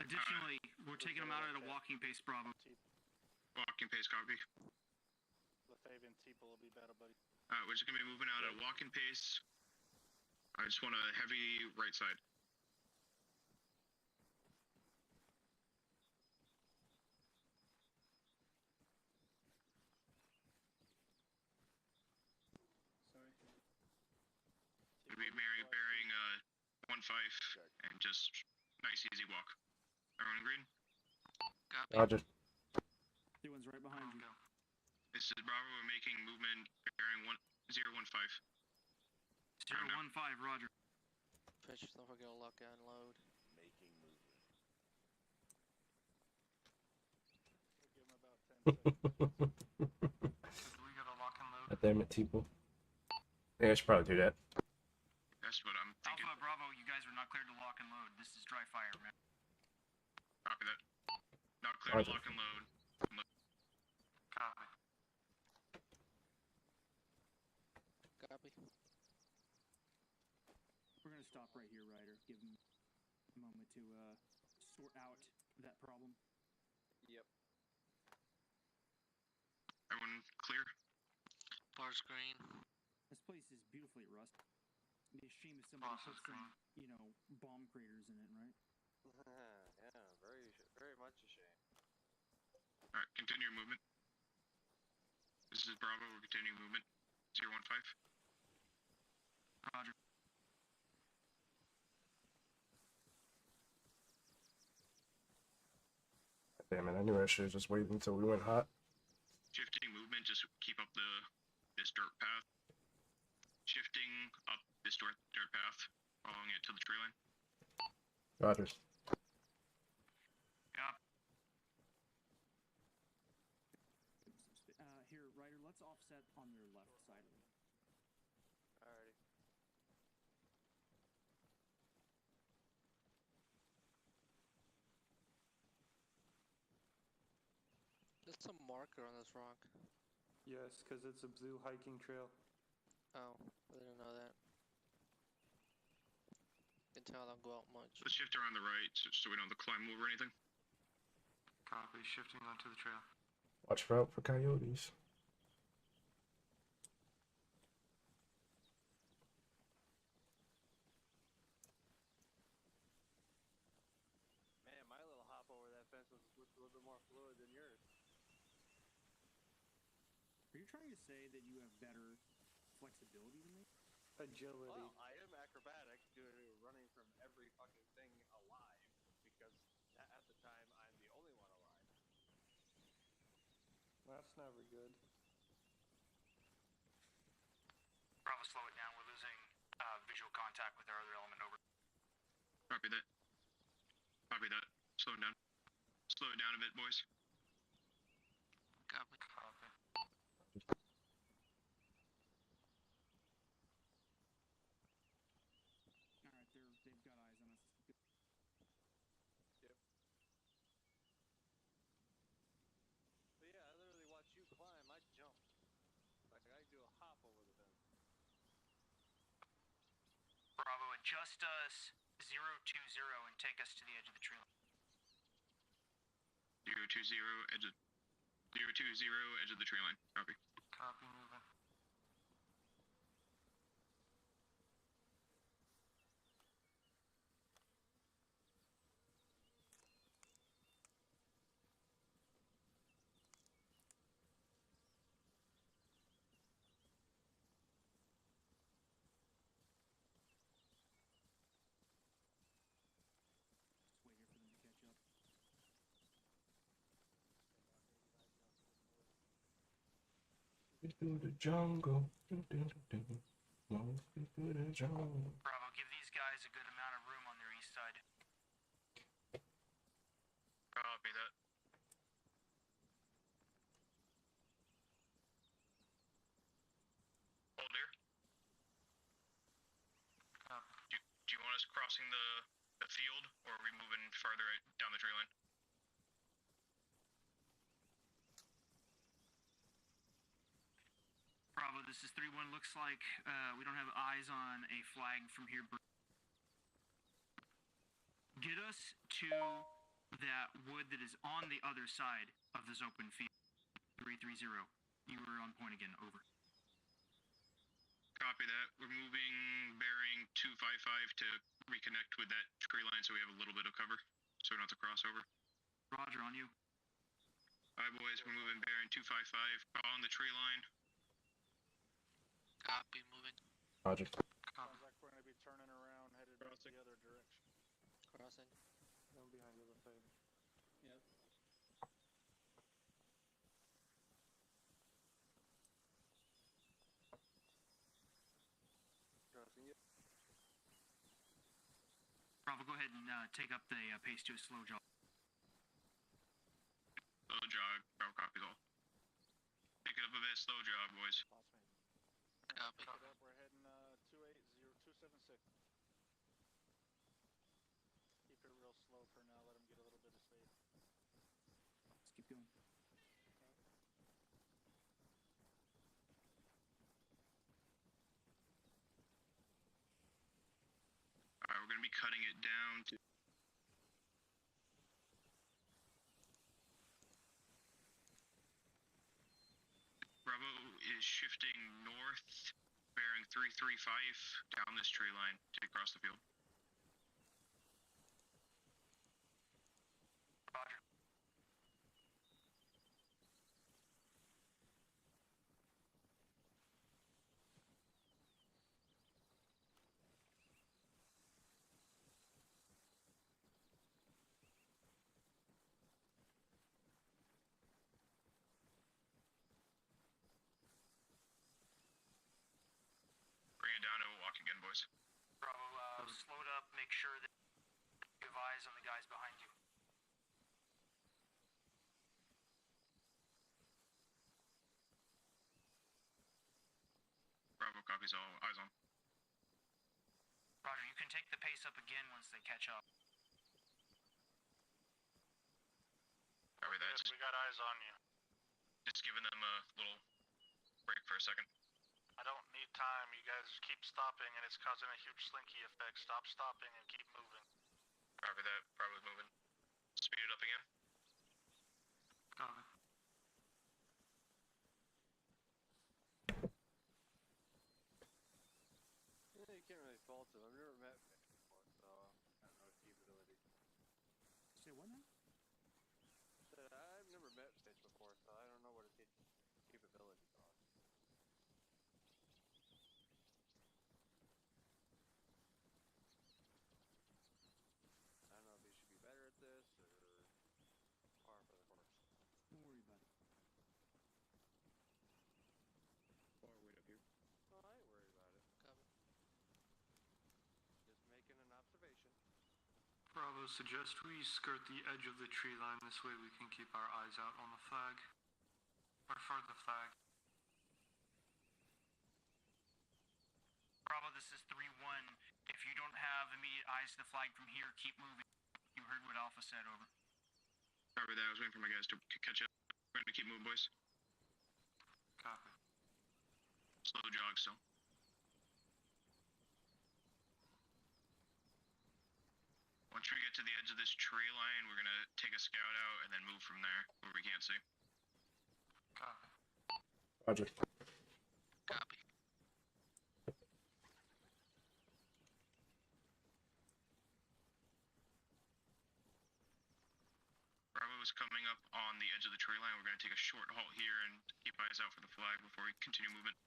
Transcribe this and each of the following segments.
Additionally, we're taking them out at a walking pace, Bravo. Walking pace, copy. Lefebvre and Teeple will be better, buddy. Alright, we're just gonna be moving out at a walking pace. I just want a heavy right side. Sorry. We'll be bearing 1-5 and just nice easy walk. Everyone agreed? Copy. Roger. 3-1's right behind you. This is Bravo, we're making movement bearing 015. 015, Roger. Pitch, don't forget to lock and load. Making movement. We'll give him about 10 seconds. Do we gotta lock and load? God damn it, people. Yeah, I should probably do that. That's what I'm thinking. Alpha, Bravo, you guys are not cleared to lock and load. This is dry fire, man. Copy that. Not clear to Roger. lock and load. Copy. Copy. We're gonna stop right here, Ryder. Give him a moment to sort out that problem. Yep. Everyone clear? Bar screen. This place is beautifully rusted. It'd be a shame if somebody put some, you know, bomb craters in it, right? Yeah, very much a shame. Alright, continue your movement. This is Bravo, we're continuing movement. 015. Roger. Damn it, I knew I should have just waited until we went hot. Shifting movement, just keep up this dirt path. Shifting up this dirt path, following it to the tree line. Rogers. Yeah. Here, Ryder, let's offset on their left side of it. Alrighty. There's some marker on this rock. Yes, because it's a blue hiking trail. Oh, I didn't know that. Can tell I don't go out much. Let's shift around the right, so we don't have to climb over anything. Copy, shifting onto the trail. Watch out for coyotes. Man, my little hop over that fence was a little bit more fluid than yours. Are you trying to say that you have better flexibility than me? Agility. Well, I am acrobatic, running from every fucking thing alive, because at the time I'm the only one alive. That's never good. Bravo, slow it down. We're losing visual contact with our other element. Over. Copy that. Copy that. Slow it down. Slow it down a bit, boys. Copy. Copy. Alright, they've got eyes on us. Yep. But yeah, I literally watch you climb, I jump. Like I do a hop over the fence. Bravo, adjust us 020 and take us to the edge of the tree line. 020, edge of 020, edge of the tree line. Copy. Copy, moving. Just wait here for them to catch up. Through the jungle. Through the jungle. Bravo, give these guys a good amount of room on their east side. Copy that. Hold here. Do you want us crossing the field, or are we moving farther down the tree line? Bravo, this is 3-1. Looks like we don't have eyes on a flag from here. Get us to that wood that is on the other side of this open field. 330. You were on point again. Over. Copy that. We're moving bearing 255 to reconnect with that tree line so we have a little bit of cover, so we don't have to cross over. Roger, on you. Alright, boys, we're moving bearing 255 on the tree line. Copy, moving. Roger. Sounds like we're gonna be turning around, headed back the other direction. Crossing. I'm behind you, Lefebvre. Yep. Crossing you. Bravo, go ahead and take up the pace to a slow jog. Slow jog. Bravo copies all. Pick it up a bit. Slow jog, boys. Boss man. Copy. Pick it up, we're heading 276. Keep it real slow for now, let him get a little bit of space. Let's keep going. Alright, we're gonna be cutting it down to Bravo is shifting north, bearing 335 down this tree line to cross the field. Roger. Bring it down and we'll walk again, boys. Bravo, slowed up. Make sure that you have eyes on the guys behind you. Bravo copies all. Eyes on. Roger, you can take the pace up again once they catch up. Copy that. We got eyes on you. Just giving them a little break for a second. I don't need time, you guys keep stopping and it's causing a huge slinky effect. Stop stopping and keep moving. Copy that. Bravo's moving. Speed it up again. Copy. Yeah, you can't really fault him. I've never met Mitch before, so I don't know his capability. Say what now? I've never met Mitch before, so I don't know what his capabilities are. I don't know if he should be better at this or par for the course. Don't worry about it. Far way up here. Well, I ain't worried about it. Copy. Just making an observation. Bravo suggest we skirt the edge of the tree line, this way we can keep our eyes out on the flag. Or for the flag. Bravo, this is 3-1. If you don't have immediate eyes to the flag from here, keep moving. You heard what Alpha said, over. Copy that. I was waiting for my guys to catch up. We're gonna keep moving, boys. Copy. Slow jog still. Once we get to the edge of this tree line, we're gonna take a scout out and then move from there where we can't see. Copy. Roger. Copy. Bravo is coming up on the edge of the tree line. We're gonna take a short halt here and keep eyes out for the flag before we continue movement.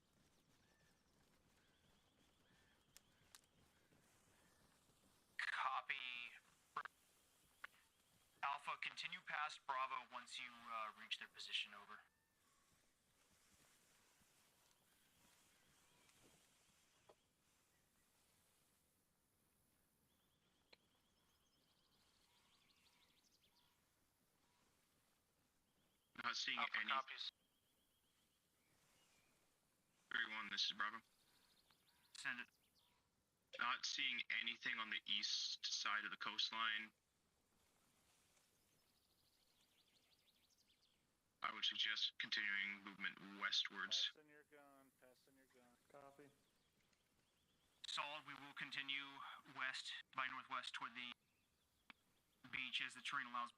Copy. Alpha, continue past Bravo once you reach their position, over. Not seeing Alpha any. copies. 3-1, this is Bravo. Send it. Not seeing anything on the east side of the coastline. I would suggest continuing movement westwards. Passing your gun, passing your gun. Copy. Solid, we will continue west by northwest toward the beach as the terrain allows.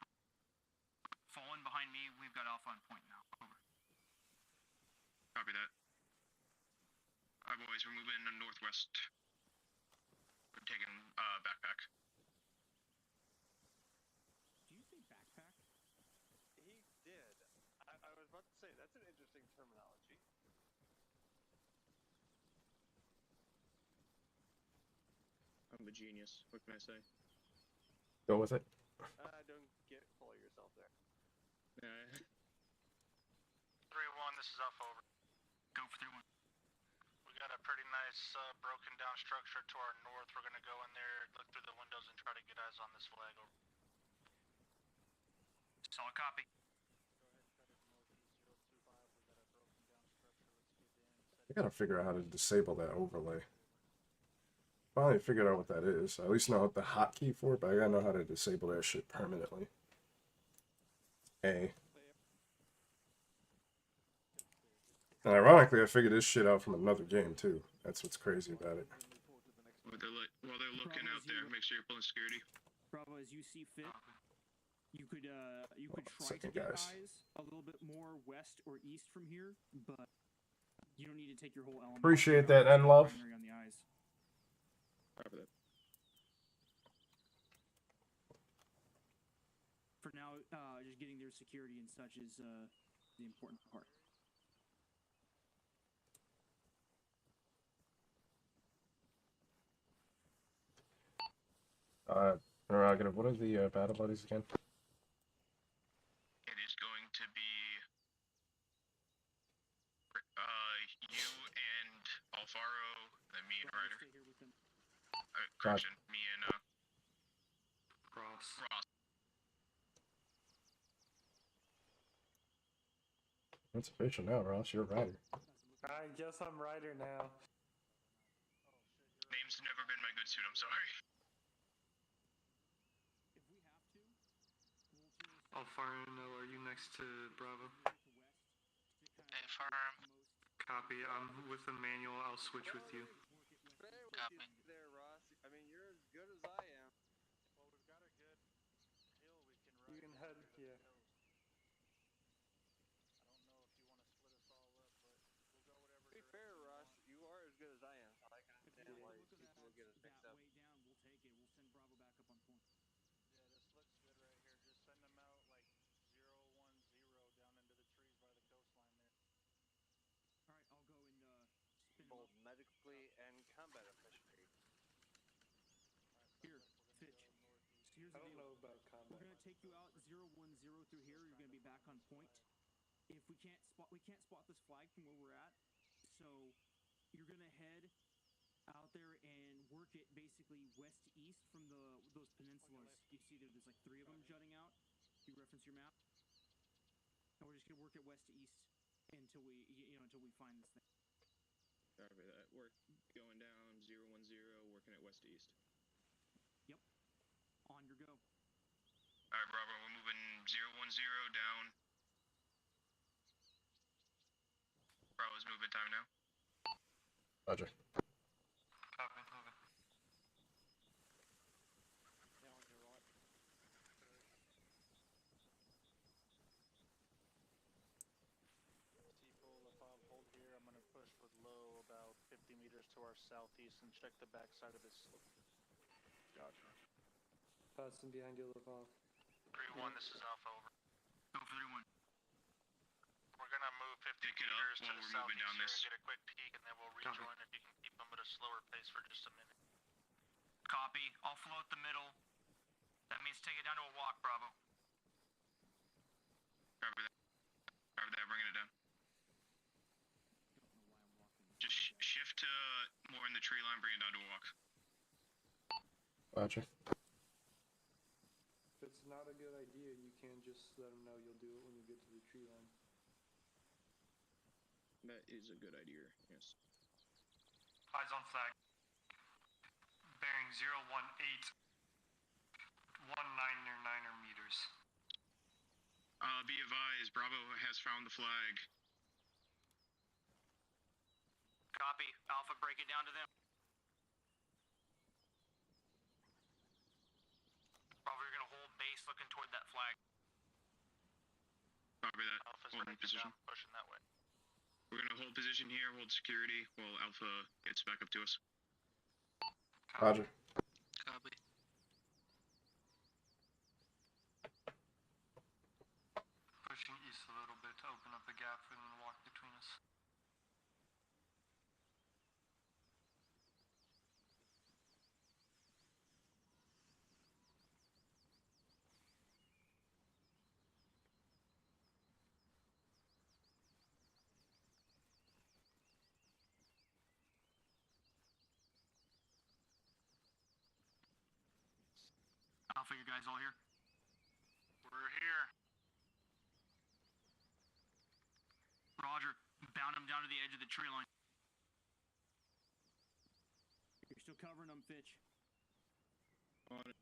Fallen behind me, we've got Alpha on point now. Over. Copy that. Alright, boys, we're moving northwest. We're taking backpack. Do you say backpack? He did. I was about to say, that's an interesting terminology. I'm a genius. What can I say? Go with it. Don't get full of yourself there. 3-1, this is Alpha over. Go for 3-1. We got a pretty nice broken down structure to our north. We're gonna go in there, look through the windows, and try to get eyes on this flag. Over. Solid copy. I gotta figure out how to disable that overlay. Finally figured out what that is. I at least know the hotkey for it, but I gotta know how to disable that shit permanently. A. And ironically, I figured this shit out from another game too. That's what's crazy about it. While they're looking out there, make sure you're pulling security. Bravo, as you see fit, you could try to second, get guys. eyes a little bit more west or east from here, but you don't need to take your whole element. Appreciate that, N Love. Primary on the eyes. Copy that. For now, just getting their security and such is the important part. Interrogative, what are the battle buddies again? It is going to be you and Alfaro, then me and Ryder. Stay here with them. Correction, me and Ross. It's official now, Ross. You're a rider. I guess I'm rider now. name's never been my good suit. I'm sorry. If we have to, we'll just Alfaro, are you next to Bravo? Affirm. Copy. I'm with the manual. I'll switch with you. Bear with Copy. you there, Ross. I mean, you're as good as I am. Well, we've got a good hill we can ride. You can head, yeah. I don't know if you want to split us all up, but we'll go whatever. To be fair, Ross, you are as good as I am, so I can understand why people will get us mixed up. That way down, we'll take it. We'll send Bravo back up on point. Yeah, this looks good right here. Just send them out like 010 down into the trees by the coastline there. All right, I'll go and spin them Both up. medically and combat efficiency. Here, Fitch. So here's I the don't deal. know about combat. We're gonna take you out 010 through here. You're gonna be back on point. If we can't spot this flag from where we're at. So you're gonna head out there and work it basically west to east from those peninsulas. You see there's like 3 of them jutting out. You reference your map. And we're just gonna work it west to east until we until we find this thing. Copy that. Work going down 010, working it west to east. Yep. On your go. Alright, Bravo, we're moving 010 down. Bravo's moving time now. Roger. Copy. Moving. Yeah, on your right. People, if I'll hold here, I'm gonna push with low about 50 meters to our southeast and check the backside of this slope. Gotcha. Passing behind you, Laval. 3-1, this is Alpha, over. Go for 3-1. We're gonna move 50 Pick it up meters to while the we're moving southeast down here this. and get a quick peek, and then we'll Copy. rejoin if you can keep them at a slower pace for just a minute. Copy. I'll float the middle. That means take it down to a walk, Bravo. Copy that. Copy that, bringing it down. Just shift to more in the tree line, bring it down to a walk. Roger. If it's not a good idea, you can just let them know you'll do it when you get to the tree line. That is a good idea, yes. Eyes on flag. Bearing 018. 199er meters. Be advised, Bravo has found the flag. Copy. Alpha, break it down to them. Bravo, you're gonna hold looking toward that flag. Copy that. Alpha's Hold breaking position. down, pushing that way. We're gonna hold position here, hold security while Alpha gets back up to us. Roger. Copy. Pushing east a little bit to open up a gap for them to walk between us. Alpha, you guys all here? We're here. Roger. Bound him down to the edge of the tree line. You're still covering them, Fitch. On it.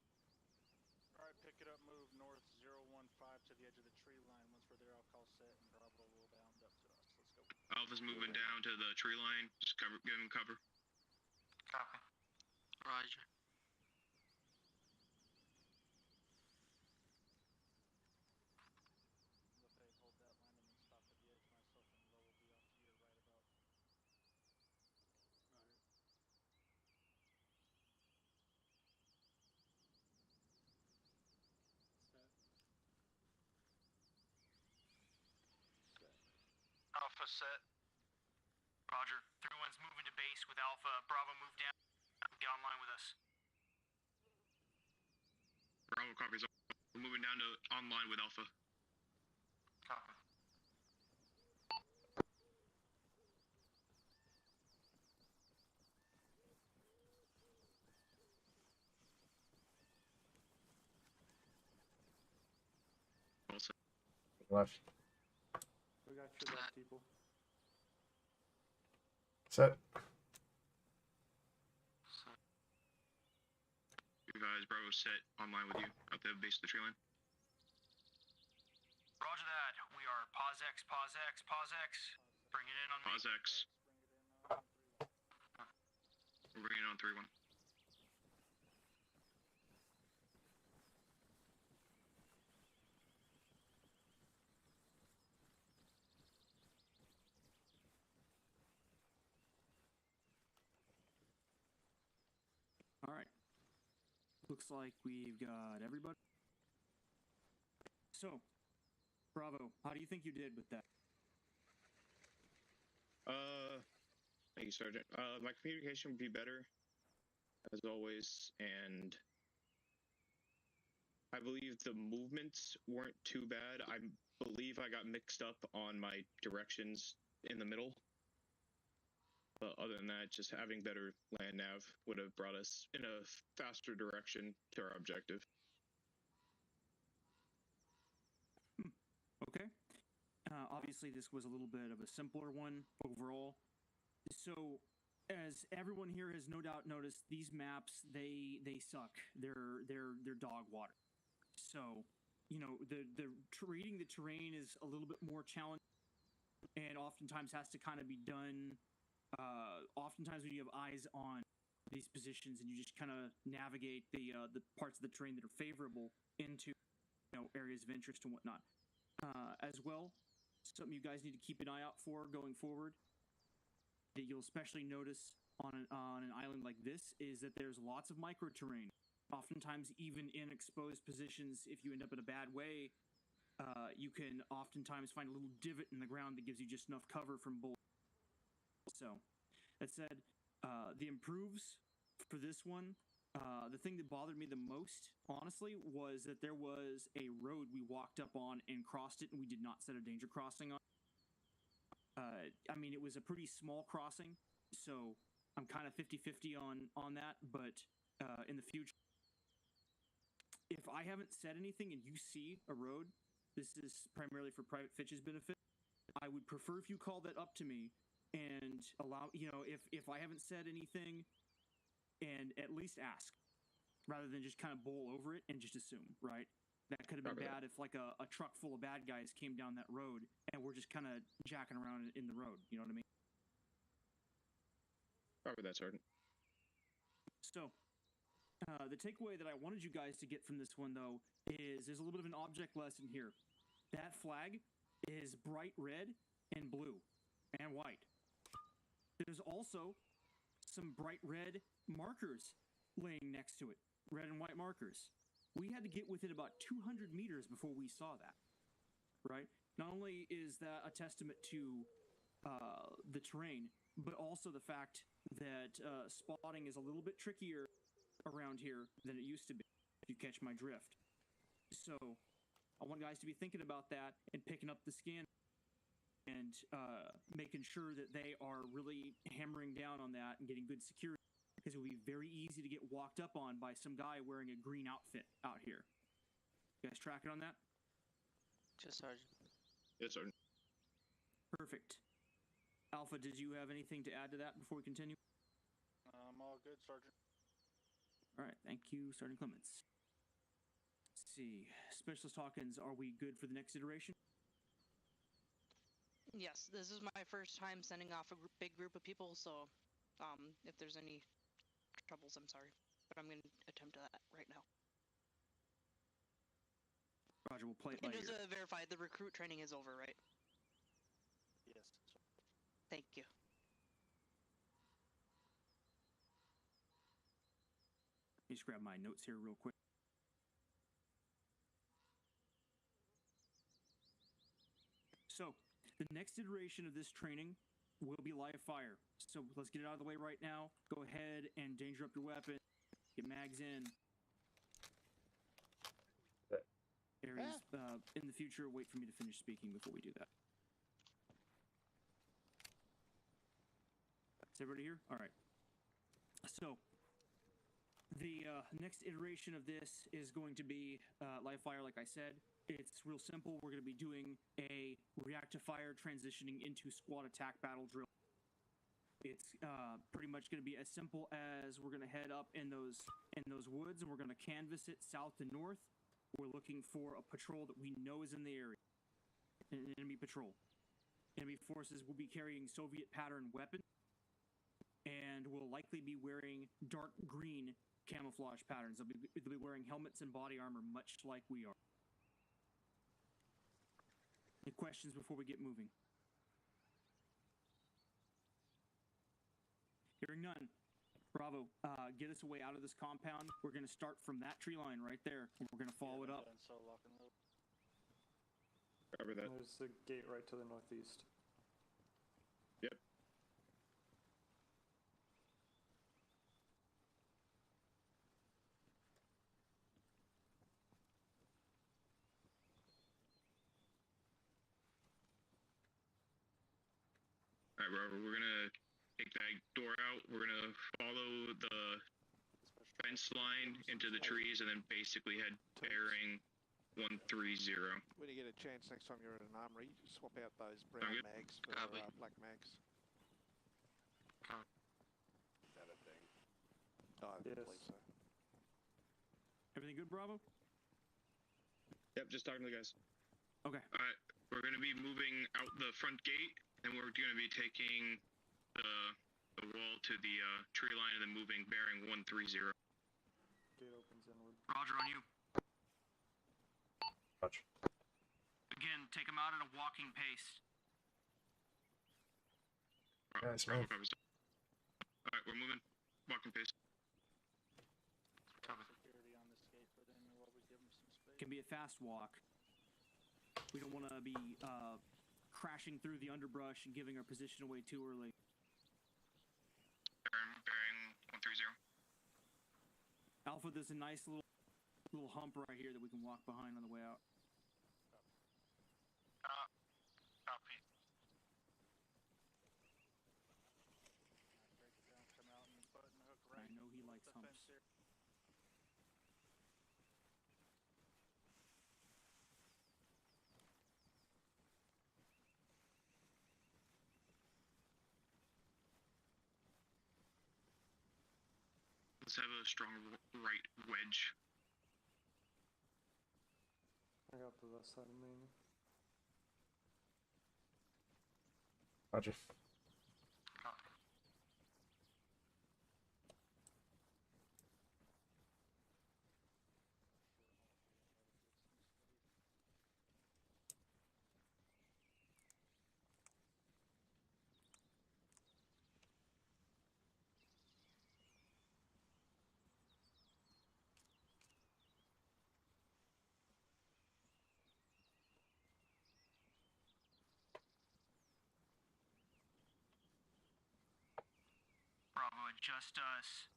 Alright, pick it up, move north 015 to the edge of the tree line. Once we're there, I'll call set and Bravo will bound up to us. Let's go. Alpha's moving down to the tree line. Just cover, give him cover. Copy. Roger. Lefay, hold that line and then stop at the edge. Myself and Low will be off to your right about. Alpha set. Roger. 3-1's moving to base with Alpha. Bravo, move down. Get online with us. Bravo copies. We're moving down to online with Alpha. Copy. All set. Left. We got your left, people. Set. So, You guys, Bravo set online with you at the base of the tree line. Roger that. We are pause X, pause X, pause X. Bring it in on me. Pause X. We're bringing it on 3-1. All right. Looks like we've got everybody. So, Bravo, how do you think you did with that? Thank you, Sergeant. My communication would be better, as always, and I believe the movements weren't too bad. I believe I got mixed up on my directions in the middle. But other than that, just having better land nav would have brought us in a faster direction to our objective. Okay. Obviously, this was a little bit of a simpler one overall. So, as everyone here has no doubt noticed, these maps they suck. They're dog water. So, you know, reading the terrain is a little bit more challenging, and oftentimes has to kind of be done. Oftentimes when you have eyes on these positions and you just kind of navigate the parts of the terrain that are favorable into, you know, areas of interest and whatnot. As well, something you guys need to keep an eye out for going forward, that you'll especially notice on an island like this, is that there's lots of micro terrain. Oftentimes, even in exposed positions, if you end up in a bad way, you can oftentimes find a little divot in the ground that gives you just enough cover from bullets. So, that said, the improves for this one, the thing that bothered me the most, honestly, was that there was a road we walked up on and crossed it, and we did not set a danger crossing on. I mean, it was a pretty small crossing, so I'm kind of 50-50 on that, but in the future, if I haven't said anything and you see a road, this is primarily for Private Fitch's benefit, I would prefer if you call that up to me and allow, you know, if I haven't said anything, and at least ask, rather than just kind of bowl over it and just assume, right? That could have been bad if like a truck full of bad guys came down that road and we're just kind of jacking around in the road, you know what I mean? Probably that, Sergeant. So, The takeaway that I wanted you guys to get from this one, though, is there's a little bit of an object lesson here. That flag is bright red and blue and white. There's also some bright red markers laying next to it, red and white markers. We had to get within about 200 meters before we saw that, right? Not only is that a testament to the terrain, but also the fact that spotting is a little bit trickier around here than it used to be, if you catch my drift. So I want guys to be thinking about that and picking up the scan and making sure that they are really hammering down on that and getting good security, because it will be very easy to get walked up on by some guy wearing a green outfit out here. You guys tracking on that? Just Sergeant. Yes, sir. Perfect. Alpha, did you have anything to add to that before we continue? I'm all good, Sergeant. All right, thank you, Sergeant Clements. Let's see. Specialist Hawkins, are we good for the next iteration? Yes, this is my first time sending off a big group of people, so if there's any troubles, I'm sorry. But I'm going to attempt that right now. Roger, we'll play it And by just ear. to verify, the recruit training is over, right? Yes. Thank you. Let me just grab my notes here real quick. So, the next iteration of this training will be live fire. So let's get it out of the way right now. Go ahead and danger up your weapon. Get mags in. Areas in the future, wait for me to finish speaking before we do that. Is everybody here? All right. So, the next iteration of this is going to be live fire, like I said. It's real simple. We're going to be doing a react to fire transitioning into squad attack battle drill. It's pretty much going to be as simple as we're going to head up in those woods, and we're going to canvass it south and north. We're looking for a patrol that we know is in the area, an enemy patrol. Enemy forces will be carrying Soviet pattern weapons, and will likely be wearing dark green camouflage patterns. They'll be wearing helmets and body armor, much like we are. Any questions before we get moving? Hearing none. Bravo, get us away out of this compound. We're going to start from that tree line right there, and we're going to follow it up. And so lock and load. Cover that. There's the gate right to the northeast. Yep. Alright, Robert, we're gonna take that door out. We're gonna follow the fence line into the trees and then basically head bearing 130. When you get a chance next time you're at an armory, swap out those brown Okay. mags for Copy. black mags. Is that a thing? Oh, I Yes. believe so. Everything good, Bravo? Yep, just talking to the guys. Okay. Alright, we're gonna be moving out the front gate, and we're gonna be taking the wall to the tree line and then moving bearing 130. Gate opens inward. Roger on you. Watch. Again, take them out at a walking pace. Nice move. Alright, we're moving. Walking pace. Security on this gate for them while we give them some space. It can be a fast walk. We don't want to be crashing through the underbrush and giving our position away too early. Bearing 130. Alpha, there's a nice little hump right here that we can walk behind on the way out. Copy. Break it down, come out and button hook I right. know he likes the humps. fence here. Let's have a strong right wedge. I got the west side of main. Roger. just us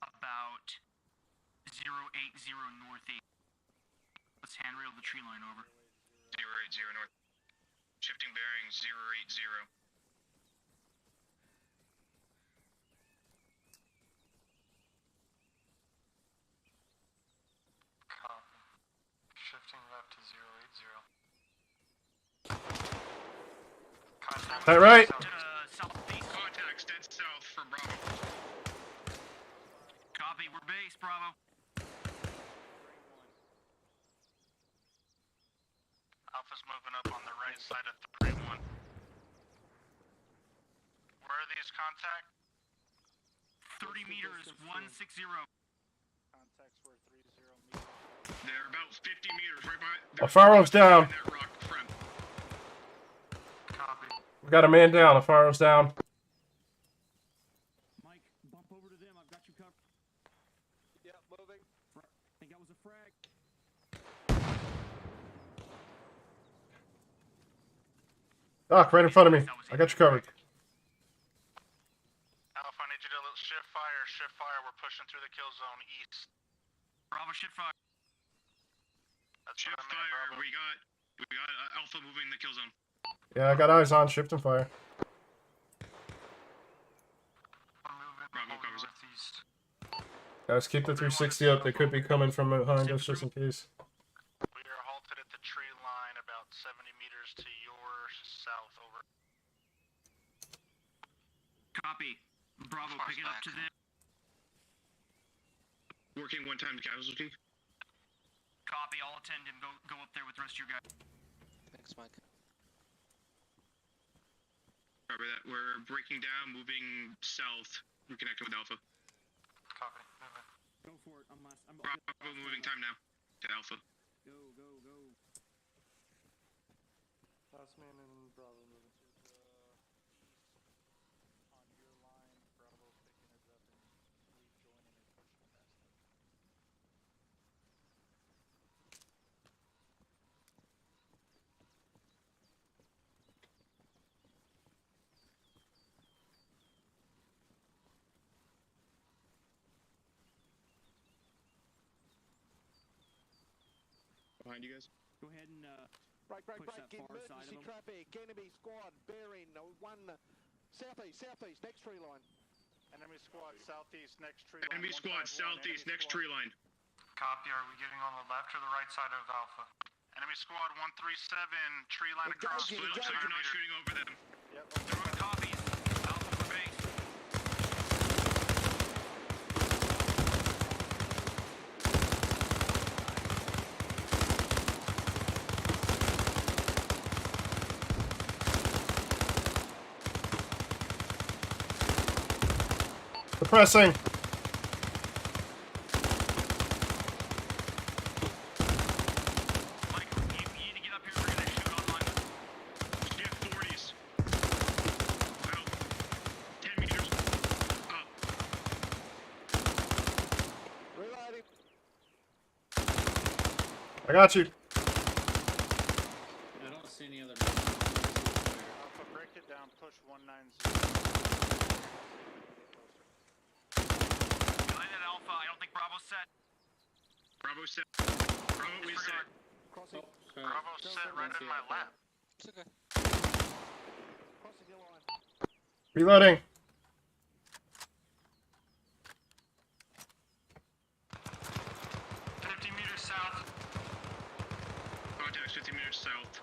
about 080 northeast. Let's handrail the tree line over. 080 north. Shifting bearing 080. Copy. Shifting left to 080. Contact. Is that right? Southeast. Contacts dead south from Bravo. Copy, we're base, Bravo. Alpha's moving up on the right side of 3-1. Where are these contact? 30 meters, 160. Contacts were 30 meters. They're about 50 meters right behind. Alfaro's down. That rock front. Copy. We got a man down. Alfaro's down. Mike, bump over to them. I've got you covered. Yep, moving. I think that was a frag. Doc, right in front of me. I got you covered. Alpha, I need you to shift fire. Shift fire. We're pushing through the kill zone east. Bravo, shift fire. That's Shift what I meant, fire. Bravo. We got Alpha moving the kill zone. Yeah, I got eyes on. Shift and fire. I'm moving Bravo more covers it. northeast. Guys, keep the 360 up. They could be coming from behind us just in case. We are halted at the tree line about 70 meters to your south, over. Copy. Bravo, pick it up to them. Working one time casualty. Copy, I'll attend him. Go up there with the rest of your guys. Thanks, Mike. Remember that. We're breaking down, moving south, reconnecting with Alpha. Copy. Moving. Go for it. I'm Bravo moving time now to Alpha. Go. Last man in Bravo moving. On your line, Bravo picking us up and rejoining and pushing past them. Behind you guys. Go ahead and Break, push that far side of emergency them. traffic, enemy squad bearing southeast, next tree line. Enemy squad southeast, next tree Enemy line. squad 151, southeast, enemy next squad. tree line. Copy. Are we getting on the left or the right side of Alpha? Enemy squad 137, tree line across. Engaging, So you're not shooting over them. Yep. Throwing copies. Alpha for base. Suppressing. Mike, you need to get up here. We're gonna shoot online. Shift 40s. About 10 meters up. Reloading. I got you. I don't see any other. Alpha, break it down. Push 190. Behind that Alpha, I don't think Bravo's set. Bravo set. Bravo is set. Crossing, Bravo set right in my lap. It's okay. crossing your line. Reloading. 50 meters south. Contacts 50 meters south.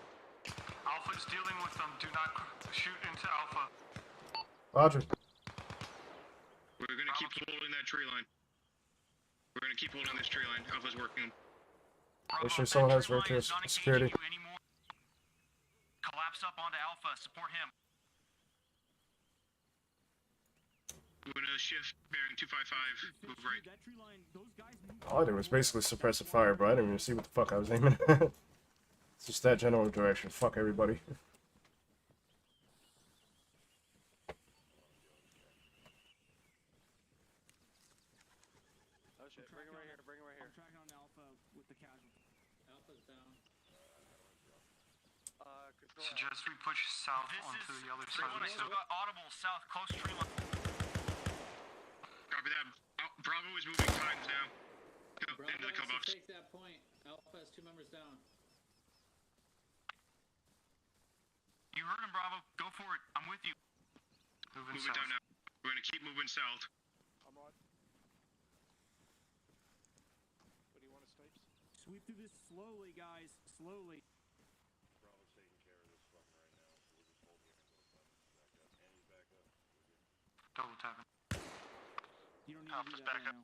Alpha's dealing with them. Do not shoot into Alpha. Roger. We're gonna keep holding that tree line. We're gonna keep holding this tree line. Alpha's working them. Make sure someone has right there. Security. Collapse up onto Alpha. Support him. We're gonna shift bearing 255. Move right. That tree line, those guys move. All I did was basically suppress the fire, bro. I didn't even see what the fuck I was aiming at. It's just that general direction. Fuck everybody. Oh shit, bring it right here, I'm tracking on Alpha with the casualty. Alpha's down. Control. Suggest we push south This onto is the other side of I the still hill. got audible south, close tree line. Copy that. Bravo is moving times now. Bravo Into the wants co-box. to take that point. Alpha has 2 members down. You heard him, Bravo. Go for it. I'm with you. Moving down now. We're gonna keep moving south. I'm on. What do you want to snipes? Sweep through this slowly, guys. Slowly. Bravo's taking care of this fucker right now, so we'll just hold here until the back up. And he's back up. We're good. Double tapping. You don't need to do that right now.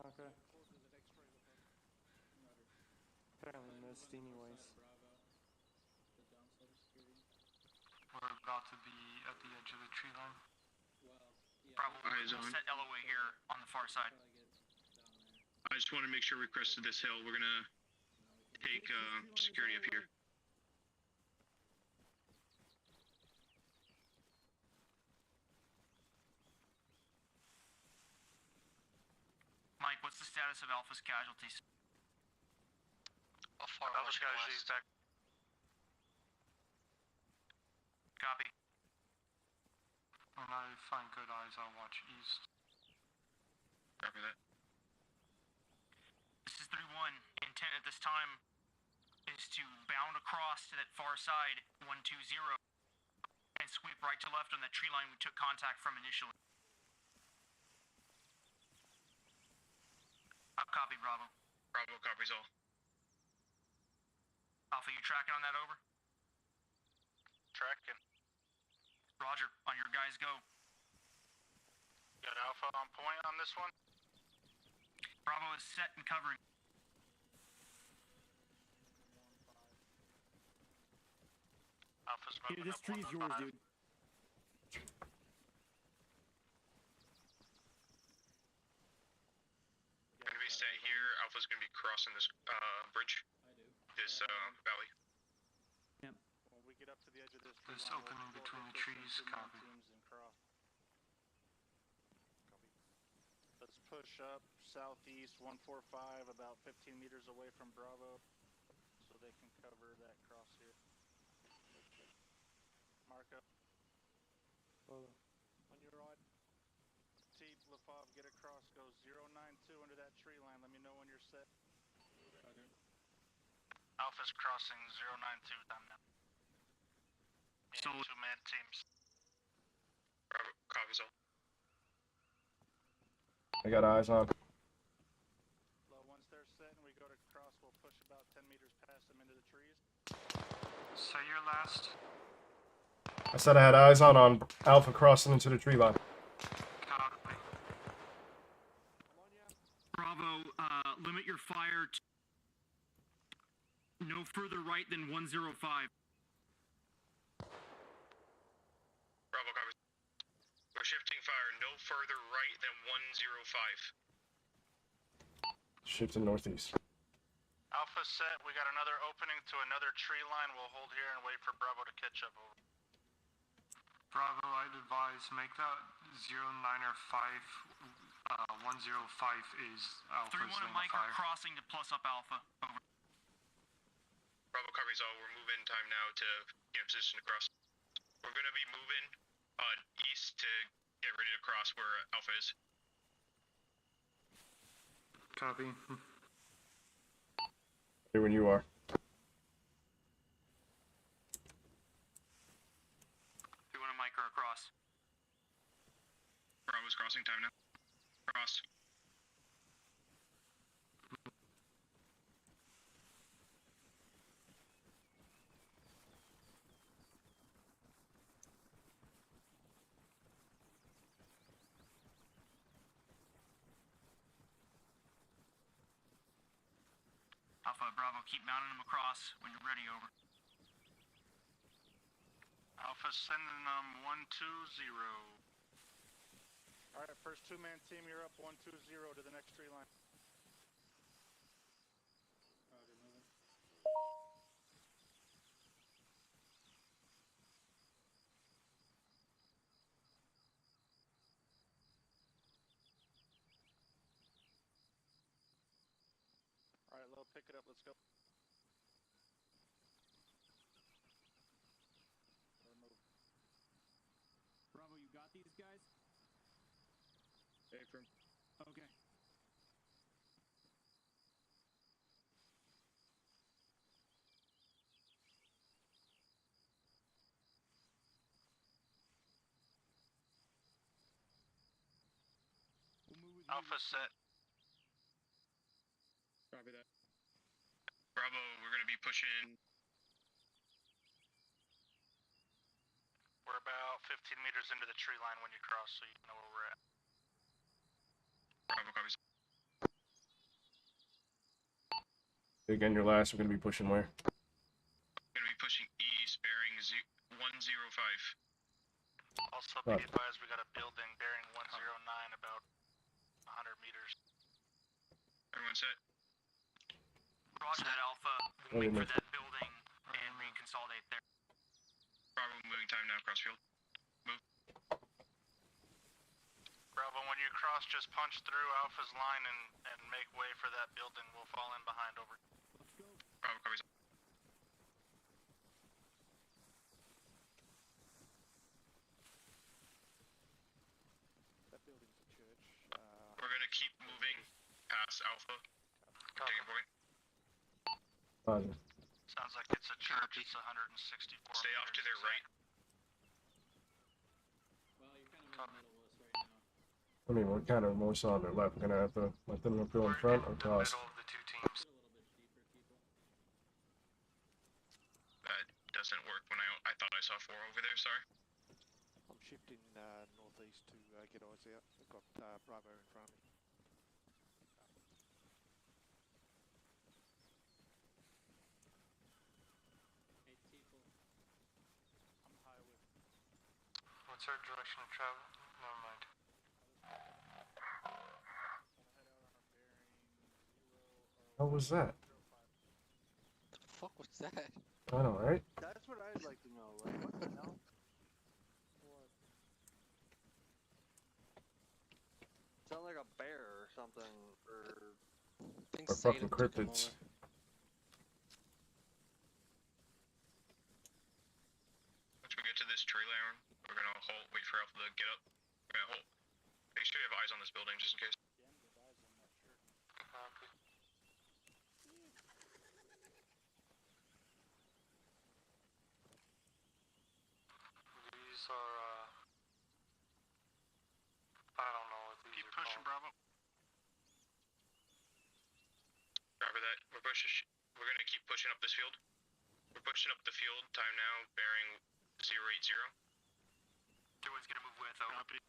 Okay. Closing the next train with him. Apparently missed anyways. Bravo. The downside of security. We're about to be at the edge of the tree line. Well, yeah. Bravo, Eyes we'll on. set LOA here on the far side. Probably get down there. I just want to make sure we crested this hill. We're gonna take security up here. Mike, what's the status of Alpha's casualties? Alpha's casualties back. Copy. When I find good eyes, I'll watch east. Copy that. This is 3-1. Intent at this time is to bound across to that far side, 120, and sweep right to left on that tree line we took contact from initially. I'll copy, Bravo. Bravo copies all. Alpha, you tracking on that over? Tracking. Roger, on your guys go. Got Alpha on point on this one. Bravo is set and covering. Alpha's moving Here, this up tree's 115. yours, dude. Gonna be staying here. Alpha's gonna be crossing this bridge. I do. This valley. When we get up to the edge of this This tree line, opening we'll between hit the this in trees, 2 man copy. teams and cross. Copy. Let's push up southeast 145, about 15 meters away from Bravo, so they can cover that cross here. Marco, Well, On your right. T, Lafave, get across, go 092 under that tree line. Let me know when you're set. Roger. Alpha's crossing 092 time now. So- 2-man teams. Bravo copies all. I got eyes on. Once they're set and we go to cross, we'll push about 10 meters past them into the trees. Say your last. I said I had eyes on Alpha crossing into the tree line. Copy. I'm on ya. Bravo, limit your fire to no further right than 105. Bravo copies. We're shifting fire no further right than 105. Shifting northeast. Alpha set, we got another opening to another tree line. We'll hold here and wait for Bravo to catch up over. Bravo, I'd advise make that 095. 105 is Alpha's 3-1 lane and of Mike are fire. crossing to plus up Alpha. Over. Bravo copies all. We're moving time now to get in position to cross. We're gonna be moving east to get ready to cross where Alpha is. Copy. Here when you are. 3-1 and Mike are across. Bravo's crossing time now. Cross. Alpha, Bravo, keep mounting them across when you're ready, over. Alpha sending them 120. Alright, first 2-man team, you're up 120 to the next tree line. Roger, moving. Alright, Low, pick it up, let's go. Or move. Bravo, you got these guys? Hey, from Okay. We'll move with you Alpha with set. Copy that. Bravo, we're gonna be pushing. We're about 15 meters into the tree line when you cross, so you know where we're at. Bravo copies. Again, your last, we're gonna be pushing where? Gonna be pushing east, bearing 105. Also, Right. be advised we got a building bearing 109 about 100 meters. Everyone set? Roger that, Alpha. We'll wait for that building and we consolidate there. Bravo, moving time now, crossfield. Bravo, when you cross, just punch through Alpha's line and make way for that building. We'll fall in behind over. Let's go. Bravo copies. That building's a church. We're gonna keep moving past Alpha. Take a point. Roger. Sounds like it's a church. It's 164. Stay off to their right. Well, you're kind of in the middle of us right now. I mean, we're kind of more so on their left. We're gonna have to let them go in front or cross. Middle of the two teams. Get a little bit deeper, people. That doesn't work when I thought I saw 4 over there, sorry. I'm shifting northeast to get eyes out. We've got Bravo in front of me. Hey, people. I'm highway. What's our direction of travel? Never mind. How was that? The fuck was that? I know, right? That's what I'd like to know. Like, what the hell? What? Sound like a bear or something, or Things Or Satan fucking took him cryptids. over. Once we get to this tree line, we're gonna halt, wait for Alpha to get up. We're gonna halt. Make sure you have eyes on this building, just in case. Damn good eyes on that shirt. Copy. These are, I don't know what these Keep are pushing, called. Bravo. Copy that. We're gonna keep pushing up this field. We're pushing up the field. Time now, bearing 080. Everyone's gonna move with, over. Copy.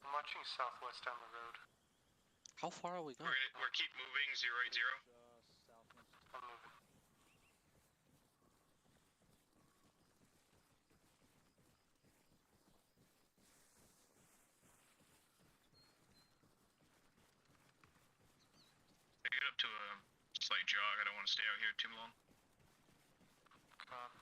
I'm watching southwest down the road. How far are we going? We're keep moving 080. Southwest. I'm moving. I get up to a slight jog. I don't want to stay out here too long. Copy.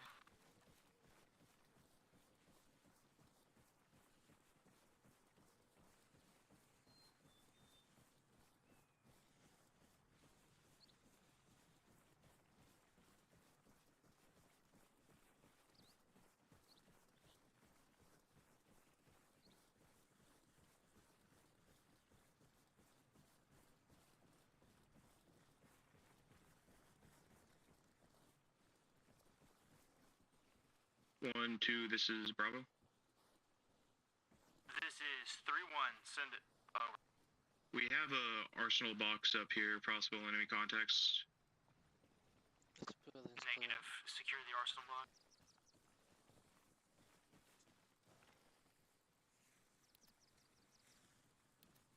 One, two, this is Bravo. This is 3-1. Send it. Over. We have a arsenal box up here, possible enemy contacts. Let's put this clear. Negative. Secure the arsenal block.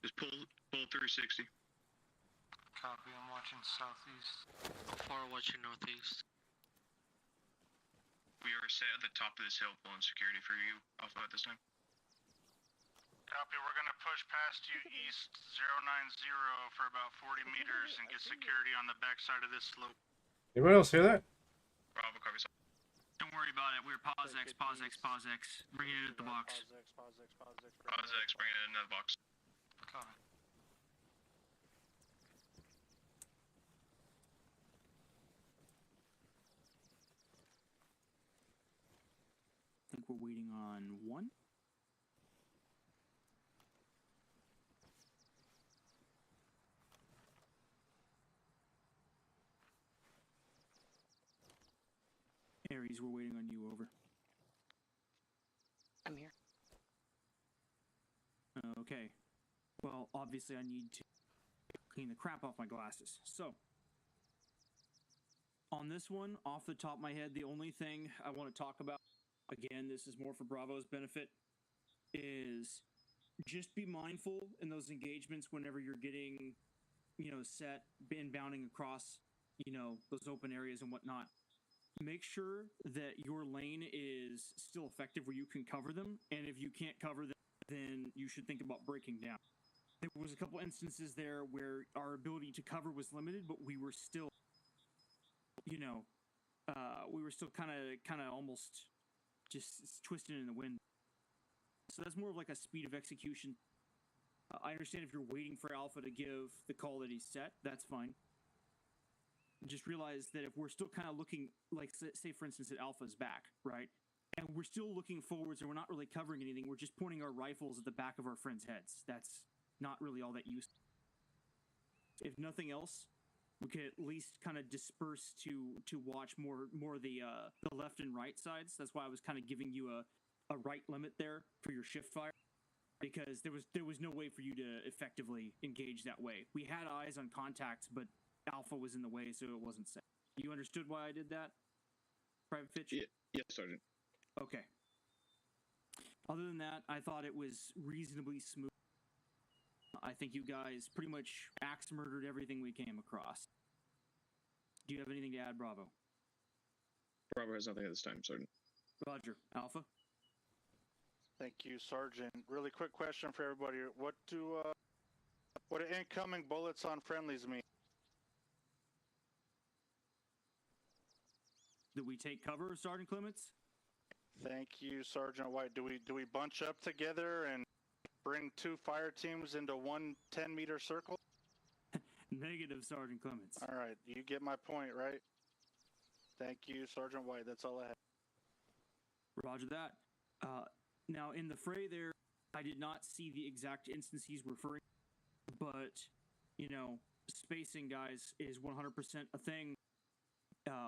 Just pull 360. Copy. I'm watching southeast. How far watching northeast? We are set at the top of this hill, pulling security for you, Alpha, at this time. Copy, we're gonna push past you east 090 for about 40 meters and get security on the backside of this slope. Anyone else hear that? Bravo, copy. Don't worry about it. We're pause X, pause X, pause X. Bring it in at the box. Pause X. Pause X, bring it in the box. Copy. think we're waiting on 1. Aries, we're waiting on you, over. I'm here. Okay. Well, obviously I need to clean the crap off my glasses. So, on this one, off the top of my head, the only thing I want to talk about, again, this is more for Bravo's benefit, is just be mindful in those engagements whenever you're getting, set, inbounding across, those open areas and whatnot. Make sure that your lane is still effective where you can cover them, and if you can't cover them, then you should think about breaking down. There was a couple instances there where our ability to cover was limited, but we were still, kind of almost just twisting in the wind. So that's more of like a speed of execution. I understand if you're waiting for Alpha to give the call that he's set, that's fine. Just realize that if we're still kind of looking, like, say for instance, that Alpha's back, right? And we're still looking forwards and we're not really covering anything, we're just pointing our rifles at the back of our friends' heads. That's not really all that useful. If nothing else, we could at least kind of disperse to watch more the left and right sides. That's why I was kind of giving you a right limit there for your shift fire, because there was no way for you to effectively engage that way. We had eyes on contacts, but Alpha was in the way, so it wasn't safe. You understood why I did that, Private Fitch? Yes, Sergeant. Okay. Other than that, I thought it was reasonably smooth. I think you guys pretty much axe murdered everything we came across. Do you have anything to add, Bravo? Bravo has nothing at this time, Sergeant. Roger. Alpha? Thank you, Sergeant. Really quick question for everybody. What do incoming bullets on friendlies mean? Do we take cover, Sergeant Clements? Thank you, Sergeant White. Do we bunch up together and bring 2 fire teams into one 10-meter circle? Negative, Sergeant Clements. All right, you get my point, right? Thank you, Sergeant White. That's all I have. Roger that. Now, in the fray there, I did not see the exact instance he's referring to, but, spacing, guys, is 100% a thing.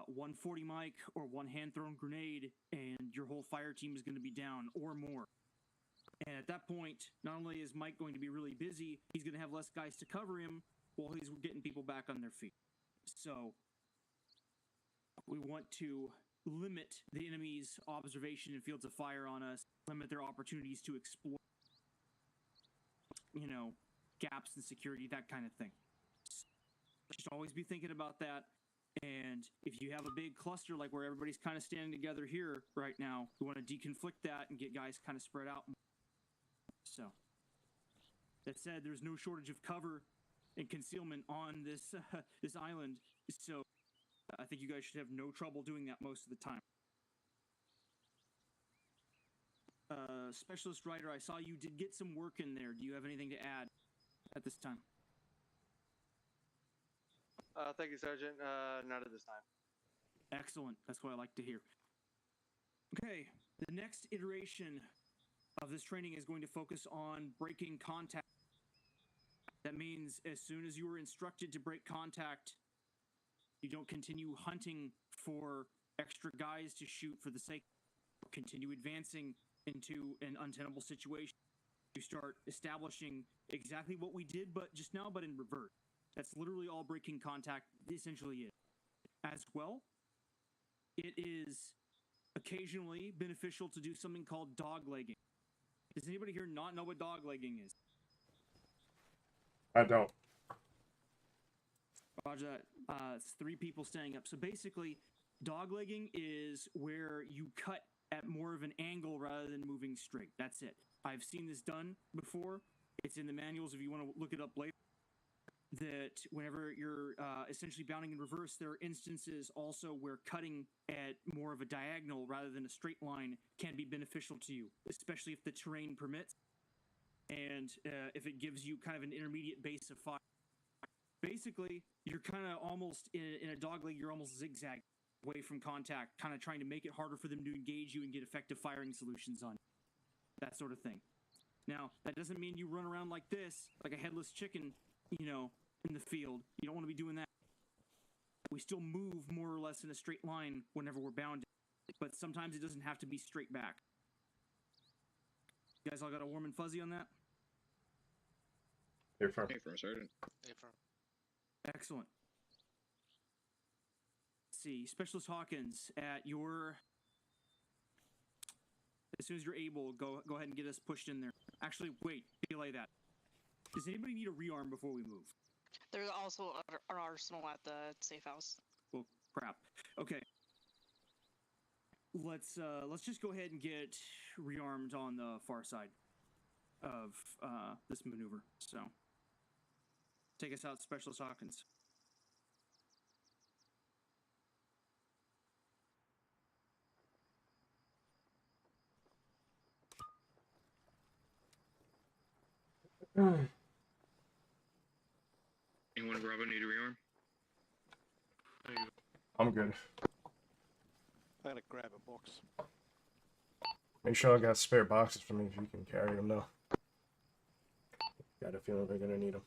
140 mic or one hand-thrown grenade, and your whole fire team is going to be down or more. And at that point, not only is Mike going to be really busy, he's going to have less guys to cover him while he's getting people back on their feet. So we want to limit the enemy's observation and fields of fire on us, limit their opportunities to exploit, gaps in security, that kind of thing. Just always be thinking about that. And if you have a big cluster like where everybody's kind of standing together here right now, we want to deconflict that and get guys kind of spread out. So, that said, there's no shortage of cover and concealment on this this island, so I think you guys should have no trouble doing that most of the time. Specialist Writer, I saw you did get some work in there. Do you have anything to add at this time? Thank you, Sergeant. Not at this time. Excellent. That's what I like to hear. Okay, the next iteration of this training is going to focus on breaking contact. That means as soon as you are instructed to break contact, you don't continue hunting for extra guys to shoot for the sake of continue advancing into an untenable situation. You start establishing exactly what we did but just now, but in reverse. That's literally all breaking contact essentially is. As well, it is occasionally beneficial to do something called doglegging. Does anybody here not know what doglegging is? I don't. Roger that. It's 3 people standing up. So basically, doglegging is where you cut at more of an angle rather than moving straight. That's it. I've seen this done before. It's in the manuals if you want to look it up later. That whenever you're essentially bounding in reverse, there are instances also where cutting at more of a diagonal rather than a straight line can be beneficial to you, especially if the terrain permits and if it gives you kind of an intermediate base of fire. Basically, you're kind of almost in a dogleg, you're almost zigzag. away from contact, kind of trying to make it harder for them to engage you and get effective firing solutions on you. That sort of thing. Now, that doesn't mean you run around like this, like a headless chicken, you know, in the field. You don't want to be doing that. We still move more or less in a straight line whenever we're bound, but sometimes it doesn't have to be straight back. You guys all got a warm and fuzzy on that? Here firm. Hey, for a Sergeant. Excellent. Let's see, Specialist Hawkins, at your... As soon as you're able, go ahead and get us pushed in there. Actually, wait, delay that. Does anybody need a rearm before we move? There's also an arsenal at the safe house. Well, crap. Okay. Let's just go ahead and get rearmed on the far side of this maneuver. So, take us out, Specialist Hawkins. Anyone in Bravo need a rearm? I'm good. I gotta grab a box. Make sure I got spare boxes for me if you can carry them though. Got a feeling we're gonna need them.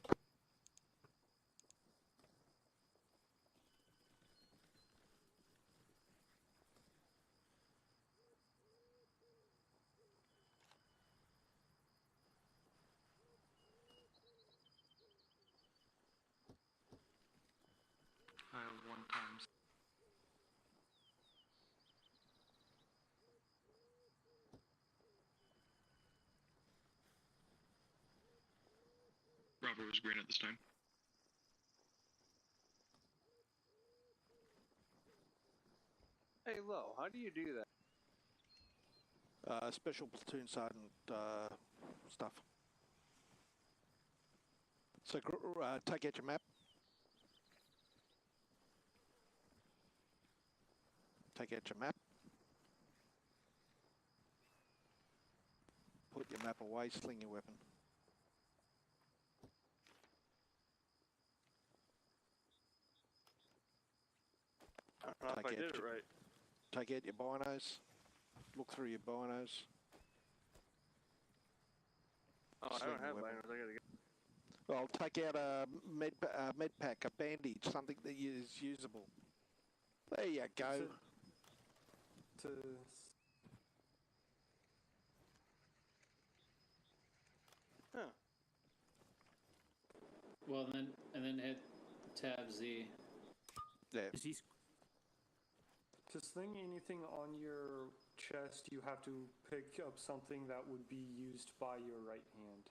I have 1 times. Bravo was green at this time. Hey, Lo, how do you do that? Special platoon sergeant stuff. So take out your map. Take out your map. Put your map away, sling your weapon. I don't know if I did it right. Take out your binos. Look through your binos. Oh, I Sling don't have your liners. I gotta get. Well, take out a med pack, a bandage, something that is usable. There you go. Huh. Well, and then hit tab Z. Yeah. Is he... To sling anything on your chest, you have to pick up something that would be used by your right hand.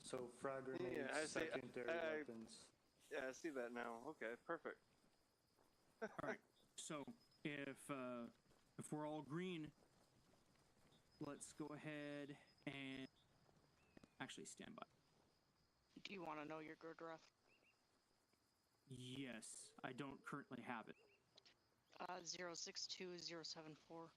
So frag grenades, Yeah, I see. secondary weapons. Yeah, I see that now. Okay, perfect. All right. So if we're all green, let's go ahead and actually stand by. Do you want to know your good ref? Yes, I don't currently have it. 062074.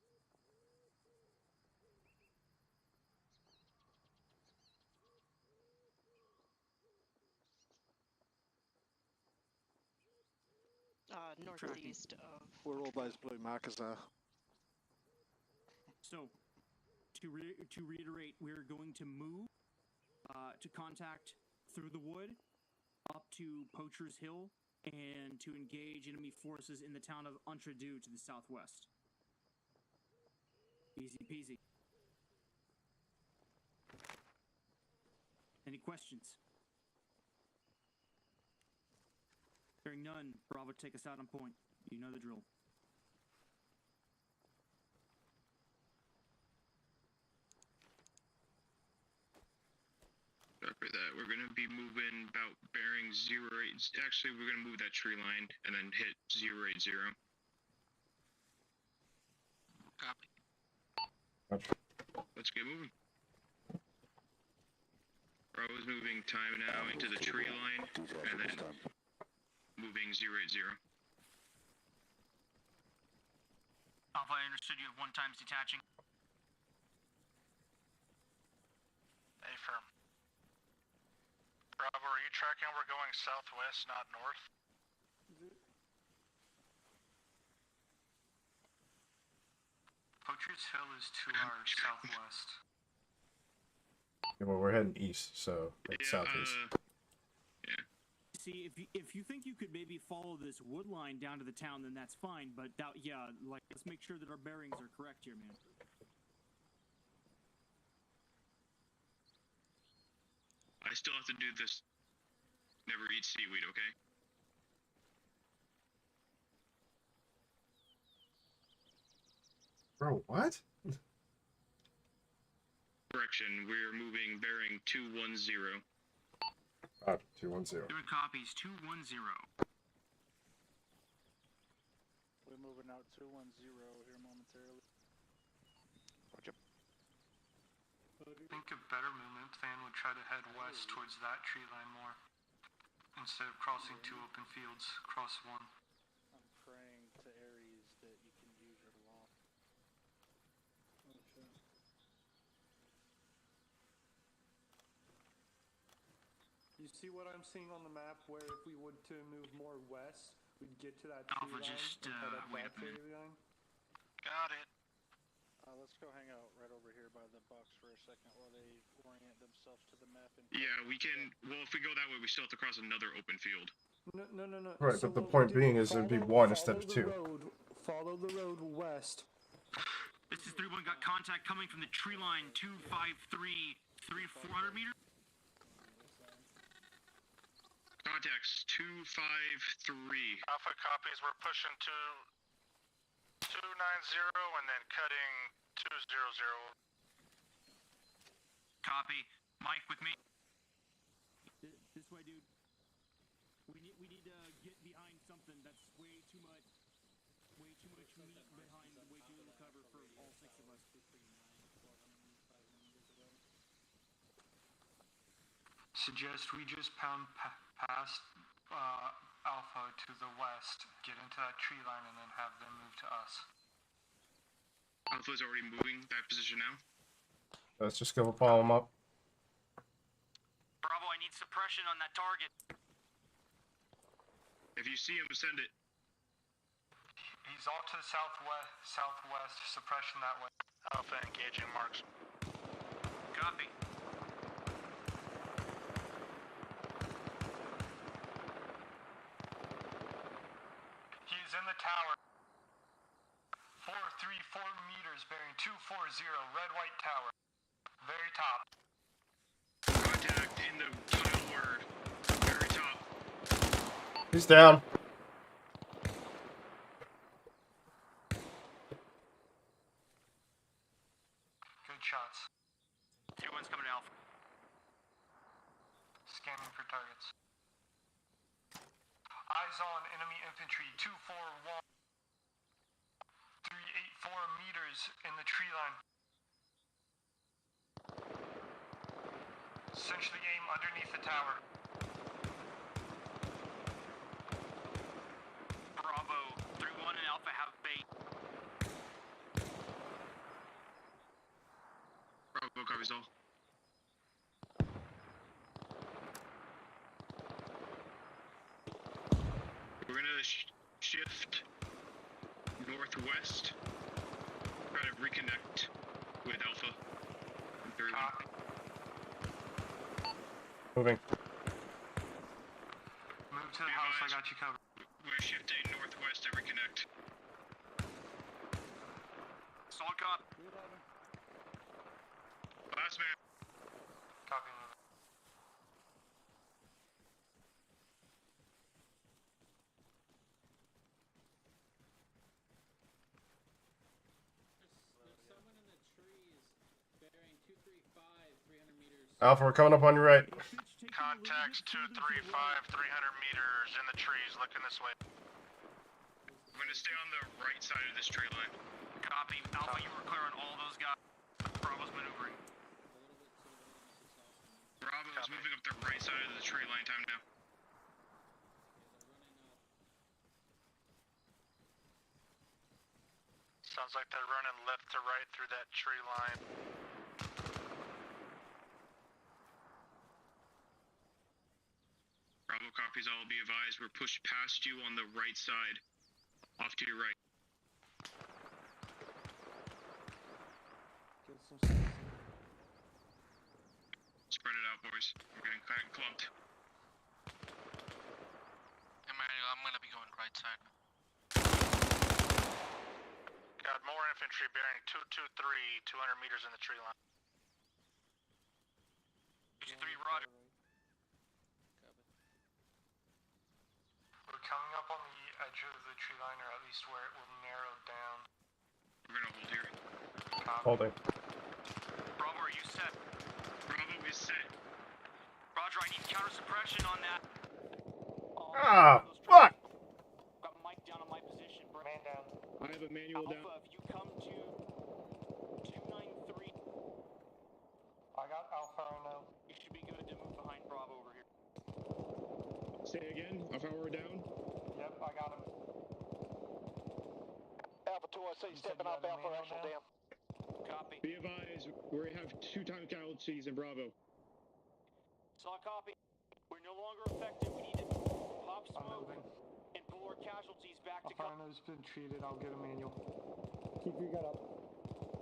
Northeast of... Where all those blue markers are. So, to reiterate, we're going to move to contact through the wood up to Poacher's Hill and to engage enemy forces in the town of Untradu to the southwest. Easy peasy. Any questions? Hearing none, Bravo, take us out on point. You know the drill. After that, we're gonna be moving about bearing 08. Actually, we're gonna move that tree line and then hit 080. Copy. Gotcha. Let's get moving. Bravo's moving time now into the tree line and then moving 080. Alpha, I understood you have 1 times detaching. Affirm. Bravo, are you tracking? We're going southwest, not north. Butcher's Hill is to our southwest. Yeah, well, we're heading east, so it's southeast. See, if you think you could maybe follow this wood line down to the town, then that's fine. But that, yeah, like let's make sure that our bearings are correct here, man. I still have to do this. Never eat seaweed, okay? Bro, what? Correction, we're moving bearing 210. 210. Doing copies 210. We're moving out 210 here momentarily. I think a better movement plan would try to head west towards that tree line more. Instead of crossing two open fields, cross one. I'm praying to Ares that you can use your law. Oh shit. You see what I'm seeing on the map, where if we would to move more west, we'd get to that tree Alpha, line just, and head up wait that a minute. tree line. Got it. Let's go hang out right over here by the box for a second while they orient themselves to the map. And Yeah, we can. Well, if we go that way, we still have to cross another open field. No. Right, So but the what point we do, being is it'd be one instead of two. Follow the road west. This is 3-1. Got contact coming from the tree line 253, 3 to 400 meters. Contacts 253. Alpha copies. We're pushing to 290 and then cutting 200. Copy. Mike with me. This way, dude. We need to get behind something that's way too much meat behind, way too little cover for all 6 of us. Suggest we just pound past Alpha to the west, get into that tree line, and then have them move to us. Alpha's already moving that position now. Let's just go follow him up. Bravo, I need suppression on that target. If you see him, send it. He's off to the southwest, suppression that way. Alpha engaging marks. Copy. He's in the tower. 434 meters, bearing 240, red white tower. Very top. Contact in the tower. Very top. He's down. Good shots. 2-1's coming to Alpha. Scanning for targets. Eyes on enemy infantry 241. 384 meters in the tree line. Essentially aim underneath the tower. Bravo, 3-1 and Alpha have bait. Bravo covers all. We're gonna shift northwest. Try to reconnect with Alpha. Copy. Moving. Move to the house, I got you covered. We're shifting northwest to reconnect. Solid cop. Last man. Copy, moving. There's someone in the trees bearing 235, 300 meters. Alpha, we're coming up on your right. Contacts 235, 300 meters in the trees, looking this way. We're gonna stay on the right side of this tree line. Copy. Alpha, you were clear on all those guys. Bravo's maneuvering. Bravo is moving up the right side of the tree line. Time now. Sounds like they're running left to right through that tree line. Bravo copies all. Be advised, we're pushed past you on the right side. Off to your right. some space. Spread it out, boys. We're getting kind of clumped. Emmanuel, I'm gonna be going right side. Got more infantry bearing 223, 200 meters in the tree line. 3, roger. We're coming up on the edge of the tree line, or at least where it will narrow down. We're gonna hold here. Holding. Bravo, are you set? Bravo is set. Roger, I need counter suppression on that. Ah, fuck! Got Mike down on my position. Man down. I have a manual down. Alpha, if you come to 293, I got Alpha now. you should be good to move behind Bravo over here. Say again. Alpha, we're down. Yep, I got him. Alpha 2, I see you stepping up. Alpha actual down. Copy. Be advised, we have 2 time casualties in Bravo. Saw copy. We're no longer effective. We need to pop I'm smoke moving. and pull our casualties back to cover. Alpha has been treated. I'll get a manual. Keep your gun up.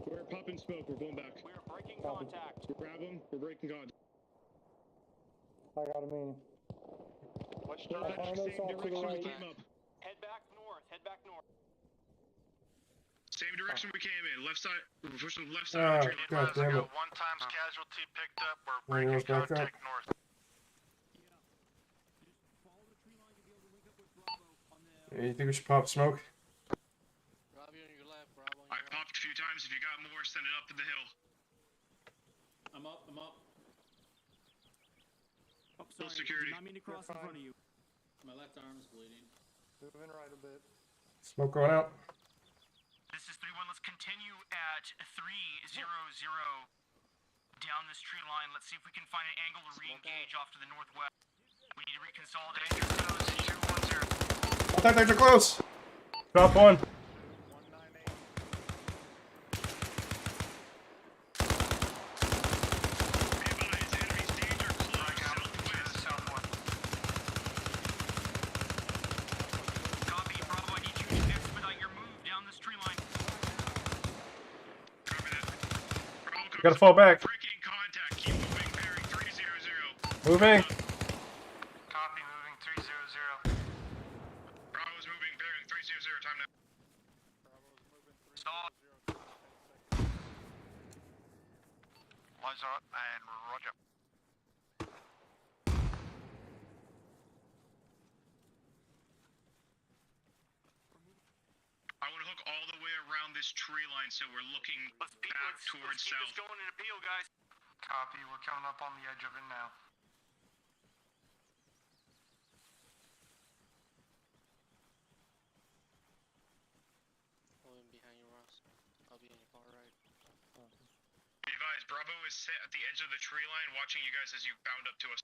We're popping smoke. We're going back. We are breaking Copy. contact. We'll grab them. We're breaking contact. I got a manual. Which Same direction? Alpha off to the direction we right. came up. Head back north. Head back north. Same direction we came in. Left side. We're pushing left Ah, side. of the tree. God damn it. One times casualty picked up. We're Manual's breaking back up. contact north. Just follow the tree line to be able to link up with Bravo on the. Yeah, you think we should pop smoke? Robbie on your left, Bravo on your I right. popped a few times. If you got more, send it up to the hill. I'm up. Oh, sorry. security. Did not mean to cross in front of you. My left arm's bleeding. Moving right a bit. Smoke going out. This is 3-1. Let's continue at 300 down this tree line. Let's see if we can find an angle to re-engage off to the northwest. We need to reconsolidate. 210. Contact extra close. Drop one. 198. Be advised, enemy's danger close southwest. Copy, Bravo. I need you to expedite your move down this tree line. Copy that. Bravo comes. Gotta fall back. Breaking contact. Keep moving. Bearing 300. Moving. Copy, moving 300. Bravo's moving. Bearing 300. Time now. Stop. Lights on and roger. I want to hook all the way around this tree line so we're looking back towards Let's keep south. this going in appeal, guys. Copy, we're coming up on the edge of it now. Moving behind you, Ross. I'll be on your far right. Be advised, Bravo is set at the edge of the tree line, watching you guys as you bound up to us.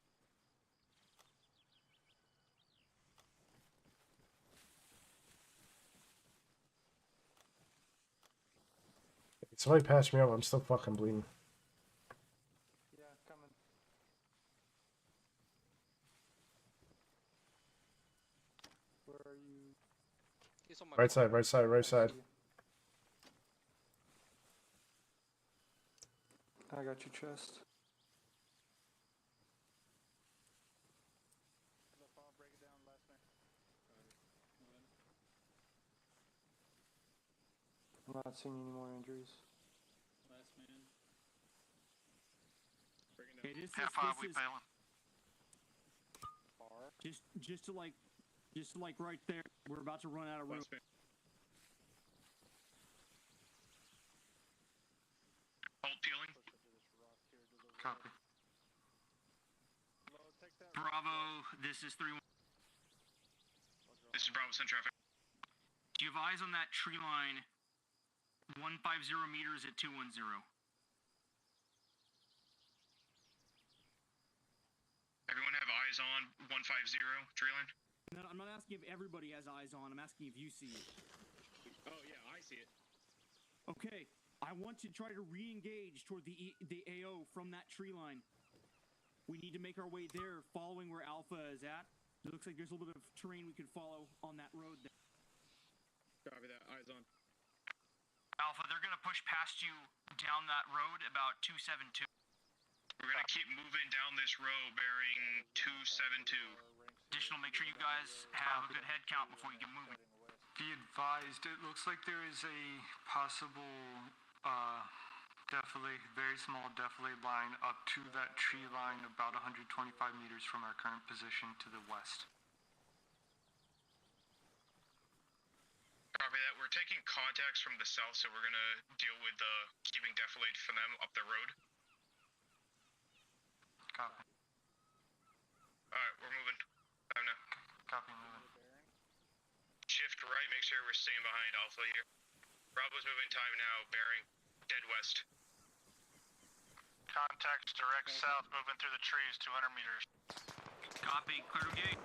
Somebody patch me up. I'm still fucking bleeding. Yeah, coming. Where are you? He's on my Right side, right side, right side. I got your chest. I'm not seeing any more injuries. Last man. Hey, this How is, far this we is bailing? just to like right there. We're about to run out of room. Last man. Hold peeling. Copy. Bravo, this is 3-1. This is Bravo, send traffic. Do you have eyes on that tree line? 150 meters at 210. Everyone have eyes on 150 tree line? No, I'm not asking if everybody has eyes on. I'm asking if you see it. Oh yeah, I see it. Okay, I want to try to re-engage toward the AO from that tree line. We need to make our way there, following where Alpha is at. It looks like there's a little bit of terrain we could follow on that road there. Copy that. Eyes on. Alpha, they're gonna push past you down that road about 272. We're gonna keep moving down this row bearing 272. Additional, make sure you guys have a good head count before you get moving. Be advised, it looks like there is a possible, definitely, very small defilade line up to that tree line about 125 meters from our current position to the west. Copy that. We're taking contacts from the south, so we're gonna deal with keeping defilade for them up the road. Copy. Alright, we're moving. Time now. Copy, moving. Shift right, make sure we're staying behind Alpha here. Bravo's moving time now, bearing dead west. Contacts direct south, moving through the trees, 200 meters. Copy, clear to gate.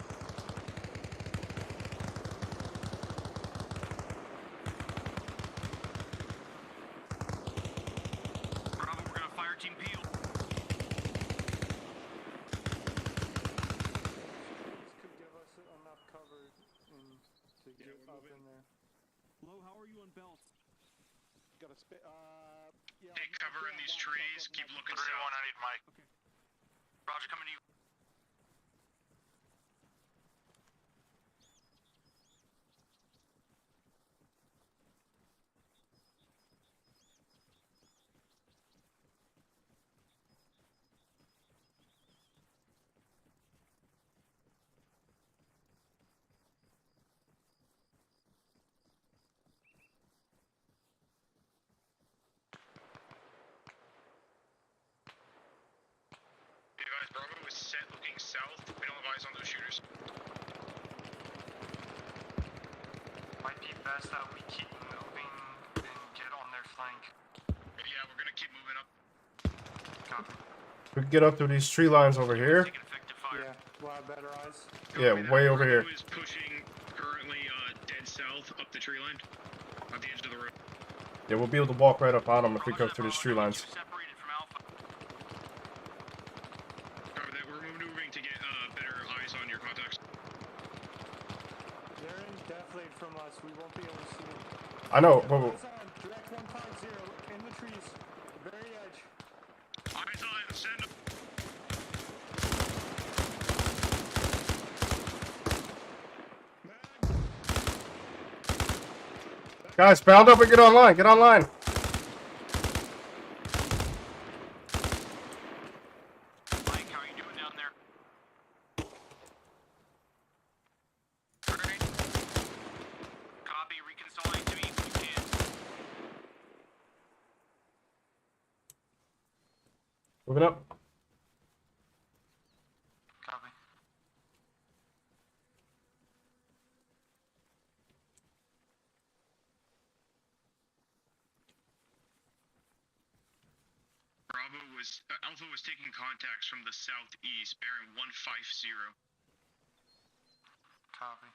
Bravo, we're gonna fire team Peel. This could give us enough cover to get up in there. Low, how are you on belt? Got a yeah. Take cover in these trees, keep looking 31, south. I need Mike. Okay. Roger, coming to you. Bravo is set looking south. We don't have eyes on those shooters. Might be best that we keep moving and get on their flank. Yeah, we're gonna keep moving up. Copy. We can get up through these tree lines over here. Yeah, we'll have better eyes. Yeah, way over here. Bravo is pushing currently dead south up the tree line. At the edge of the road. Yeah, we'll be able to walk right up on them if we go through these tree lines. Separated from Alpha. Cover that. We're moving to get better eyes on your contacts. They're in defilade from us. We won't be able to see them. I know. Eyes on. Direct 150 in the trees. Very edge. Eyes on. Send them. Guys, bound up and get online. Get online. Mike, how are you doing down there? Alright. Copy, reconciling to me if you can. Moving up. Copy. Alpha was taking contacts from the southeast, bearing 150. Copy.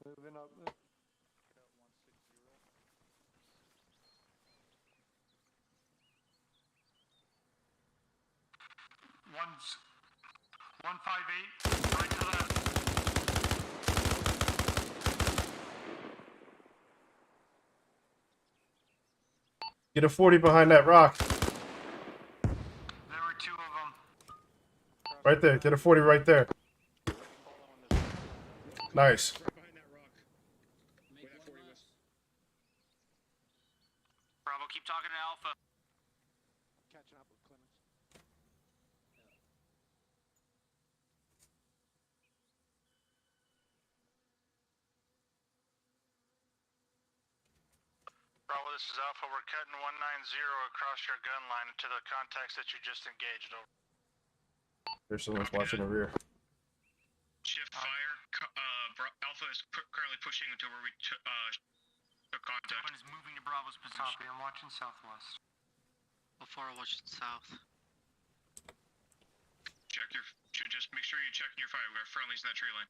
Moving up. One's 158, right to left. Get a 40 behind that rock. There were two of them. Right there. Get a 40 right there. Nice. Right behind that rock. Make Where that 40 one was. less. Bravo, keep talking to Alpha. Catching up with Clemens. Bravo, this is Alpha. We're cutting 190 across your gun line to the contacts that you just engaged over. There's someone's watching the rear. Shift fire. Alpha is currently pushing until where we took contact. Someone is moving to Bravo's position. Copy, I'm watching southwest. Before I watch south. Check your. Just make sure you're checking your fire. We got friendlies in that tree line.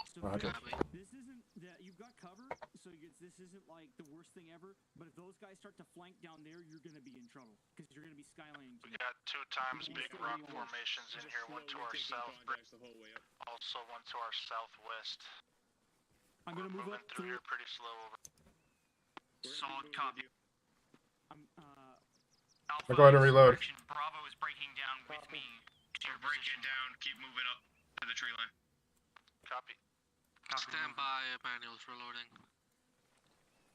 So Roger. this isn't that you've got cover, so this isn't like the worst thing ever. But if those guys start to flank down there, you're gonna be in trouble because you're gonna be skylining. We got 2 times big rock formations in here, one to our south, Contacts the whole way up. also one to our southwest. I'm gonna We're move moving up through here pretty slow over. Solid copy. I'll go ahead and reload. Bravo is breaking down with me. We're breaking down. Keep moving up to the tree line. Copy. Stand by, Manuel's reloading.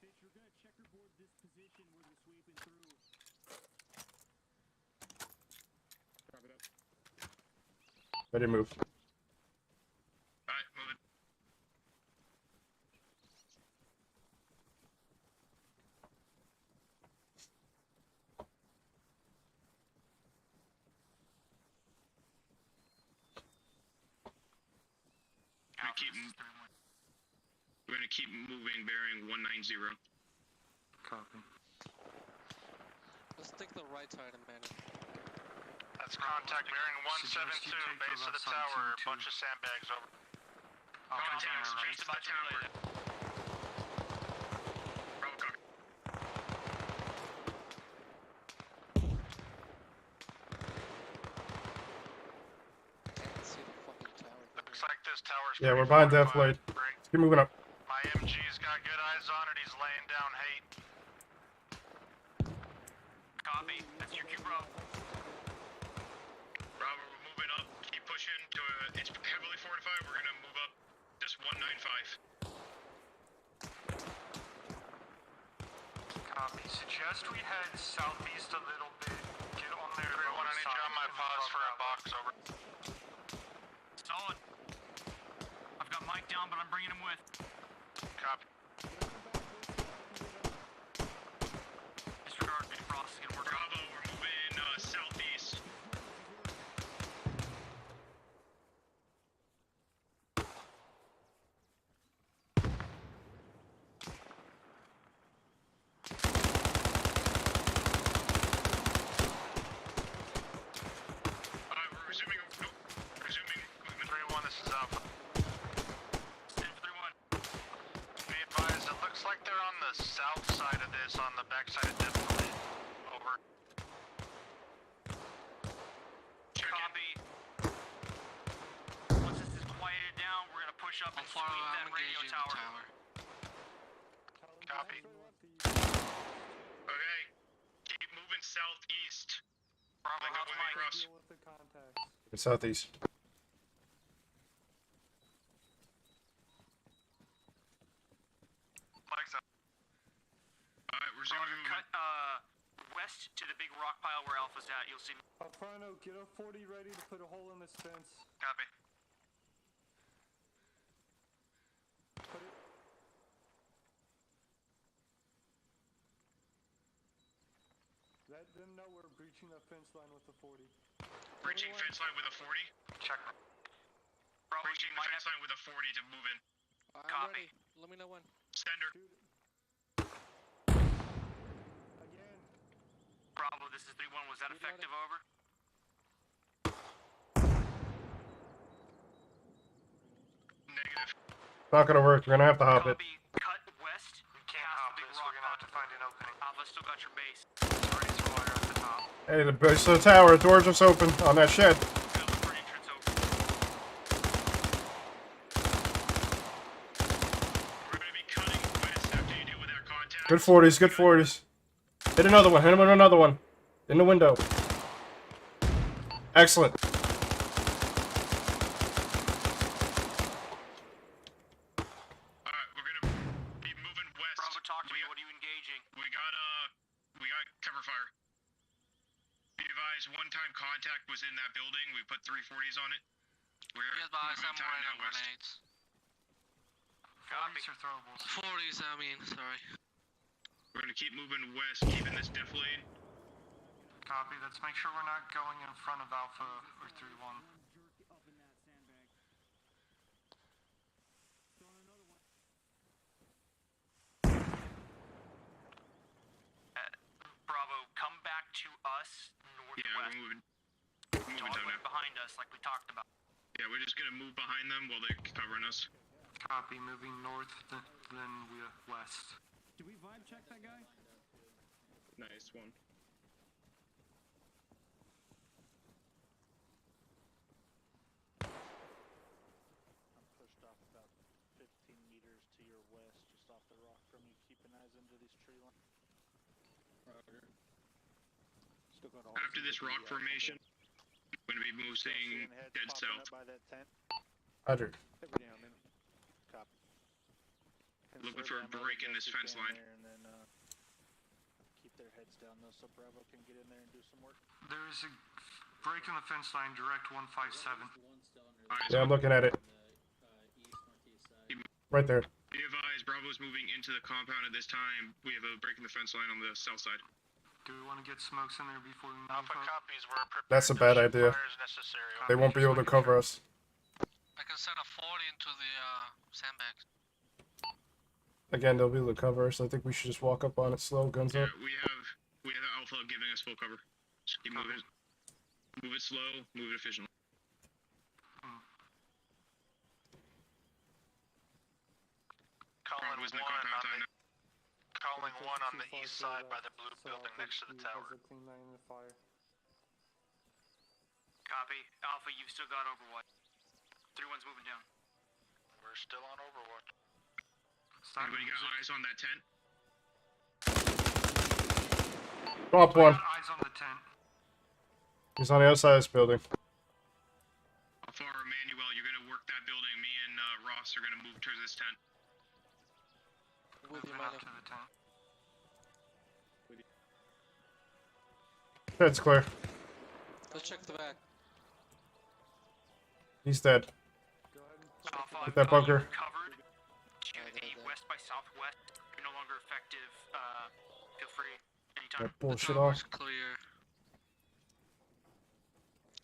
Bitch, you're gonna checkerboard this position where they're sweeping through. Ready to move. Alright, moving. We're gonna keep moving, bearing 190. Copy. Let's take the right side, Manuel. That's contact bearing 172, base of the tower, bunch of sandbags over. Contact, base of the tower. Bravo, copy. Can't see the fucking tower. Looks like this tower's Yeah, we're pretty behind Death fortified. Blade. Let's keep moving up. My MG's got good eyes on it, he's laying down hate. Copy. That's your Q, Bravo. Bravo, we're moving up. Keep pushing to it's heavily fortified. We're gonna move up just 195. Copy. Suggest we head southeast a little bit. Get on there. Everyone, I need you on my pause for a box over. Solid. I've got Mike down, but I'm bringing him with. Copy. Disregard me. Frost is gonna work out. Bravo, we're moving southeast. Alright, we're resuming. Resuming movement. 3-1, this is Alpha. Stand for 3-1. Be advised, it looks like they're on the south side of this, on the back side of Death Blade. Over. Copy. Once this is quieted down, we're gonna push up and Alfaro, sweep that I'm radio engaging the tower. tower. Copy. Okay. Keep moving southeast. Bravo, Like how's a Mike? cross. Deal with the contacts. Southeast. Mike's up. Alright, we're resuming Cut movement. west to the big rock pile where Alpha's at. You'll see. Alfaro, get a 40 ready to put a hole in this fence. Copy. Put it. Let them know we're breaching the fence line with the 40. Breaching fence line with a 40. Check. Bravo, Breaching you the might fence have line with a 40 to move in. I'm Copy. ready. Let me know when. Sender. Again. Bravo, this is 3-1. Was that Reloading. effective? Over. Negative. Not gonna work. We're gonna have to hop it. Copy. Cut west. We can't past hop the big this, rock we're gonna have to pile. find an opening. Alpha still got your base. Razor wire at the top. Hey, the base of the tower. Doors just open on that shed. Got the front entrance open. We're gonna be cutting west after you deal with that contact. Good 40s. Good 40s. Hit another one. Hit him with another one. In the window. Excellent. Alright, we're gonna be moving west. Bravo, talk to me. What are you engaging? We got cover fire. Be advised, one-time contact was in that building. We put 340s on it. We're Yes, but moving I'm time wearing now west. grenades. Copy. 40s or throwables. 40s, I mean, sorry. We're gonna keep moving west, keeping this diff lane. Copy. Let's make sure we're not going in front of Alpha or 3-1. Jerk up in that sandbag. Throwing another one. Bravo, come back to us northwest. Yeah, we're moving down Dogleg now. behind us, like we talked about. Yeah, we're just gonna move behind them while they're covering us. Copy. Moving north, then west. Did we vibe check that guy? Nice one. I'm pushed off about 15 meters to your west, just off the rock from you. Keeping eyes into these tree After this rock formation, we're going to be moving dead south. By that tent. Roger. Copy. Looking for a break in this fence line. And then keep their heads down though, so Bravo can get in there and do some work. There's a break in the fence line, direct 157. Yeah, I'm looking at it. Right there. Be advised, Bravo's moving into the compound at this time. We have a break in the fence line on the south side. Do we want to get smokes in there before we move Alpha up? copies were prepared. That's a bad idea. They won't be able to cover us. I can send a 40 into the sandbags. Again, they'll be able to cover us. I think we should just walk up on it slow, guns up. We have Alpha giving us full cover. Just keep moving. Move it slow, move it efficiently. Calling one on the east side by the blue building next to the tower. Copy. Alpha, you've still got Overwatch. 3-1's moving down. We're still on Overwatch. Anybody got eyes on that tent? Drop one. Eyes on the tent. He's on the other side of this building. Alpha or Emmanuel, you're going to work that building. Me and Ross are going to move towards this tent. With you, Moving up to the tent. Tent's clear. Let's check the back. He's dead. Alpha, Get that bunker. covered to the west by southwest. You're no longer effective. Feel free anytime. That bullshit Tower's off. clear.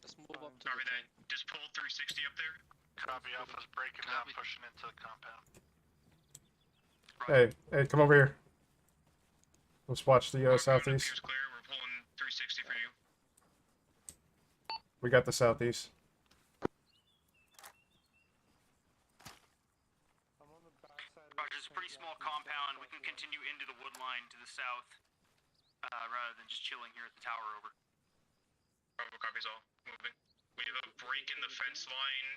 Let's move up to Copy the that. Just pull 360 up there. Copy. Alpha's breaking down, pushing into the compound. Hey, come over here. Let's watch the southeast. Here's clear. We're pulling 360 for you. We got the southeast. Roger, it's a pretty small compound. We can continue into the wood line to the south, rather than just chilling here at the tower. Over. Bravo copies all. Moving. We have a break in the fence line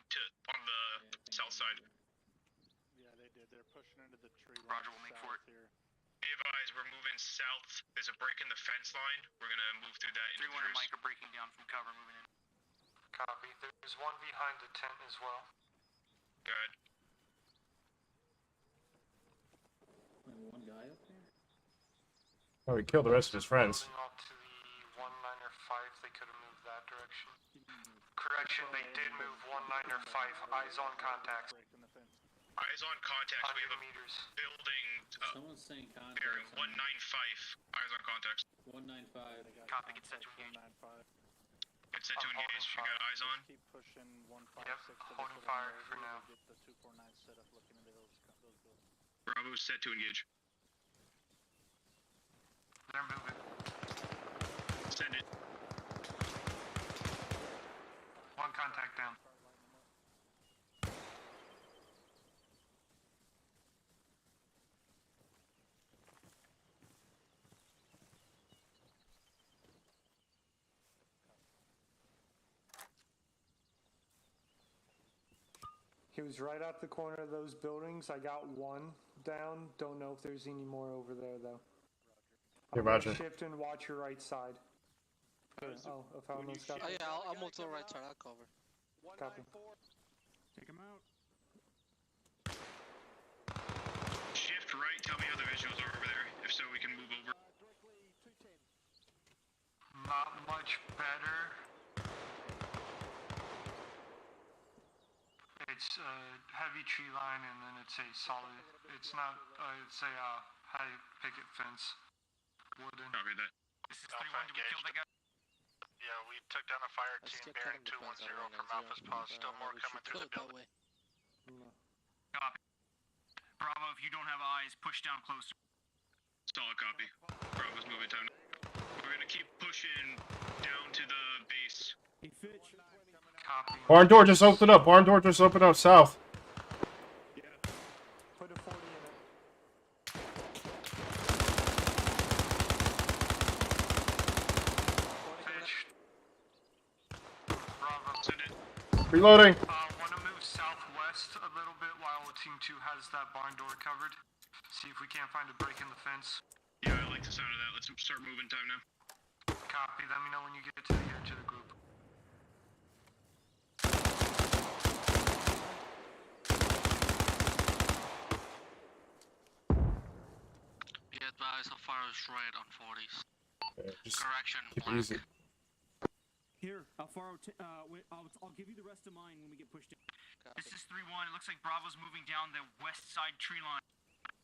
on the south side. Yeah, they did. They're pushing into the tree line. Roger, we'll make for it. Here. Be advised, we're moving south. There's a break in the fence line. We're going to move through that. 3-1 and Mike are breaking down from cover, moving in. Copy. There's one behind the tent as well. Good. One guy up there? Oh, he killed the rest of his friends. Moving up to the 195, they could have moved that direction. Correction, they did move 195. Eyes on contacts. Eyes on contacts. We have a meters. building Someone's saying contact. bearing 195. Eyes on contacts. 195. Copy, get set to engage. Get set to engage. You got eyes on? Keep pushing 156. Yep, holding fire for now. Get the 249 set up, looking into those buildings. Bravo set to engage. They're moving. Send it. One contact down. He was right at the corner of those buildings. I got one down. Don't know if there's any more over there, though. Hey, I'm gonna Roger. shift and watch your right side. Oh, if I almost got Oh yeah, I'll move to the right side. I'll cover. Copy. Take him out. Shift right. Tell me how the visuals are over there. If so, we can move over. Not much better. It's a heavy tree line and then it's a solid, it's not, it's a high picket fence. Wooden. Copy that. This is 3-1. Did we kill that guy? Yeah, we took down a fire Let's team get bearing kind of 210 defense from Alpha's pause. Still more coming through the building. Copy. Bravo, if you don't have eyes, push down closer. Solid copy. Bravo's moving time. We're going to keep pushing down to the base. Hey, Fitch. Copy. Barn door just opened up. Barn door just opened up south. Put a 40 in it. Bravo. Send it. Reloading. Want to move southwest a little bit while Team 2 has that barn door covered. See if we can't find a break in the fence. Yeah, I like the sound of that. Let's start moving time now. Copy. Let me know when you get to the edge of the group. Be advised, how far is right on 40s. Yeah, just Correction, keep it black. easy. Here, Alfaro, I'll give you the rest of mine when we get pushed in. Copy. This is 3-1. It looks like Bravo's moving down the west side tree line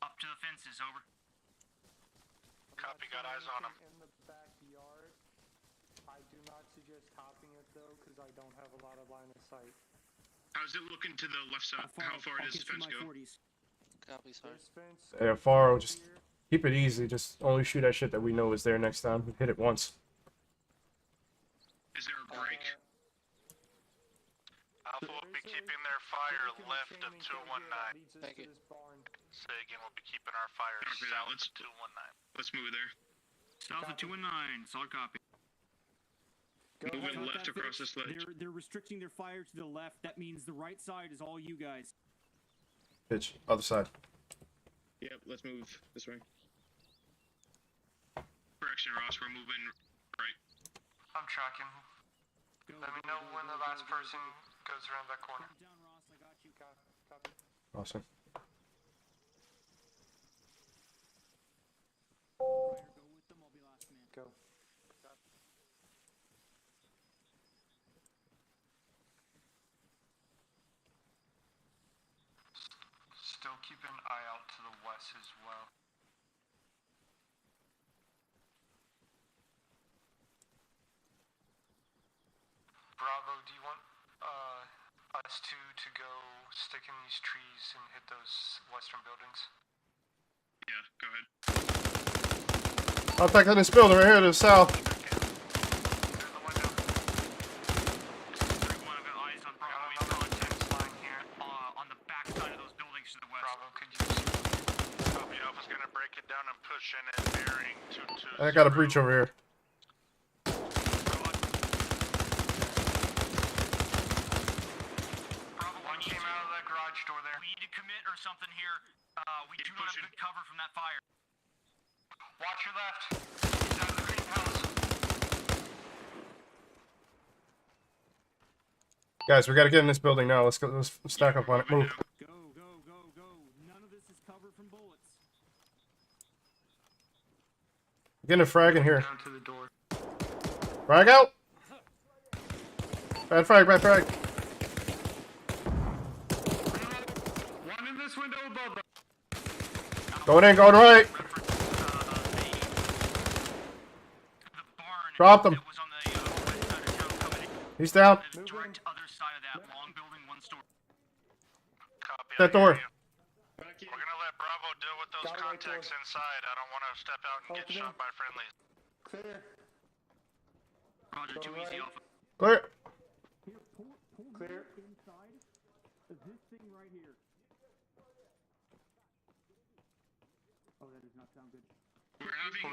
up to the fences. Over. Copy, got eyes on him. In the backyard, I do not suggest hopping it though, because I don't have a lot of line of sight. How's it looking to the left side? How far does this fence go? Copy, sorry. This fence. Yeah, Faro, just keep it easy. Just only shoot at shit that we know is there next time. Hit it once. Is there a break? Alpha will be keeping their fire left of 219. Thank you. Say again, we'll be keeping our fire south of 219. Let's move there. South of 219. Solid copy. Moving left across this ledge. They're restricting their fire to the left. That means the right side is all you guys. Pitch, other side. Yep, let's move this way. Correction, Ross, we're moving right. I'm tracking. Let me know when the last person goes around that corner. Down, Ross. I got you. Copy. Awesome. Ryder, go with them. I'll be last man. Go. Still keep an eye out to the west as well. Bravo, do you want us two to go stick in these trees and hit those western buildings? Yeah, go ahead. Contact in this building right here to the south. I got a breach over here. One came out of that garage door there. We need to commit or something here. We do not have good cover from that fire. Watch your left. He's out of the greenhouse. Guys, we gotta get in this building now. Let's go. Let's stack up on it. Move. Go. None of this is covered from bullets. Getting a frag in here. Down to the door. Frag out. Bad frag. One in this window above us. Going in. Going right. Dropped him. He's down. Direct other side of that long building, one story. Copy. That door. We're gonna let Bravo deal with those contacts inside. I don't want to step out and get shot by friendlies. Clear. Roger, too easy, Alpha. Clear. Here, pull Clear. inside of this thing right here. Oh, that does not sound good. We're having,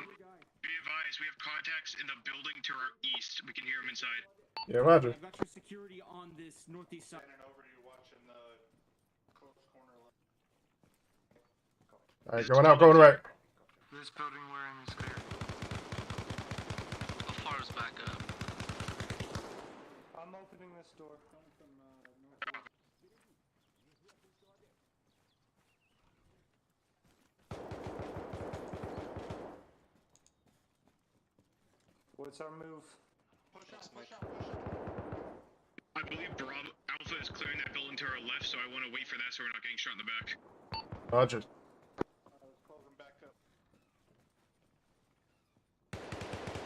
be advised, we have contacts in the building to our east. We can hear them inside. Yeah, Roger. I've got your security on this northeast side. Over to you watching the close corner left. All right, going out. Going right. This building we're in is clear. How far is back up? I'm opening this door. Coming from northwest. What's our move? I believe Bravo Alpha is clearing that building to our left, so I want to wait for that so we're not getting shot in the back. Roger.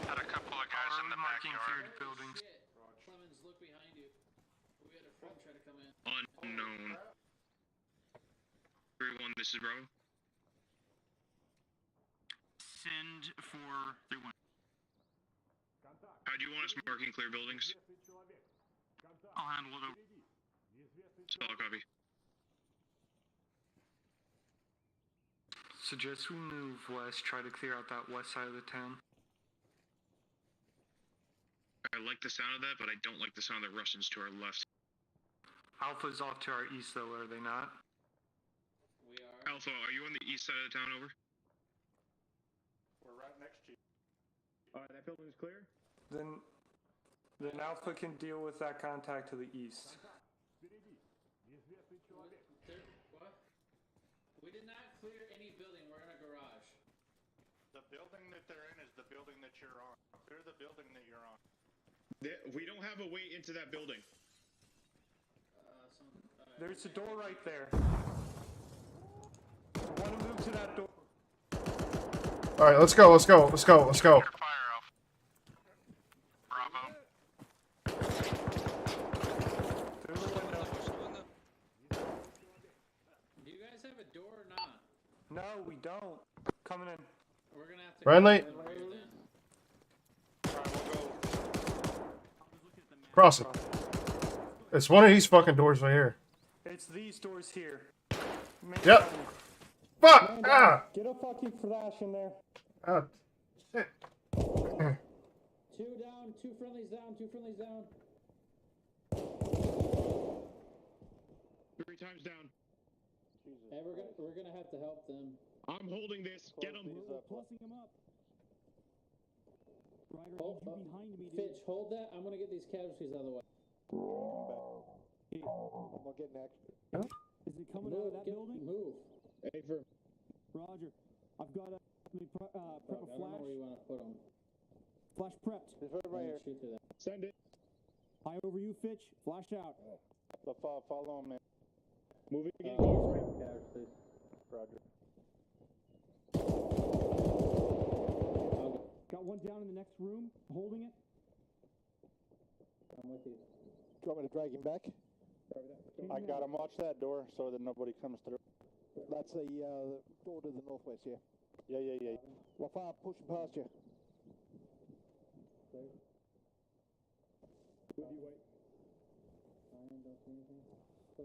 Had a couple of guys in the Marking backyard. feared buildings. Clemens, look behind you. We had a friend try to come in. Unknown. 3-1, this is Bravo. Send for 3-1. How do you want us marking clear buildings? I'll handle it over. Solid copy. Suggest we move west, try to clear out that west side of the town. I like the sound of that, but I don't like the sound of the Russians to our left. Alpha's off to our east though, are they not? We are. Alpha, are you on the east side of the town, over? We're right next to you. Alright, that building is clear? Then Alpha can deal with that contact to the east. What? We did not clear any building. We're in a garage. The building that they're in is the building that you're on. Clear the building that you're on. We don't have a way into that building. There's a door right there. I want to move to that door. All right, let's go. Let's go. Let's go. Let's go. Fire off. Bravo. Through the window. Do you guys have a door or not? No, we don't. Coming in. We're gonna have to. Friendly. Cross it. It's one of these fucking doors right here. It's these doors here. Yep. Fuck! Ah! Get a fucking flash in there. Ah, shit. 2 down, 2 friendlies down, 2 friendlies down. 3 times down. Hey, we're gonna have to help them. I'm holding this. Get them. Plussing them up. Ryder, Hold, you behind me, dude. Fitch, hold that. I'm gonna get these casualties out of the way. Hey, I'm gonna get next. is it coming out of that building? Move. Hey, for Roger. I've got a prep a I don't know flash. where you want to put them. Flash prepped. Right here. Shoot through that. send it. Eye over you, Fitch. Flash out. Follow him in. Moving again. Casualties. Roger. Got one down in the next room, holding it. I'm with you. Do you want me to drag him back? I got him. Watch that door so that nobody comes through. That's the door to the northwest, yeah. Yeah. Well, fire pushing past you.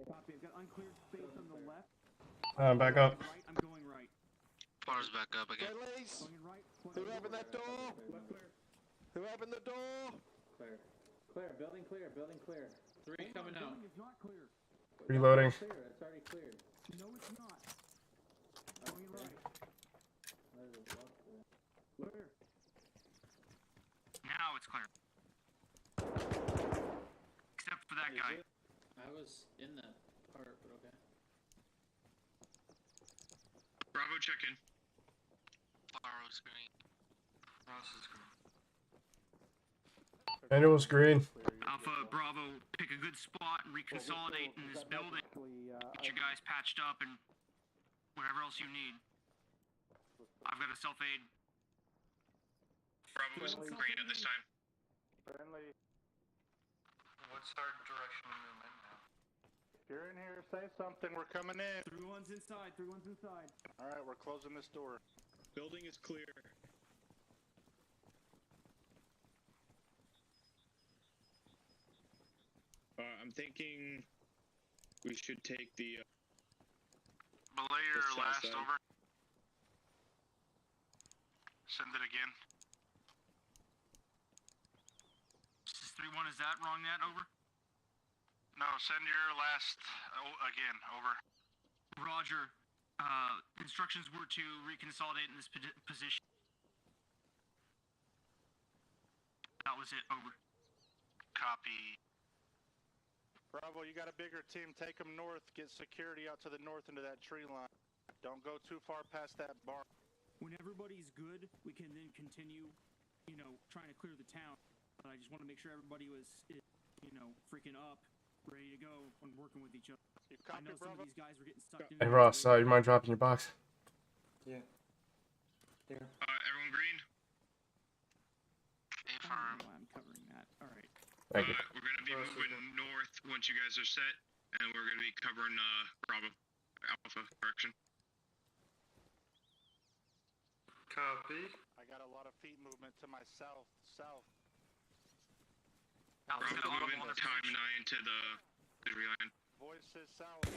Copy. I've got uncleared space on the left. Back up. Right. I'm going right. Powers back up again. Friendlies! Going right. Who opened that door? Who opened the door? Clear. Clear. Building clear. Building clear. 3 coming out. Building is not clear. Reloading. Clear. It's already cleared. No, it's not. Going right. Clear. Now it's clear. Except for that guy. I was in that part, but okay. Bravo, check in. Borrow's green. Ross is green. Manual's green. Alpha, Bravo, pick a good spot and reconsolidate in this building. Get you guys patched up and whatever else you need. I've got a self-aid. Bravo is green at this time. Friendly. What's our direction of movement now? If you're in here, say something. We're coming in. 3-1's inside. 3-1's inside. All right, we're closing this door. Building is clear. I'm thinking we should take the Belayer the south last side. over. Send it again. This is 3-1, is that wrong, Nat? Over? No, send your last again. Over. Roger. Instructions were to reconsolidate in this position. That was it. Over. Copy. Bravo, you got a bigger team. Take them north. Get security out to the north into that tree line. Don't go too far past that barn. When everybody's good, we can then continue, trying to clear the town. But I just want to make sure everybody was, freaking up, ready to go when working with each other. You I copy, know some Bravo? of these guys were getting stuck in. Hey Ross, you mind dropping your box? Yeah. There. everyone green? I'm covering that. All right. Thank you. We're going to be moving north once you guys are set, and we're going to be covering Bravo, Alpha direction. Copy. I got a lot of feet movement to my south. Alpha's got a little Moving more time 9 to the tree line. Voices south.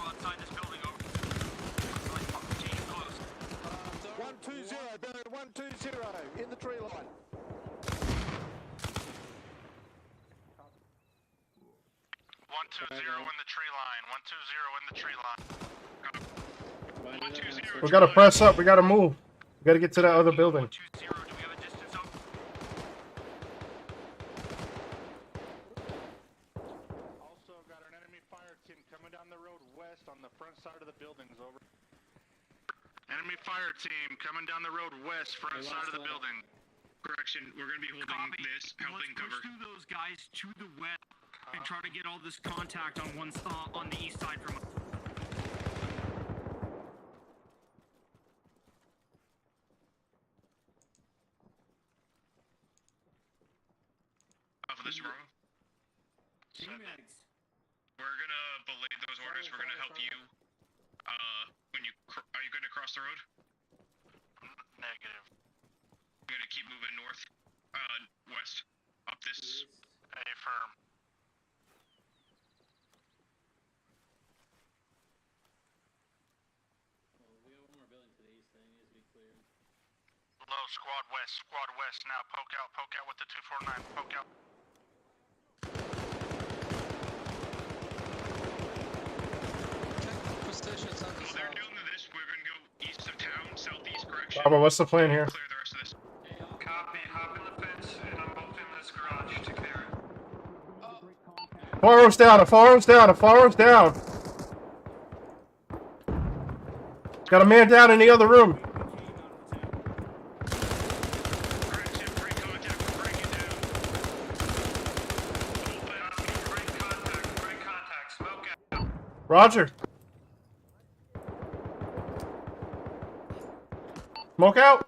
Outside this building, over. 120, Barry, 120 in the tree line. 120 in the tree line. 120 in the tree line. 120. We gotta press up. We gotta move. We gotta get to that other building. 120, do we have a distance up? Also got an enemy fire team coming down the road west on the front side of the buildings. Over. Enemy fire team coming down the road west, front side of the building. Correction, we're gonna be holding this, helping cover. Let's push through those guys to the west and try to get all this contact on on the east side from us. Off of this row. We're gonna belay those orders. We're gonna help you. When you are you gonna cross the road? Negative. We're gonna keep moving north, west, up this. A firm. Well, we have one more building to the east that needs to be cleared. Low, squad west now. Poke out with the 249. Poke out. While they're doing this, we're gonna go east of town, southeast correction. Bravo, what's the plan here? Clear the rest of this. Copy. Hop in the fence, and I'm bolting this garage to clear it. Firearms down. A firearms down. A firearms down. Got a man down in the other room. Roger. Smoke out.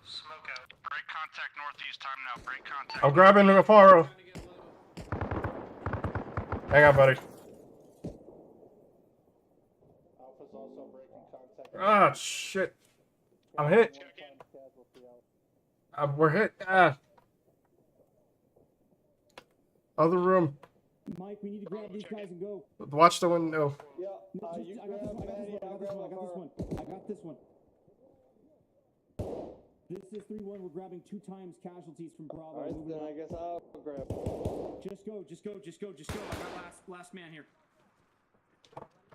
Smoke out. Break contact northeast. Time now. Break contact. I'm grabbing the Faro. Hang on, buddy. Alpha's also breaking contact. Ah, shit. I'm hit. We're hit. Ah. Other room. Mike, we need to grab these guys and go. Watch the window. Yeah, I got this one. This is 3-1. We're grabbing 2 times casualties from Bravo. Alright, then I guess I'll grab. Just go. I got last man here.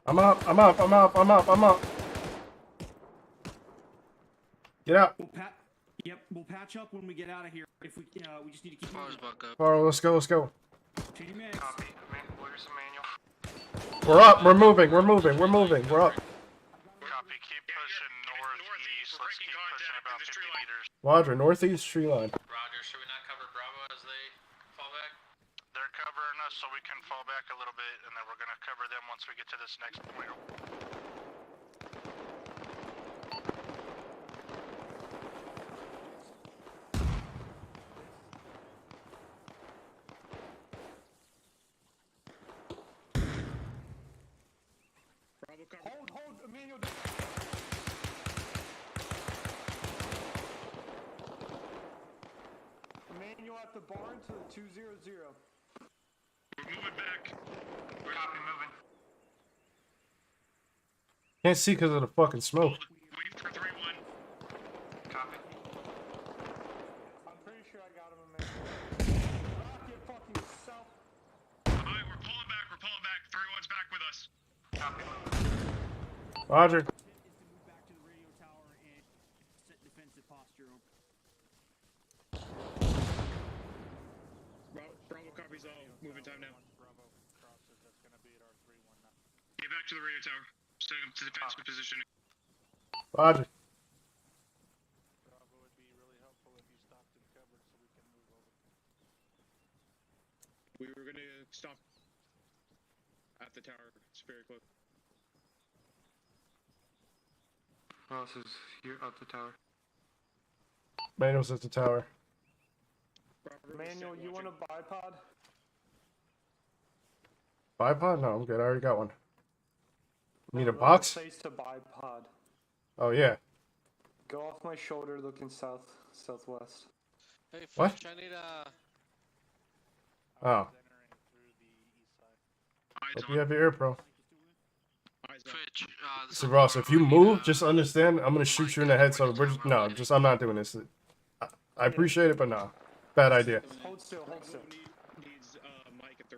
I'm up. Get out. We'll patch up when we get out of here. If we just need to keep moving. Faro, let's go. Copy. Where's the manual? We're up. We're moving. We're up. Copy. Keep pushing northeast. Let's keep pushing about 50 meters. Roger, northeast tree line. Roger, should we not cover Bravo as they fall back? They're covering us so we can fall back a little bit, and then we're gonna cover them once we get to this next point. Hold, Emmanuel. Emmanuel at the barn to the 200. We're moving back. Copy, moving. Can't see because of the fucking smoke. Wait for 3-1. Copy. I'm pretty sure I got him, Emmanuel. Rock your fucking self. Alright, we're pulling back. 3-1's back with us. Copy, moving. Roger. Is to move back to the radio tower and set defensive posture. Bravo copies all. Moving time now. Bravo crosses. That's gonna be at our 3-1 now. Get back to the radio tower. Setting up to defensive position. Roger. Bravo would be really helpful if you stopped and covered so we can move over. We were gonna stop at the tower. It's very close. Ross is here at the tower. Manuel's at the tower. Emmanuel, you want a bipod? Bipod? No, I'm good. I already got one. Need a box? Place to bipod. Oh, yeah. Go off my shoulder looking southwest. Hey, What? Fitch, I need Oh. Hope you have your ear pro. Fitch, So Ross, if you move, just understand I'm gonna shoot you in the head. So we're just, no, just I'm not doing this. I appreciate it, but no, bad idea. Hold still. Needs Mike at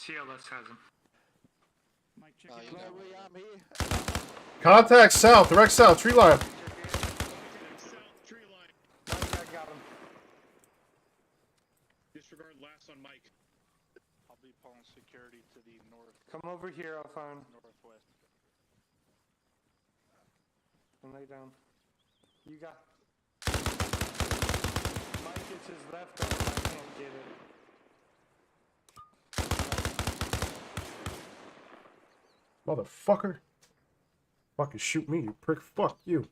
CLS has him. Mike, check You know where I'm here. Contact south, direct south, tree line. South tree line. I got him. Disregard last on Mike. I'll be pulling security to the north. Come over here, Alphone. Northwest. And lay down. You got... Mike, it's his left arm. I can't get it. Motherfucker. Fucking shoot me, you prick. Fuck you.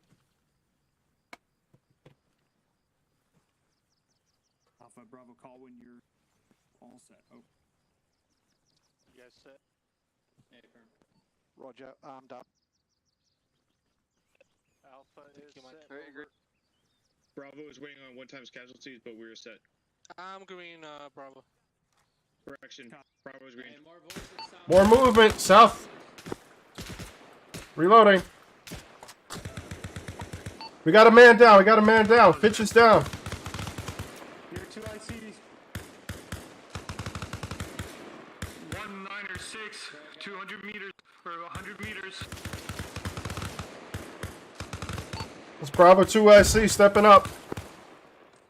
Alpha Bravo, call when you're all set. Oh. You guys set? Hey, firm. Roger, armed up. Alpha is you, Mike. set. Very Over. Bravo is waiting on 1 times casualties, but we're set. I'm green, Bravo. Correction. Bravo's green. Hey, more voices south. More movement, south. Reloading. We got a man down, we got a man down. Fitch is down. Here, 2 ICs. 196, 200 meters, or 100 meters. It's Bravo 2 IC stepping up.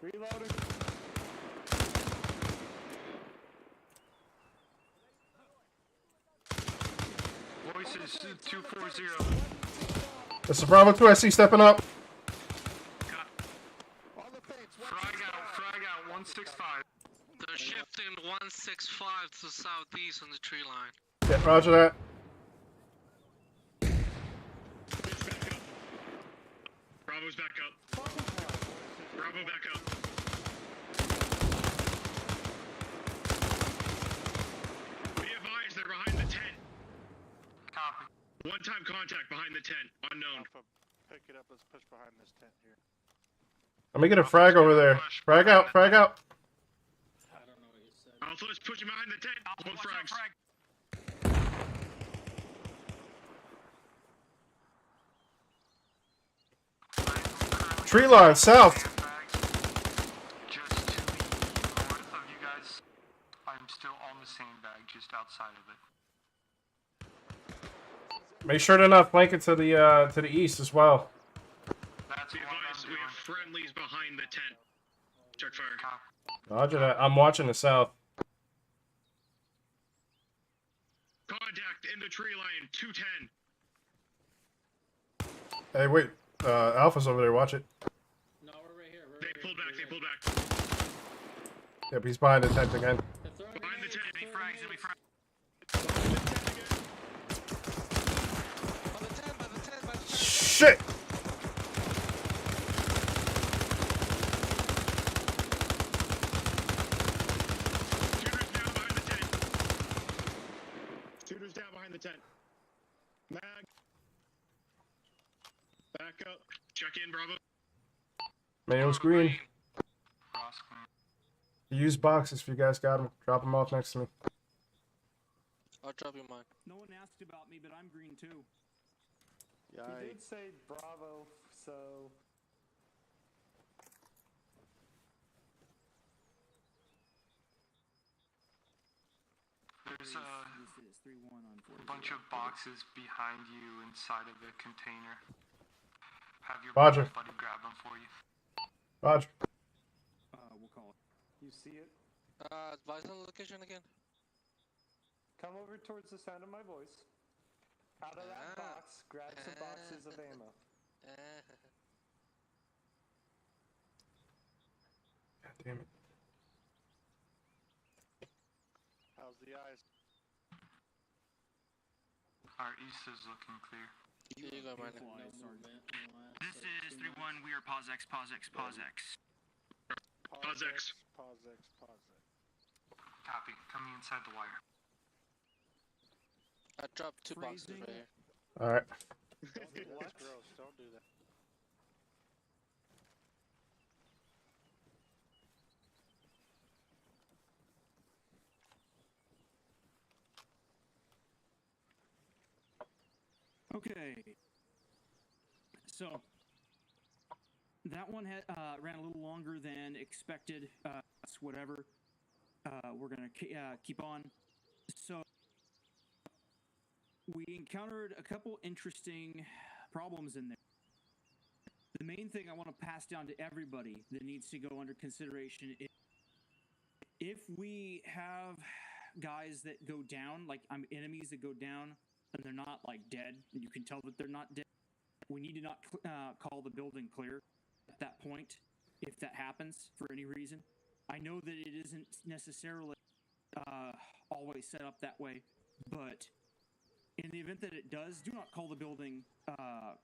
Reloading. Voices 240. This is Bravo 2 IC stepping up. Frag out, 165. They're shifting 165 to southeast on the tree line. Yeah, roger that. Bravo's back up. Bravo back up. Be advised, they're behind the tent. Copy. One-time contact behind the tent. Unknown. Alpha, pick it up. Let's push behind this tent here. Let me get a frag over there. Frag out, frag out. I don't know what you said. Alpha is pushing behind the tent. Both frags. Tree line, south. Just to the north of you guys. I'm still on the sandbag, just outside of it. Make sure they're not flanking to the east as well. That's Be what advised, I'm we doing. have friendlies behind the tent. Check fire. Roger that. I'm watching the south. Contact in the tree line. 210. Hey, wait. Alpha's over there. Watch it. No, we're right here. We're They right pulled here. back. They pulled back. Yep, he's behind the tent again. They're throwing Behind the grenades, tent. they're Any throwing frags? Any grenades. frags? Shit! Shooters down behind the tent. Mag. Back up. Check in, Bravo. Manual's green. Cross clean. Use boxes if you guys got them. Drop them off next to me. I'll drop you mine. No one asked about me, but I'm green too. He did say Bravo, so... There's This is 3-1 on 4. a bunch of boxes behind you inside of the container. Have your Roger. buddy grab them for you. Roger. We'll call it. You see it? Advise on the location again. Come over towards the sound of my voice. Out of that box, grab some boxes of ammo. God damn it. How's the eyes? Our east is looking clear. Here you go, man. No movement in the last, This is 3-1. We are POSX. Pause X. Pause X. Pause X. Copy. Coming inside the wire. I dropped 2 boxes right here. Alright. Don't do that. That's gross. Don't do that. Okay. So that one had ran a little longer than expected. Whatever. We're gonna keep on. So we encountered a couple interesting problems in there. The main thing I want to pass down to everybody that needs to go under consideration is if we have guys that go down, like enemies that go down, and they're not like dead, and you can tell that they're not dead, we need to not call the building clear at that point if that happens for any reason. I know that it isn't necessarily always set up that way, but in the event that it does, do not call the building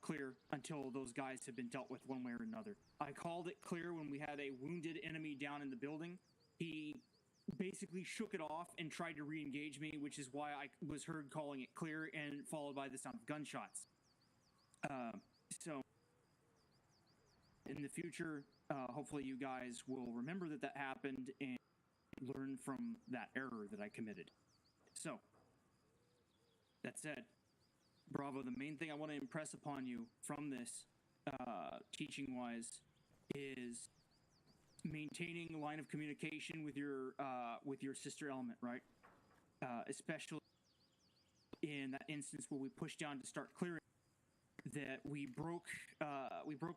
clear until those guys have been dealt with one way or another. I called it clear when we had a wounded enemy down in the building. He basically shook it off and tried to re-engage me, which is why I was heard calling it clear and followed by the sound of gunshots. So in the future, hopefully you guys will remember that that happened and learn from that error that I committed. So that said, Bravo, the main thing I want to impress upon you from this, teaching-wise, is maintaining a line of communication with your sister element, right? Especially in that instance where we pushed down to start clearing, that we broke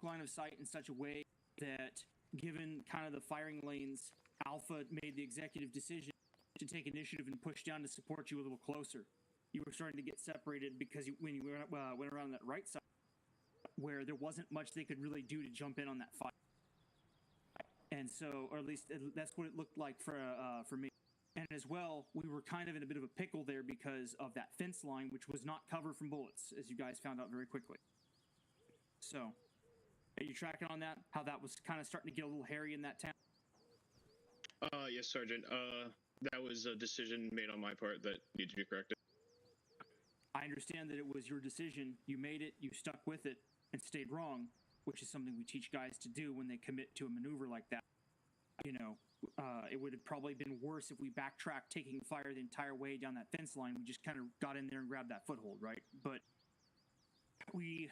line of sight in such a way that, given kind of the firing lanes, Alpha made the executive decision to take initiative and push down to support you a little closer. You were starting to get separated because when you went around that right side, where there wasn't much they could really do to jump in on that fight. And so, or at least that's what it looked like for me. And as well, we were kind of in a bit of a pickle there because of that fence line, which was not covered from bullets, as you guys found out very quickly. So, are you tracking on that? How that was kind of starting to get a little hairy in that town? Yes, Sergeant. That was a decision made on my part that needs to be corrected. I understand that it was your decision. You made it, you stuck with it, and stayed wrong, which is something we teach guys to do when they commit to a maneuver like that. You know, it would have probably been worse if we backtracked, taking fire the entire way down that fence line. We just kind of got in there and grabbed that foothold, right? But we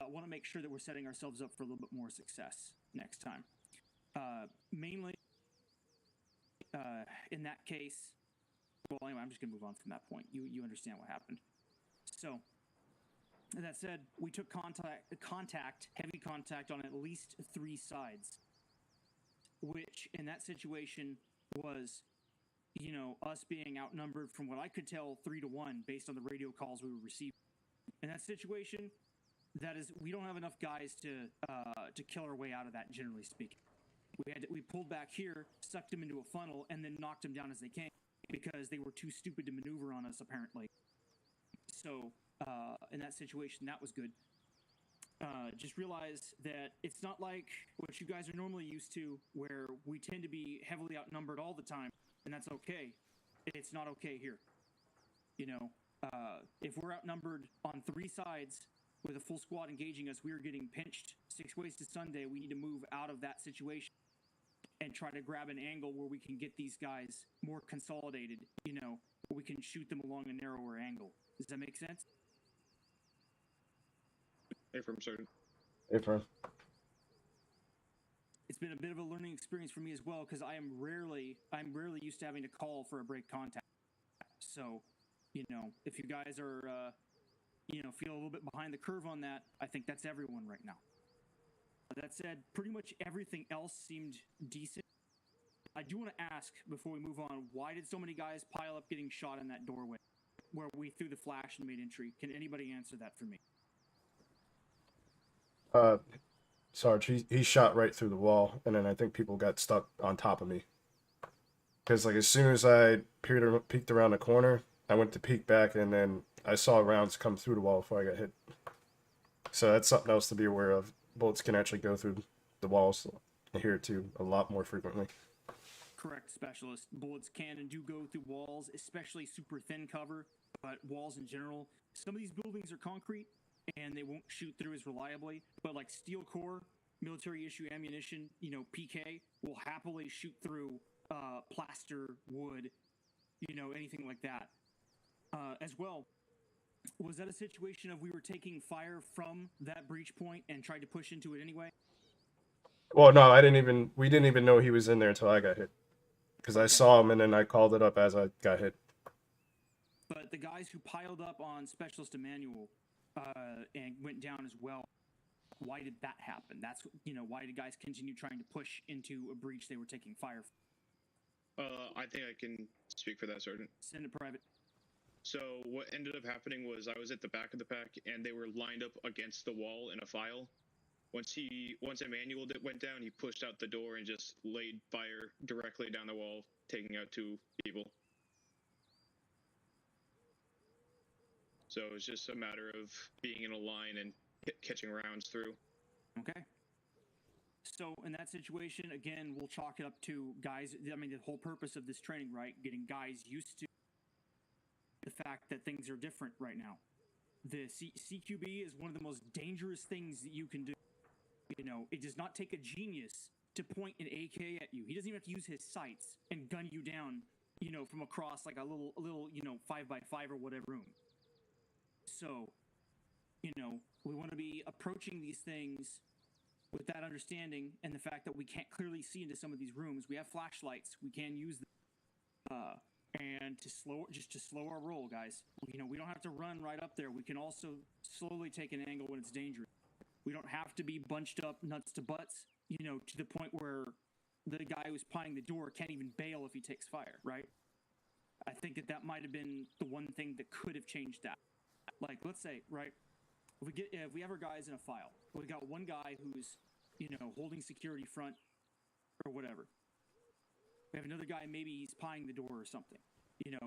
want to make sure that we're setting ourselves up for a little bit more success next time. Mainly, in that case, well, anyway, I'm just going to move on from that point. You understand what happened. So, that said, we took heavy contact on at least 3 sides, which in that situation was, you know, us being outnumbered from what I could tell 3-1 based on the radio calls we were receiving. In that situation, that is, we don't have enough guys to kill our way out of that, generally speaking. We pulled back here, sucked them into a funnel, and then knocked them down as they came because they were too stupid to maneuver on us, apparently. So, in that situation, that was good. Just realize that it's not like what you guys are normally used to, where we tend to be heavily outnumbered all the time, and that's okay. It's not okay here. You know, if we're outnumbered on 3 sides with a full squad engaging us, we are getting pinched 6 ways to Sunday. We need to move out of that situation and try to grab an angle where we can get these guys more consolidated, you know, where we can shoot them along a narrower angle. Does that make sense? Affirm, Sergeant. Affirm. It's been a bit of a learning experience for me as well, because I'm rarely used to having to call for a break contact. So, you know, if you guys are, you know, feel a little bit behind the curve on that, I think that's everyone right now. That said, pretty much everything else seemed decent. I do want to ask, before we move on, why did so many guys pile up getting shot in that doorway where we threw the flash and made entry? Can anybody answer that for me? Sarge, he shot right through the wall, and then I think people got stuck on top of me. Because, like, as soon as I peeked around the corner, I went to peek back, and then I saw rounds come through the wall before I got hit. So that's something else to be aware of. Bullets can actually go through the walls here, too, a lot more frequently. Correct, Specialist. Bullets can and do go through walls, especially super thin cover, but walls in general. Some of these buildings are concrete, and they won't shoot through as reliably, but like steel core, military issue ammunition, you know, PK, will happily shoot through plaster, wood, you know, anything like that. As well, was that a situation of we were taking fire from that breach point and tried to push into it anyway? Well, no, we didn't even know he was in there until I got hit. Because I saw him and then I called it up as I got hit. But the guys who piled up on Specialist Emmanuel and went down as well, why did that happen? That's, why did guys continue trying to push into a breach they were taking fire from? I think I can speak for that, Sergeant. Send it private. So what ended up happening was I was at the back of the pack, and they were lined up against the wall in a file. Once Emmanuel went down, he pushed out the door and just laid fire directly down the wall, taking out 2 people. So it was just a matter of being in a line and catching rounds through. Okay. So in that situation, again, we'll chalk it up to guys. I mean, the whole purpose of this training, right? Getting guys used to the fact that things are different right now. The CQB is one of the most dangerous things that you can do. It does not take a genius to point an AK at you. He doesn't even have to use his sights and gun you down, from across like a little 5x5 or whatever room. So, we want to be approaching these things with that understanding and the fact that we can't clearly see into some of these rooms. We have flashlights. We can use them. And to slow our roll, guys. We don't have to run right up there. We can also slowly take an angle when it's dangerous. We don't have to be bunched up nuts to butts, to the point where the guy who's plying the door can't even bail if he takes fire, right? I think that might have been the one thing that could have changed that. Like, let's say, right, if we have our guys in a file, we got one guy who's, holding security front or whatever. We have another guy, maybe he's plying the door or something.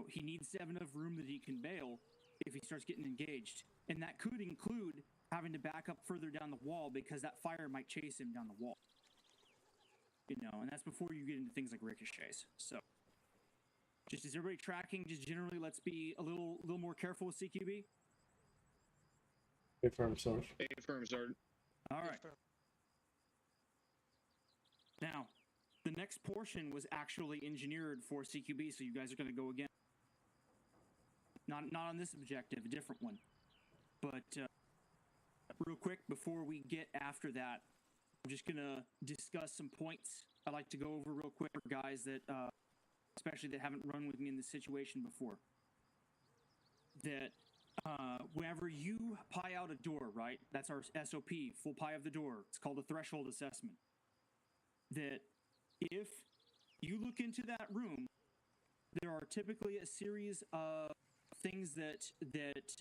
He needs to have enough room that he can bail if he starts getting engaged. And that could include having to back up further down the wall because that fire might chase him down the wall. And that's before you get into things like ricochets. So, just is everybody tracking? Just generally, let's be a little more careful with CQB. Affirm, Sarge. Affirm, Sergeant. All right. Now, the next portion was actually engineered for CQB, so you guys are going to go again. Not on this objective, a different one. But real quick, before we get after that, I'm just going to discuss some points I'd like to go over real quick for guys that, especially that haven't run with me in this situation before. That whenever you pie out a door, right? That's our SOP, full pie of the door. It's called a threshold assessment. That if you look into that room, there are typically a series of things that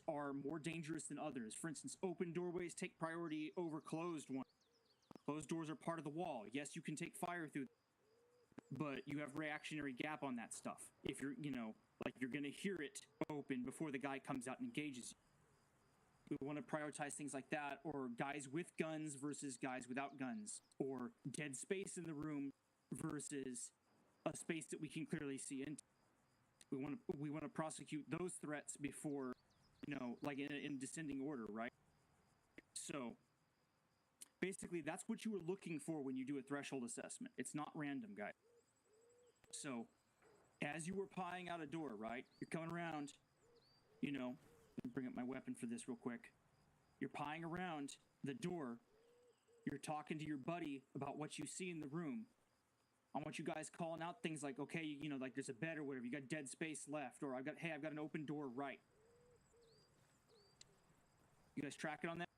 are more dangerous than others. For instance, open doorways take priority over closed ones. Closed doors are part of the wall. Yes, you can take fire through, but you have reactionary gap on that stuff. If you're, you're going to hear it open before the guy comes out and engages you. We want to prioritize things like that, or guys with guns versus guys without guns, or dead space in the room versus a space that we can clearly see into. We want to prosecute those threats before, like in descending order, right? So basically, that's what you were looking for when you do a threshold assessment. It's not random, guys. So as you were pieing out a door, right? You're coming around, let me bring up my weapon for this real quick. You're pieing around the door. You're talking to your buddy about what you see in the room. I want you guys calling out things like, okay, like there's a bed or whatever. You got dead space left, or I've got an open door right. You guys tracking on that?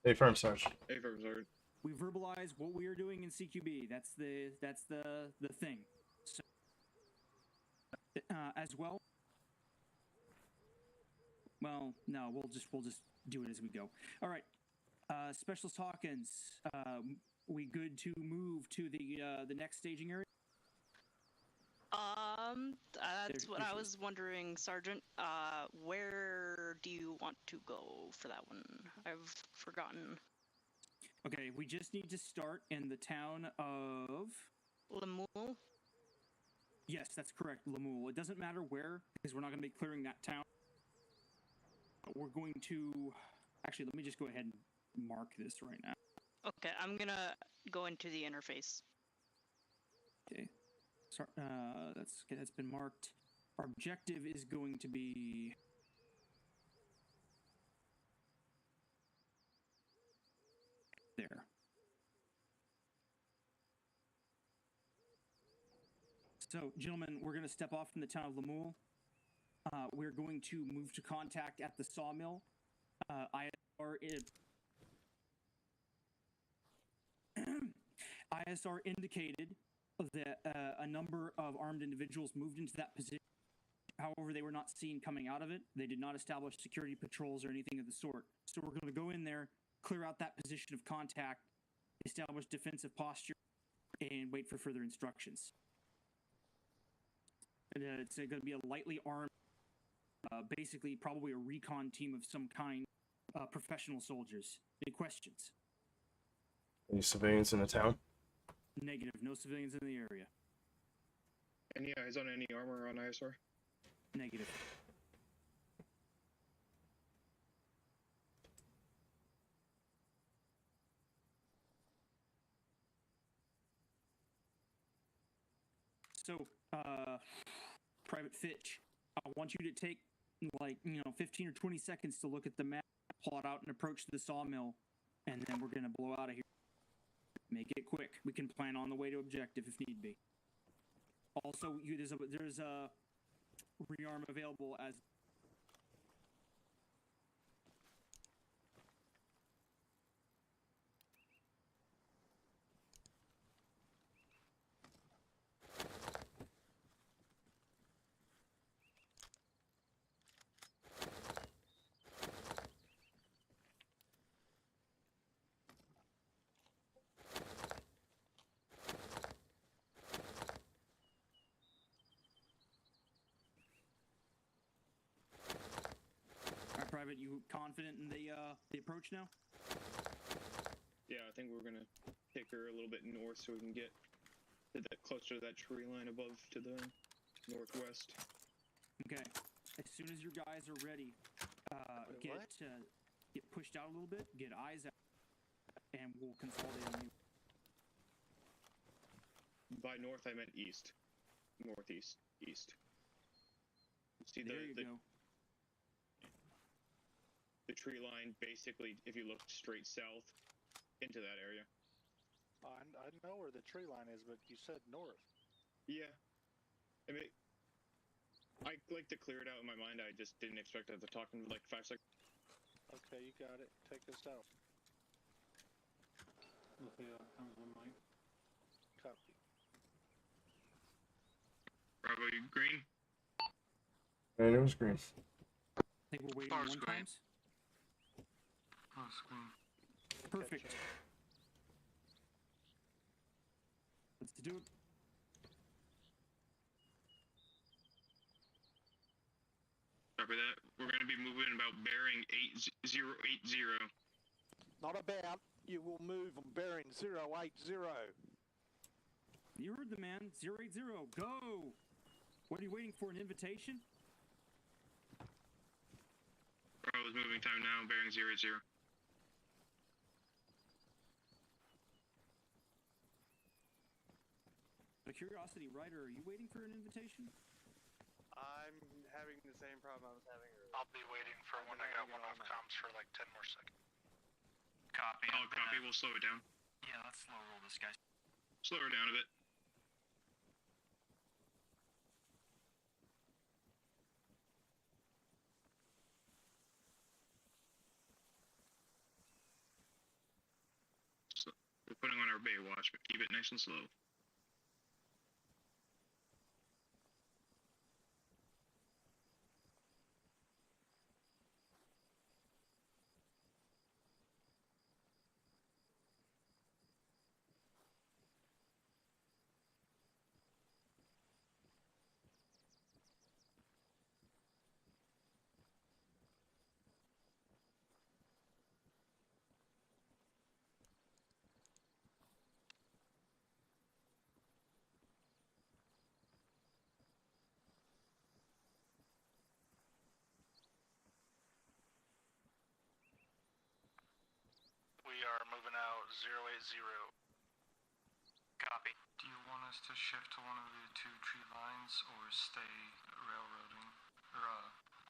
Affirm, Sarge. Affirm, Sergeant. We verbalize what we are doing in CQB. That's the thing. So, as well. Well, no, we'll just do it as we go. All right, Specialist Hawkins. We good to move to the next staging area? That's what I was wondering, Sergeant. Where do you want to go for that one? I've forgotten. Okay, we just need to start in the town of Lemuel? Yes, that's correct, Lemuel. It doesn't matter where, because we're not going to be clearing that town. We're going to... Actually, let me just go ahead and mark this right now. Okay, I'm going to go into the interface. Okay. So, that's been marked. Our objective is going to be... there. So, gentlemen, we're going to step off from the town of Lemuel. we're going to move to contact at the sawmill. ISR indicated that a number of armed individuals moved into that position. However, they were not seen coming out of it. They did not establish security patrols or anything of the sort. So we're going to go in there, clear out that position of contact, establish defensive posture, and wait for further instructions. And, it's going to be a lightly armed, basically probably a recon team of some kind, professional soldiers. Any questions? Any civilians in the town? Negative. No civilians in the area. Any eyes on any armor on ISR? Negative. So, Private Fitch, I want you to take, 15 or 20 seconds to look at the map, plot out an approach to the sawmill, and then we're going to blow out of here. Make it quick. We can plan on the way to objective if need be. Also, there's a rearm available as... Private, you confident in the approach now? Yeah, I think we're gonna take her a little bit north so we can get closer to that tree line above to the northwest. Okay. As soon as your guys are ready, get pushed out a little bit, get eyes out, and we'll consolidate on you. By north, I meant east. Northeast. East. See there you go. The tree line, basically, if you look straight south into that area. I know where the tree line is, but you said north. Yeah. I mean, I like to clear it out in my mind. I just didn't expect to have to talk in like 5 seconds. Okay, you got it. Take us out. Okay, comes on Mike. Copy. Bravo, you green? And it was green. I think we're waiting on one times. Oh, screen. Perfect. Let's do it. Copy that. We're going to be moving about bearing 8080. Not about. You will move on bearing 080. You heard the man. 080. Go. What are you waiting for? An invitation? Bravo's moving time now. Bearing 080. Out of curiosity, Ryder, are you waiting for an invitation? I'm having the same problem I was having earlier. I'll be waiting for when I got one off comms for like 10 more seconds. Copy. Oh, copy. We'll slow it down. Yeah, let's slow roll this guy. Slow her down a bit. So, we're putting on our bay watch, but keep it nice and slow. We are moving out 080. Copy. Do you want us to shift to one of the two tree lines or stay railroading or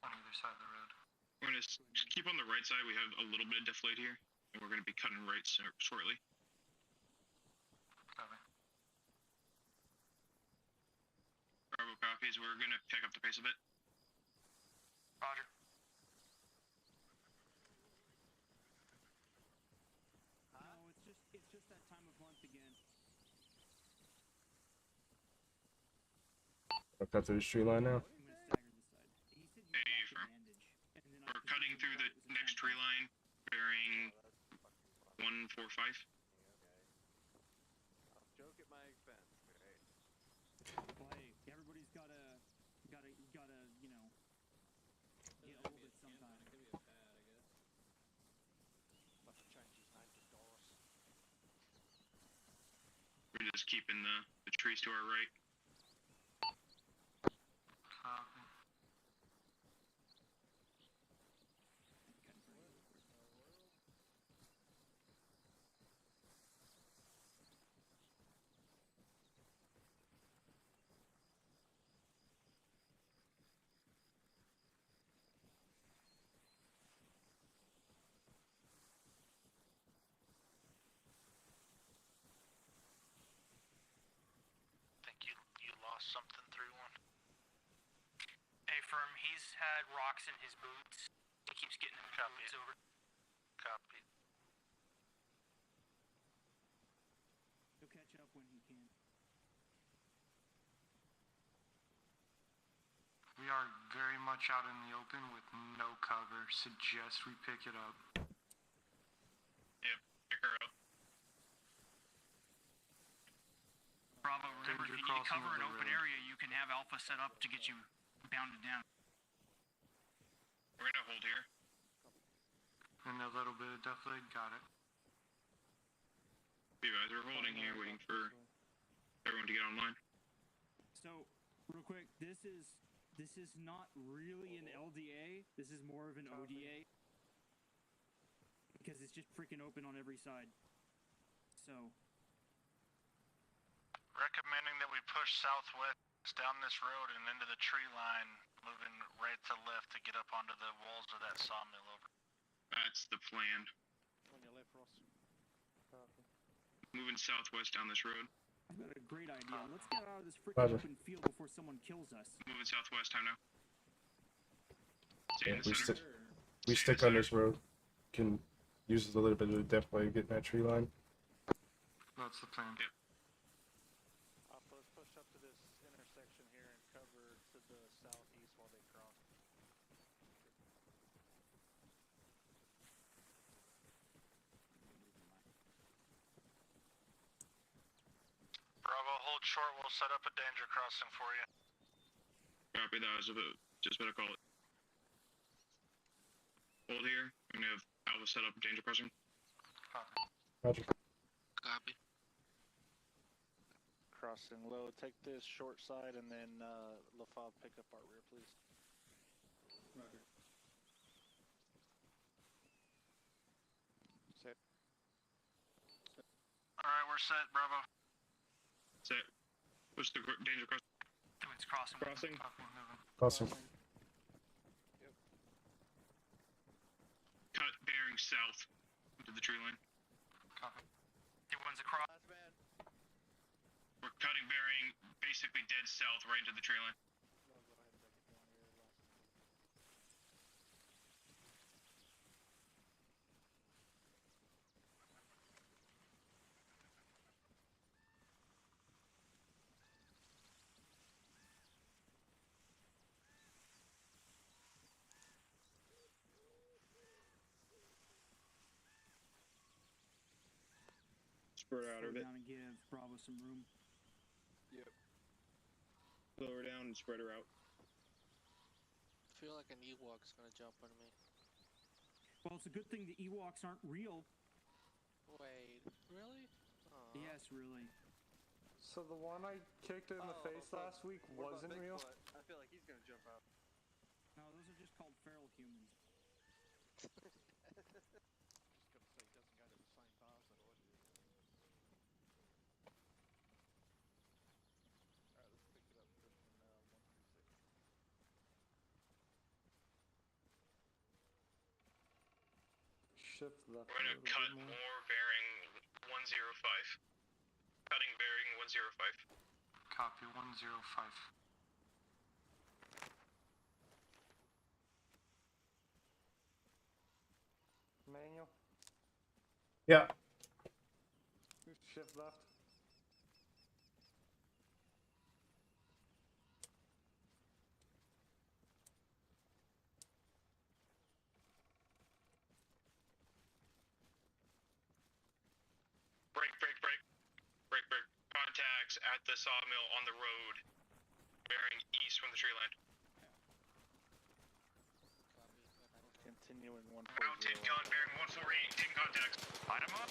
on either side of the road? We're going to keep on the right side. We have a little bit of deflate here, and we're going to be cutting right shortly. Copy. Bravo copies. We're going to pick up the pace a bit. Roger. No, it's just that time of month again. I'll cut through this tree line now. I'm gonna stagger this side. He said you Hey, blocked the firm. bandage, and then We're cutting through the next tree line, bearing 145. Okay. I'll joke at my expense, right? Well, hey, everybody's gotta, you know, get a little bit sometime. It could be a pad, I guess. Have to change his name to Doris. We're just keeping the trees to our right. Copy. Think you lost something through one. Hey, firm, he's had rocks in his boots. He keeps getting them Copy. boots over. Copy. He'll catch up when he can. We are very much out in the open with no cover. Suggest we pick it up. Yep, pick her up. Bravo, remember, if Danger you need to crossing cover of an the open road. area, you can have Alpha set up to get you bounded down. We're gonna hold here. In a little bit of deathleg, got it. You guys are holding here, waiting for everyone to get online. So, real quick, this is not really an LDA. This is more of an ODA because it's just freaking open on every side. So, Recommending that we push southwest down this road and into the tree line, moving right to left to get up onto the walls of that sawmill over. That's the plan. On your left, Ross. Moving southwest down this road. I've got a great idea. Let's get out of this freaking Roger. open field before someone kills us. Moving southwest, time now. Stay in Yeah, the center. we stick on this road. Can use a little bit of the depth while you get in that tree line. That's the plan. Yep. Alpha, let's push up to this intersection here and cover to the southeast while they cross. Bravo, hold short. We'll set up a danger crossing for you. Copy that. I was just about to call it. Hold here. I'm gonna have Alpha set up danger crossing. Copy. Roger. Copy. Crossing low. Take this short side and then LaFave pick up our rear, please. Roger. Set. Alright, we're set, Bravo. Set. Push the danger crossing. It's crossing. Crossing. Copy, moving. Crossing. Cut bearing south into the tree line. Copy. One's across. Last man. We're cutting bearing basically dead south right into the tree line. No, go ahead and take it down here. Last. Spread out a Slow bit. down and give Bravo some room. Slow her down and spread her out. I feel like an Ewok's gonna jump on me. Well, it's a good thing the Ewoks aren't real. Wait, really? Aw. Yes, really. So the one I kicked in the face last week What about wasn't real? Bigfoot? I feel like he's gonna jump out. No, those are just called feral humans. Just gonna say he doesn't go to the same bars that I do. Alright, let's pick it up pushing 126. Shift left We're gonna cut more bearing 105. Cutting bearing 105. Copy, 105. Manual. Yeah. Shift left. Break. Contacts at the sawmill on the road, bearing east from the tree line. Continuing 140. Mounted gun bearing 148, taking contacts. Light him up.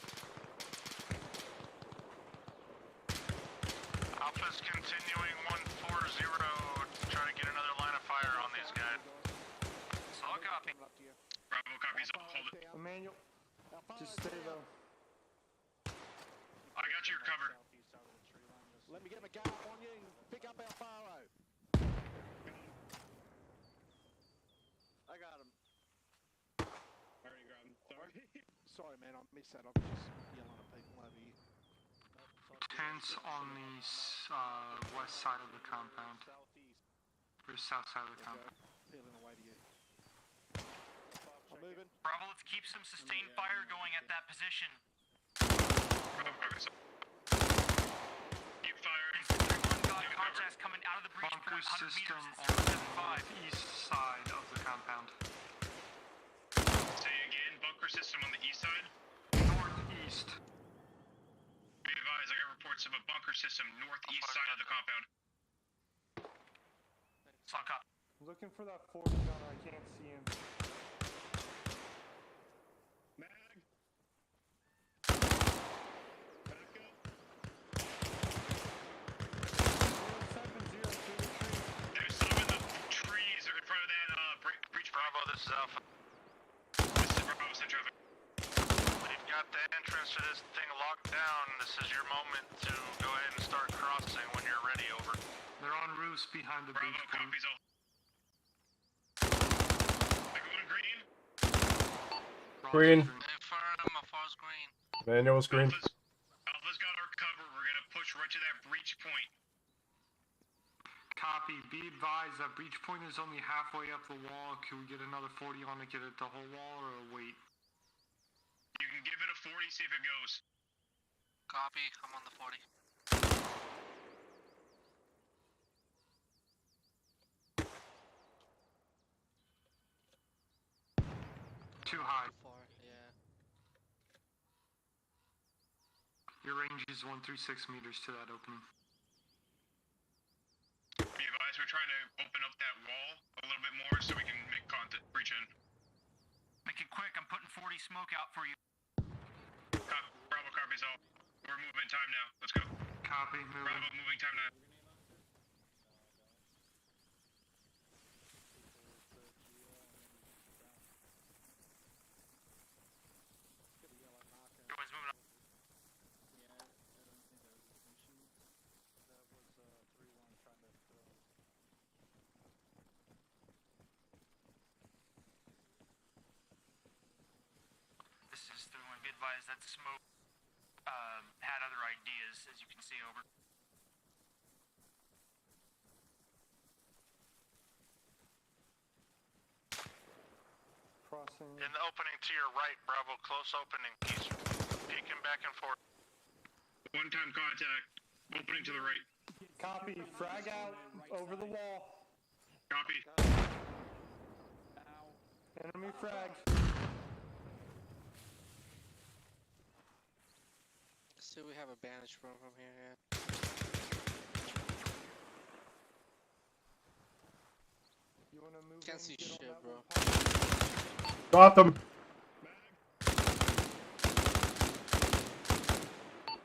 Alpha's continuing 140, try to get another line of fire on these guys. All copy. Bravo copies, hold it. Emmanuel, just stay low. I got your cover. Let me get my gun up on you and pick up Alfaro. I got him. Already grabbed him. Sorry. Sorry, man, I missed that. I was just yelling at people over here. Tents on the west side of the compound. Or south side of the compound. Peeling away to you. I'm moving. Bravo, let's keep some sustained fire going at that position. Keep firing. Contacts coming out of the breach Bunker point, 100 system meters. on the east side of the compound. Say again, bunker system on the east side? Northeast. Be advised, I got reports of a bunker system northeast side of the compound. Lock up. Looking for that 40 gunner, I can't see him. Mag. Back up. 070 to the tree. There's some in the trees or in front of that breach. Bravo, this is Alpha. This is Bravo, send traffic. We've got the entrance to this thing locked down. This is your moment to go ahead and start crossing when you're ready, over. They're on roofs behind the Bravo, breach point. copies all. Everyone green? Green. Inferno, false green. Manual's green. Alpha's got our cover. We're gonna push right to that breach point. Copy. Be advised that breach point is only halfway up the wall. Can we get another 40 on to get it the whole wall, or wait? You can give it a 40, see if it goes. Copy. I'm on the 40. Too high. Far, yeah. Your range is 136 meters to that opening. Be advised, we're trying to open up that wall a little bit more so we can make contact, breach in. Make it quick, I'm putting 40 smoke out for you. Bravo copies all. We're moving time now. Let's go. Copy. Moving. Bravo moving time now. Everyone's moving up. This is 3-1. Be advised that smoke had other ideas, as you can see, over. Crossing. In the opening to your right, Bravo, close opening. He's peeking back and forth. One-time contact. Opening to the right. Copy. Frag out. Over the wall. Copy. Enemy frag. See, we have a bandage from here, yeah. You wanna move Can't in, see get on shit, that bro. wood pile? Dropped him.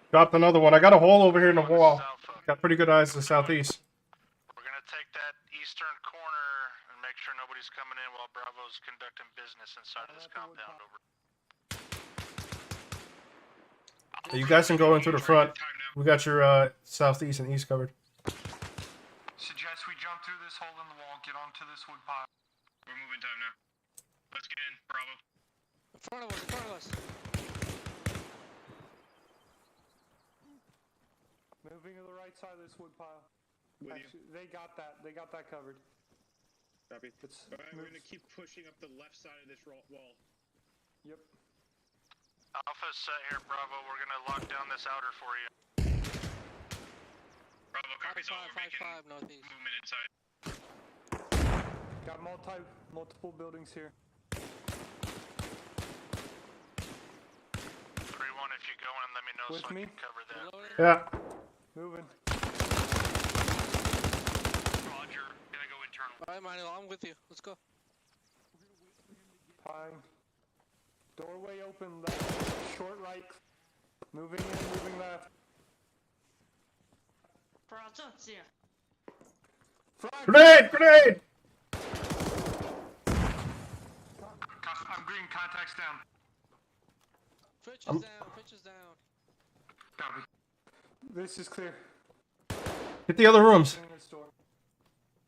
Dropped another one. I got a hole over here in the wall. Got pretty good eyes to the southeast. We're gonna take that eastern corner and make sure nobody's coming in while Bravo's conducting business inside of this compound, over. You guys can go in through the front. We got your southeast and east covered. Suggest we jump through this hole in the wall, get onto this wood pile. We're moving time now. Let's get in. Bravo. In front of us, in front of us. Moving to the right side of this wood pile. With Actually, they got that. They got that covered. Copy. It's Alright, we're gonna keep pushing up the left side of this wall. Yep. Alpha set here, Bravo. We're gonna lock down this outer for you. Bravo, copies all. We're making 5 northeast. movement inside. Got multiple buildings here. 3-1, if you go in, let me know With so me? I can cover that. Yeah. Moving. Roger. Gonna go internal. Alright, Manuel, I'm with you. Let's go. Fine. Doorway open left. Short right. Moving in, moving left. Grenade! Grenade! I'm green, contacts down. Fitch is down, Fitch is down. Copy. This is clear. Hit the other rooms. In this door.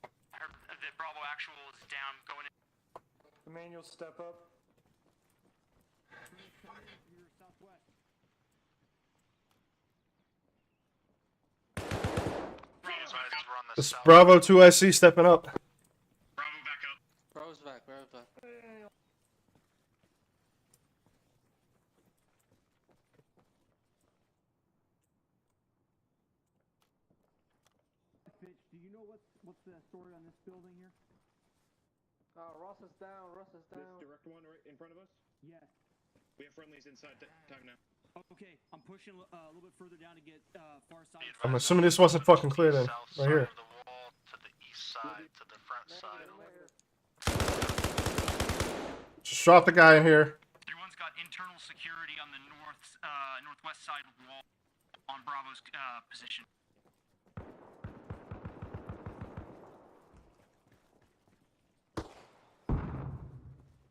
The Bravo actual is down. Going in. Emmanuel, step up. This Bravo 2IC stepping up. Bravo, back up. Bravo's back, Bravo's back. Fitch, do you know what's the story on this building here? Ross is down, Ross is down. This direct one right in front of us? Yes. We have friendlies inside time now. Okay, I'm pushing a little bit further down to get far side. I'm assuming this wasn't fucking clear then. Right here. The wall to the east side, to the front side. Just drop the guy in here. Everyone's got internal security on the northwest side wall on Bravo's position.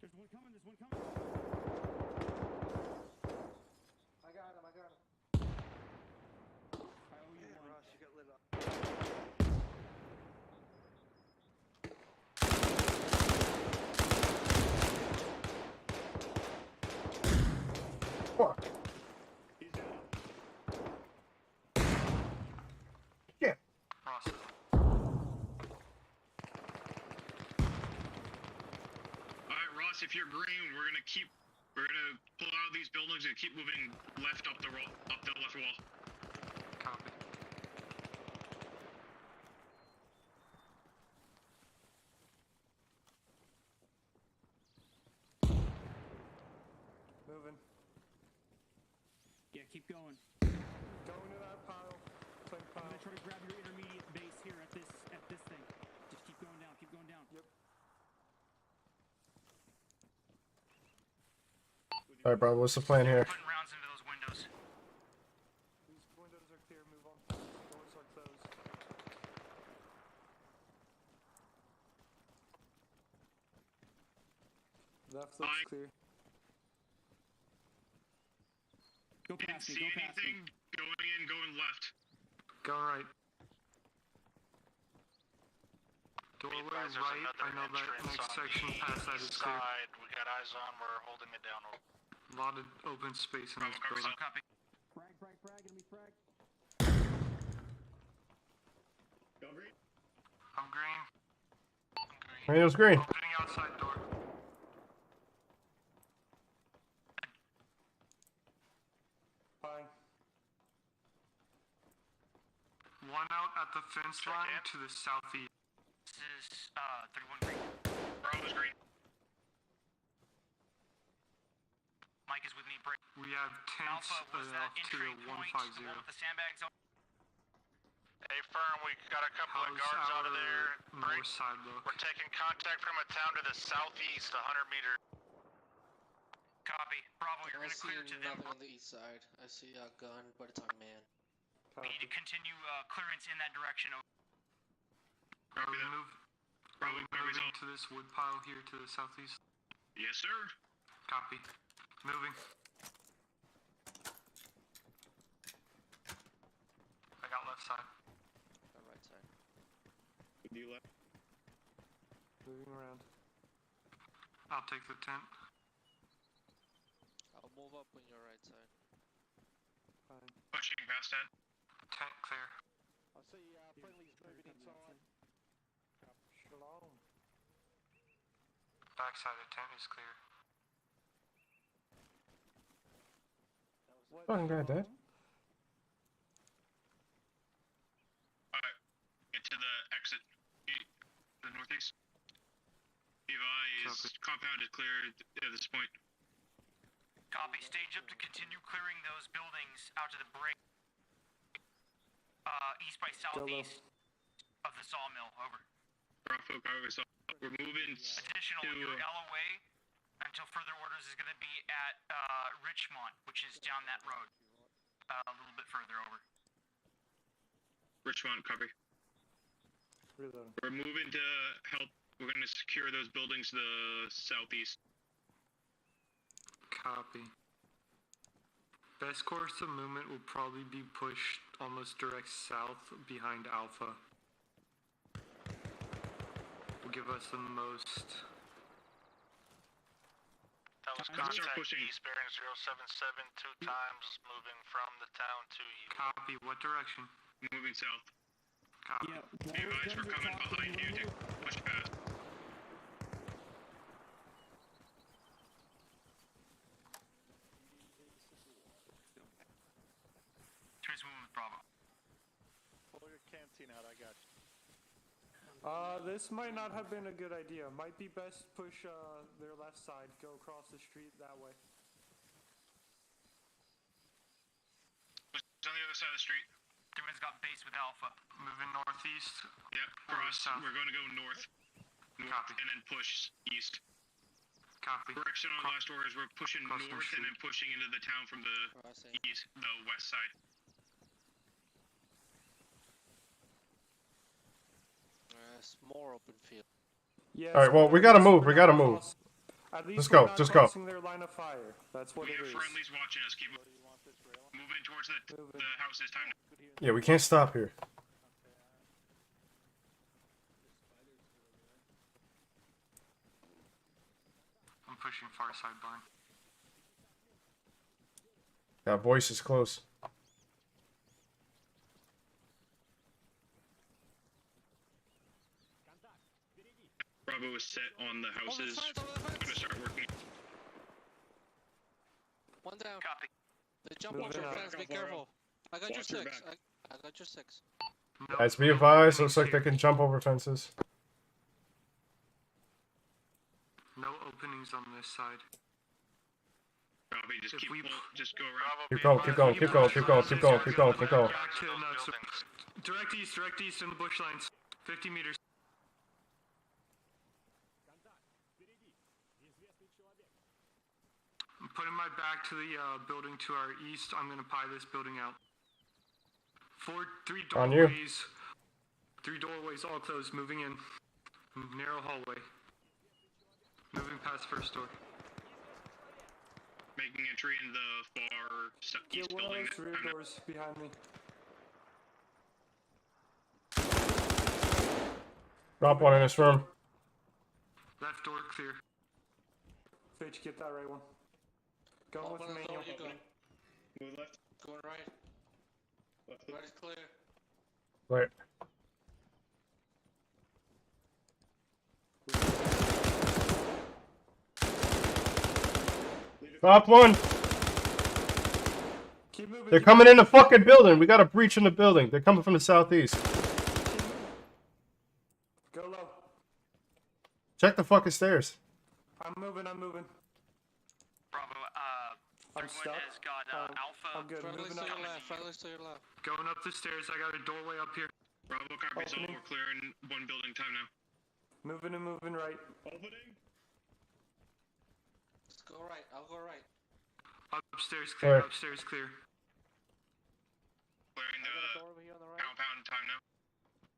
There's one coming, there's one coming. I got him. I owe you one. Ross, you got lit up. Fuck. Yeah. Ross. Alright, Ross, if you're green, we're gonna pull out of these buildings and keep moving left up the left wall. Copy. Moving. Yeah, keep going. Going to that pile. Plank I'm pile. gonna try to grab your intermediate base here at this thing. Just keep going down, keep going down. Yep. Alright, Bravo, what's the plan here? Putting rounds into those windows. These windows are clear. Move on. Doors are closed. Left looks clear. Go Didn't past me, see go past me. anything. Going in, going left. Going right. Doorway There's right. another I know that entrance next on section the past that is east clear. side. We got eyes on. We're holding it down. A lot of open space in Bravo, this copy, building. Copy. Frag, enemy frag. Go green. I'm green. Radio's green. Opening outside door. Fine. One out at the fence line to the southeast. This is 31 green. Bravo's green. Mike is with me. Break. We have tents Alpha, was that to entry the point? 150. The one with the sandbags on? Hey, Firm, we got a couple of How's guards out of our there. north side look? We're taking contact from a town to the southeast, 100 meters. Copy. Bravo, you're I gonna see clear to them. nothing on the east side. I see a gun, but it's on man. We need to continue clearance in that direction. Are Copy we, that. are we Bravo, moving out. to this wood pile here to the southeast? Yes, sir. Copy. Moving. I got left side. Got right side. Do you left? Moving around. I'll take the tent. I'll move up on your right side. Fine. Pushing past that. Tent clear. I see friendlies moving inside. Shalom. Backside of tent is clear. Fucking guy dead. Alright, get to the exit. The northeast. Advise, compound is clear at this point. Copy. Stage up to continue clearing those buildings out to the break. East by southeast of the sawmill. Over. Bravo, we're moving Additional, to your LOA until further orders is going to be at Richmond, which is down that road. A little bit further over. Richmond, copy. We're moving to help. We're going to secure those buildings to the southeast. Copy. Best course of movement will probably be pushed almost direct south behind Alpha. Will give us the most. That was contact east bearing 077 2 times moving from the town to you. Copy. What direction? Moving south. Copy. Yeah, Advise, we're coming behind you to push past. Moving with Bravo. Pull your canteen out, I got you. This might not have been a good idea. Might be best push their left side, go across the street that way. Who's on the other side of the street? Everyone's got base with Alpha. Moving northeast. Yep, for us, we're going to go north. Copy. And then push east. Copy. Correction on last orders, we're pushing north and then pushing into the town from the east, the west side. More open field. Yeah. All right, well, we gotta move. We gotta move. Let's go. Just go. Their line of fire. That's what We it have is. friendlies watching us. Keep moving towards the house this time. Yeah, we can't stop here. I'm pushing far side barn. That voice is close. Bravo is set on the houses. I'm gonna start working. One down. Copy. They jump off your fence, be careful. I got your Watch your 6. back. I got your 6. Guys, be advised. Looks like they can jump over fences. No openings on this side. Copy, just If keep we- just go around. Keep going. Keep going. Keep going. Keep going. Keep going. Keep going. Keep going. Back to direct east in the bush lines. 50 meters. I'm putting my back to the building to our east. I'm gonna pie this building out. Three On you. doorways. 3 doorways all closed. Moving in. Narrow hallway. Moving past first door. Making entry in the far east One of building. those rear doors behind me. Drop one in this room. Left door clear. Fitch, get that right one. Go with me. Move left. Going right. Left. Right is clear. Right. Drop one. Keep moving. They're coming in the fucking building. We got a breach in the building. They're coming from the southeast. Go low. Check the fucking stairs. I'm moving. Bravo, I'm everyone stuck. has got Alpha. I'm good. Friendly's Moving to up. your left. Friendly's to your left. Going up the stairs. I got a doorway up here. Bravo copies all. Opening. We're clearing one building time now. Moving right. Opening. Let's go right. I'll go right. Upstairs clear. Alright. Upstairs clear. Clearing the compound time now.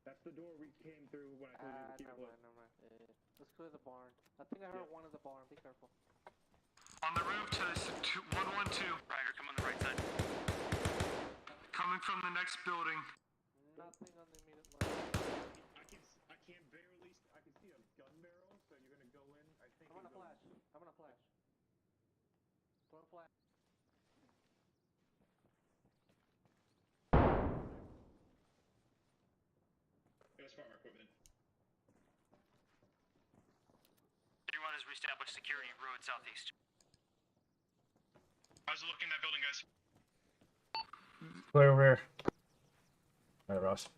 That's the door we came through when I told you to keep close. Never mind. Let's clear the barn. I think I heard one in the barn. Be careful. On the roof to 112. Ryder, come on the right side. Coming from the next building. Nothing on the immediate left. I can barely. I can see a gun barrel, so you're gonna go in. I think. I'm gonna flash. Throw a flash. As far equipment. Everyone has reestablished security road southeast. How's it looking in that building, guys? Clear over here. Alright, Ross.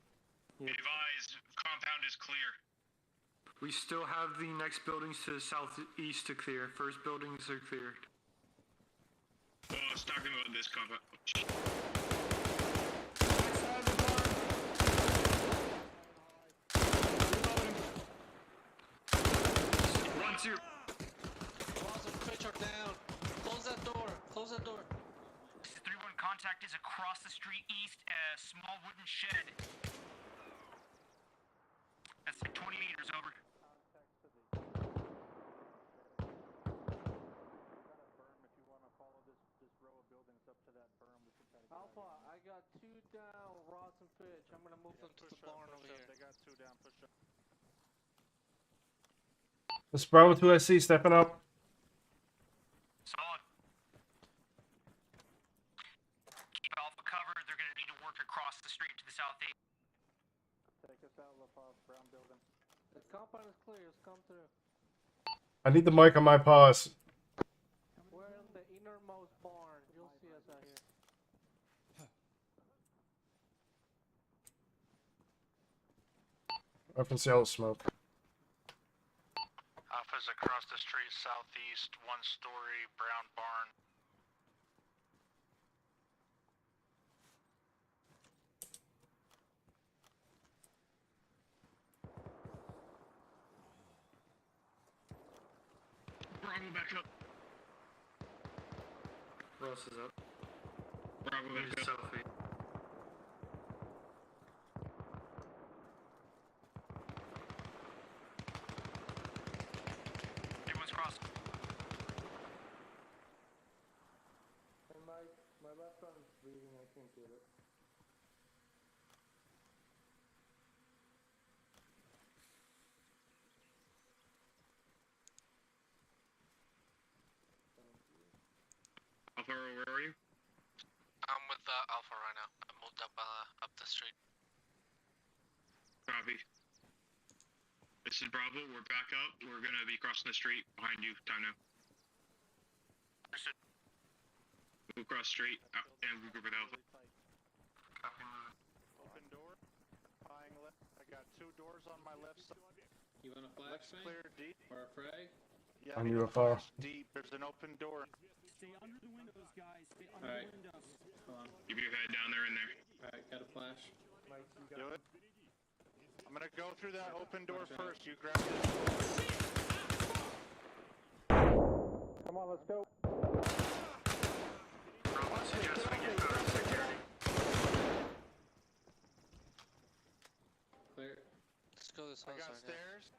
Advise, compound is clear. We still have the next buildings to the southeast to clear. First buildings are cleared. Oh, I was talking about this compound. 1-2. Walls and pitch are down. Close that door. Close that door. 3-1 contact is across the street east, a small wooden shed. That's 20 meters over. Alpha, I got 2 down, Ross and Fitch. I'm gonna move them to the barn over here. They got 2 down, push up. This Bravo 2 SC stepping up. Solid. Keep Alpha covered. They're gonna need to work across the street to the southeast. Take us out, Brown building. The compound is clear. Let's come through. I need the mic on my paws. We're in the innermost barn. You'll see us out here. I can see all the smoke. Alpha's across the street southeast, 1-story brown barn. Bravo back up. Ross is up. Bravo back up. Southeast. Everyone's crossed. And my left arm's bleeding. I can't get it. Alpha, where are you? I'm with Alpha right now. I moved up the street. Copy. This is Bravo. We're back up. We're gonna be crossing the street behind you. Time now. Move across the street and regroup with Alpha. Copy, moving. Open door. Buying left. I got 2 doors on my left side. You want a flashbang? Clear deep. Or a frag? Yeah, On I need a UFO. flash deep. There's an open door. Stay under the windows, guys. Stay under Alright. the windows. Hold on. Keep your head down there in there. Alright, got a flash. Do it. I'm gonna go through that open door first. You grab this. Come on, let's go. Bravo suggests we get better security. Clear. Let's go this I house got right now. stairs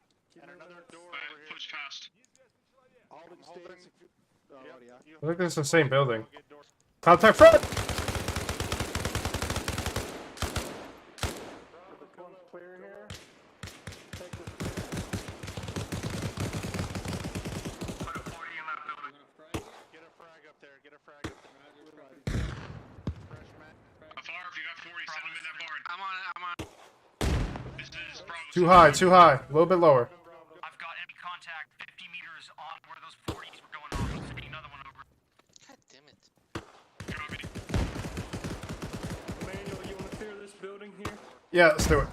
and another door over here. Push fast. Holding stairs. Oh, Yep, yeah. you I think this is the same building. go get doors. Contact front! This one's clear here. Take this. Put a 40 in that building. Get a frag up there. Get a frag up there. Fresh man. Afar, if you got 40, send them in that barn. I'm on it. I'm on it. This is Bravo. Too high, too high. A little bit lower. I've got enemy contact 50 meters on where those 40s were going off. I'm sending another one over. God damn it. Copy. Manuel, you want to clear this building here? Yeah, let's do it.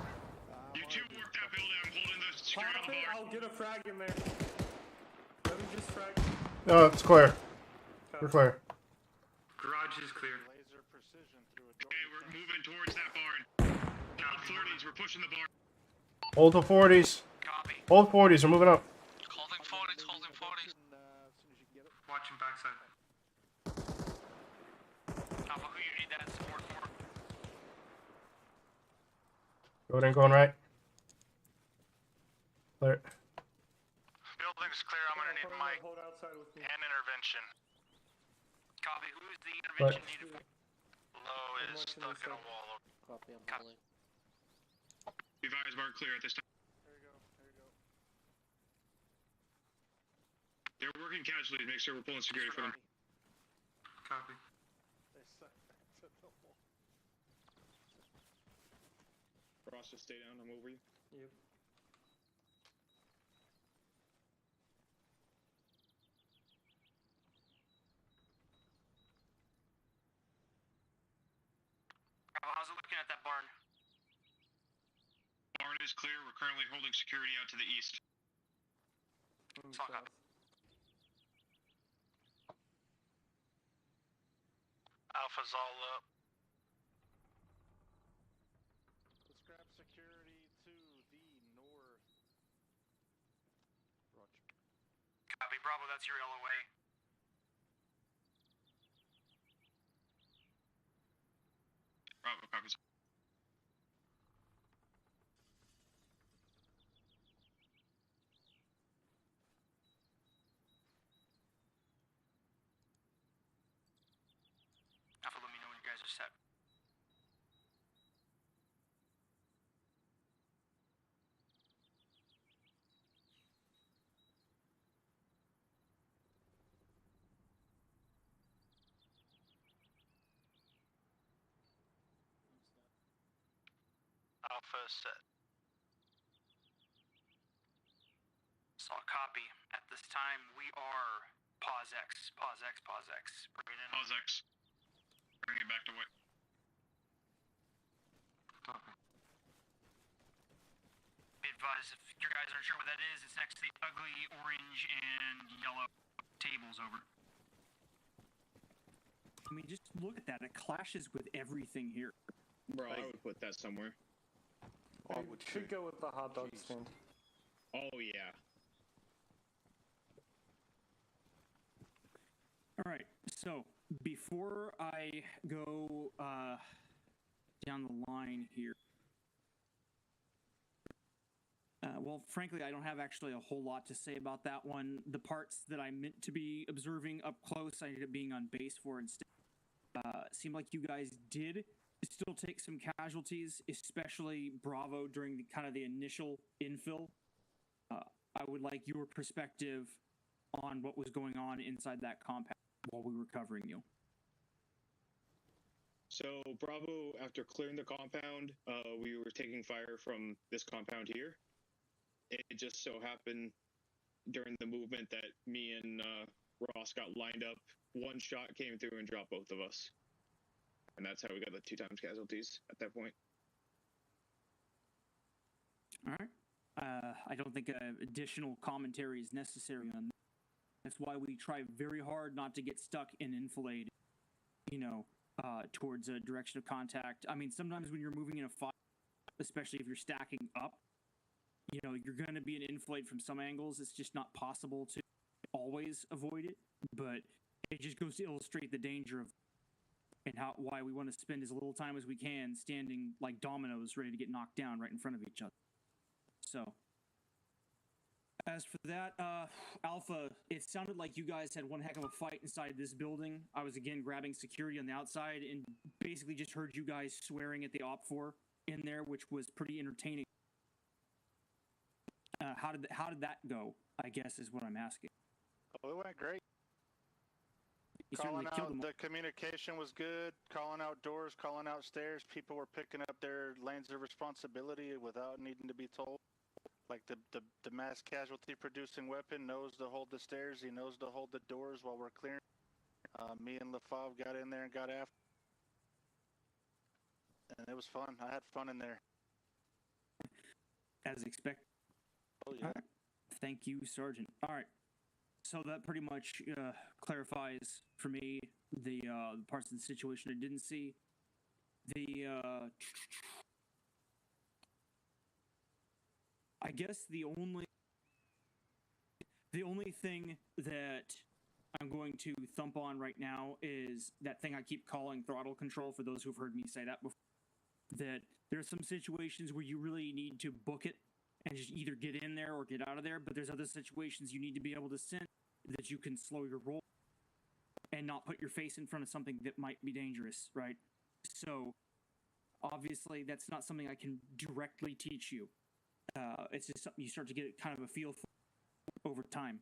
You two work that building. I'm holding the security on Pop the it, bar. I'll get a frag in there. Let me just frag. No, it's clear. We're clear. Garage is clear. Laser precision through a door. Okay, we're moving towards that barn. Got 40s. We're pushing the barn. Hold the 40s. Copy. Hold 40s. We're moving up. Holding 40s. Holding 40s. As soon as you can get it. Watching backside. Alpha, who you need that support for? Going right. Clear. Building's clear. I'm gonna need mic Hold outside with me. and intervention. Copy. Who is the intervention needed for? Low is stuck in a wall. Copy, I'm Copy. holding. Advise barn clear at this time. There you go. There you go. They're working casually to make sure we're pulling security for them. Copy. They suck back to the wall. Ross, just stay down. I'm over you. Yep. at that barn. Barn is clear. We're currently holding security out to the east. Talk up. Alpha's all up. Let's grab security to the north. Roger. Copy, Bravo, that's your LOA. Bravo copies. Alpha, let me know when you guys are set. Alpha is set. So copy. At this time, we are pause X, pause X, pause X. Bring it in. Pause X. Bring it back to what? Copy. Be advised, if you guys aren't sure what that is, it's next to the ugly orange and yellow tables over. I mean, just look at that. It clashes with everything here. Bro, I would put that somewhere. I should go with the hot dog stand. Oh, yeah. All right, so before I go down the line here, well, frankly, I don't have actually a whole lot to say about that one. The parts that I meant to be observing up close, I ended up being on base for instead. Seemed like you guys did still take some casualties, especially Bravo during the kind of the initial infill. I would like your perspective on what was going on inside that compound while we were covering you. So Bravo, after clearing the compound, we were taking fire from this compound here. It just so happened during the movement that me and Ross got lined up. One shot came through and dropped both of us. And that's how we got the 2 times casualties at that point. All right. I don't think additional commentary is necessary on that. That's why we try very hard not to get stuck in enfilade, towards a direction of contact. I mean, sometimes when you're moving in a fire, especially if you're stacking up, you're going to be an enfilade from some angles. It's just not possible to always avoid it, but it just goes to illustrate the danger of and why we want to spend as little time as we can standing like dominoes ready to get knocked down right in front of each other. So, as for that, Alpha, it sounded like you guys had one heck of a fight inside this building. I was again grabbing security on the outside and basically just heard you guys swearing at the OPFOR in there, which was pretty entertaining. How did that go, I guess is what I'm asking. Oh, it went great. You calling certainly killed out, them. the communication was good. Calling out doors, calling out stairs. People were picking up their lanes of responsibility without needing to be told. Like the mass casualty producing weapon knows to hold the stairs. He knows to hold the doors while we're clearing. Me and LaFave got in there and got after. And it was fun. I had fun in there. As expected. Oh, yeah. All right. Thank you, Sergeant. All right. So that pretty much clarifies for me the parts of the situation I didn't see. I guess the only thing that I'm going to thump on right now is that thing I keep calling throttle control, for those who've heard me say that before. That there are some situations where you really need to book it and just either get in there or get out of there, but there's other situations you need to be able to sense that you can slow your roll and not put your face in front of something that might be dangerous, right? So, obviously, that's not something I can directly teach you. It's just something you start to get kind of a feel for over time.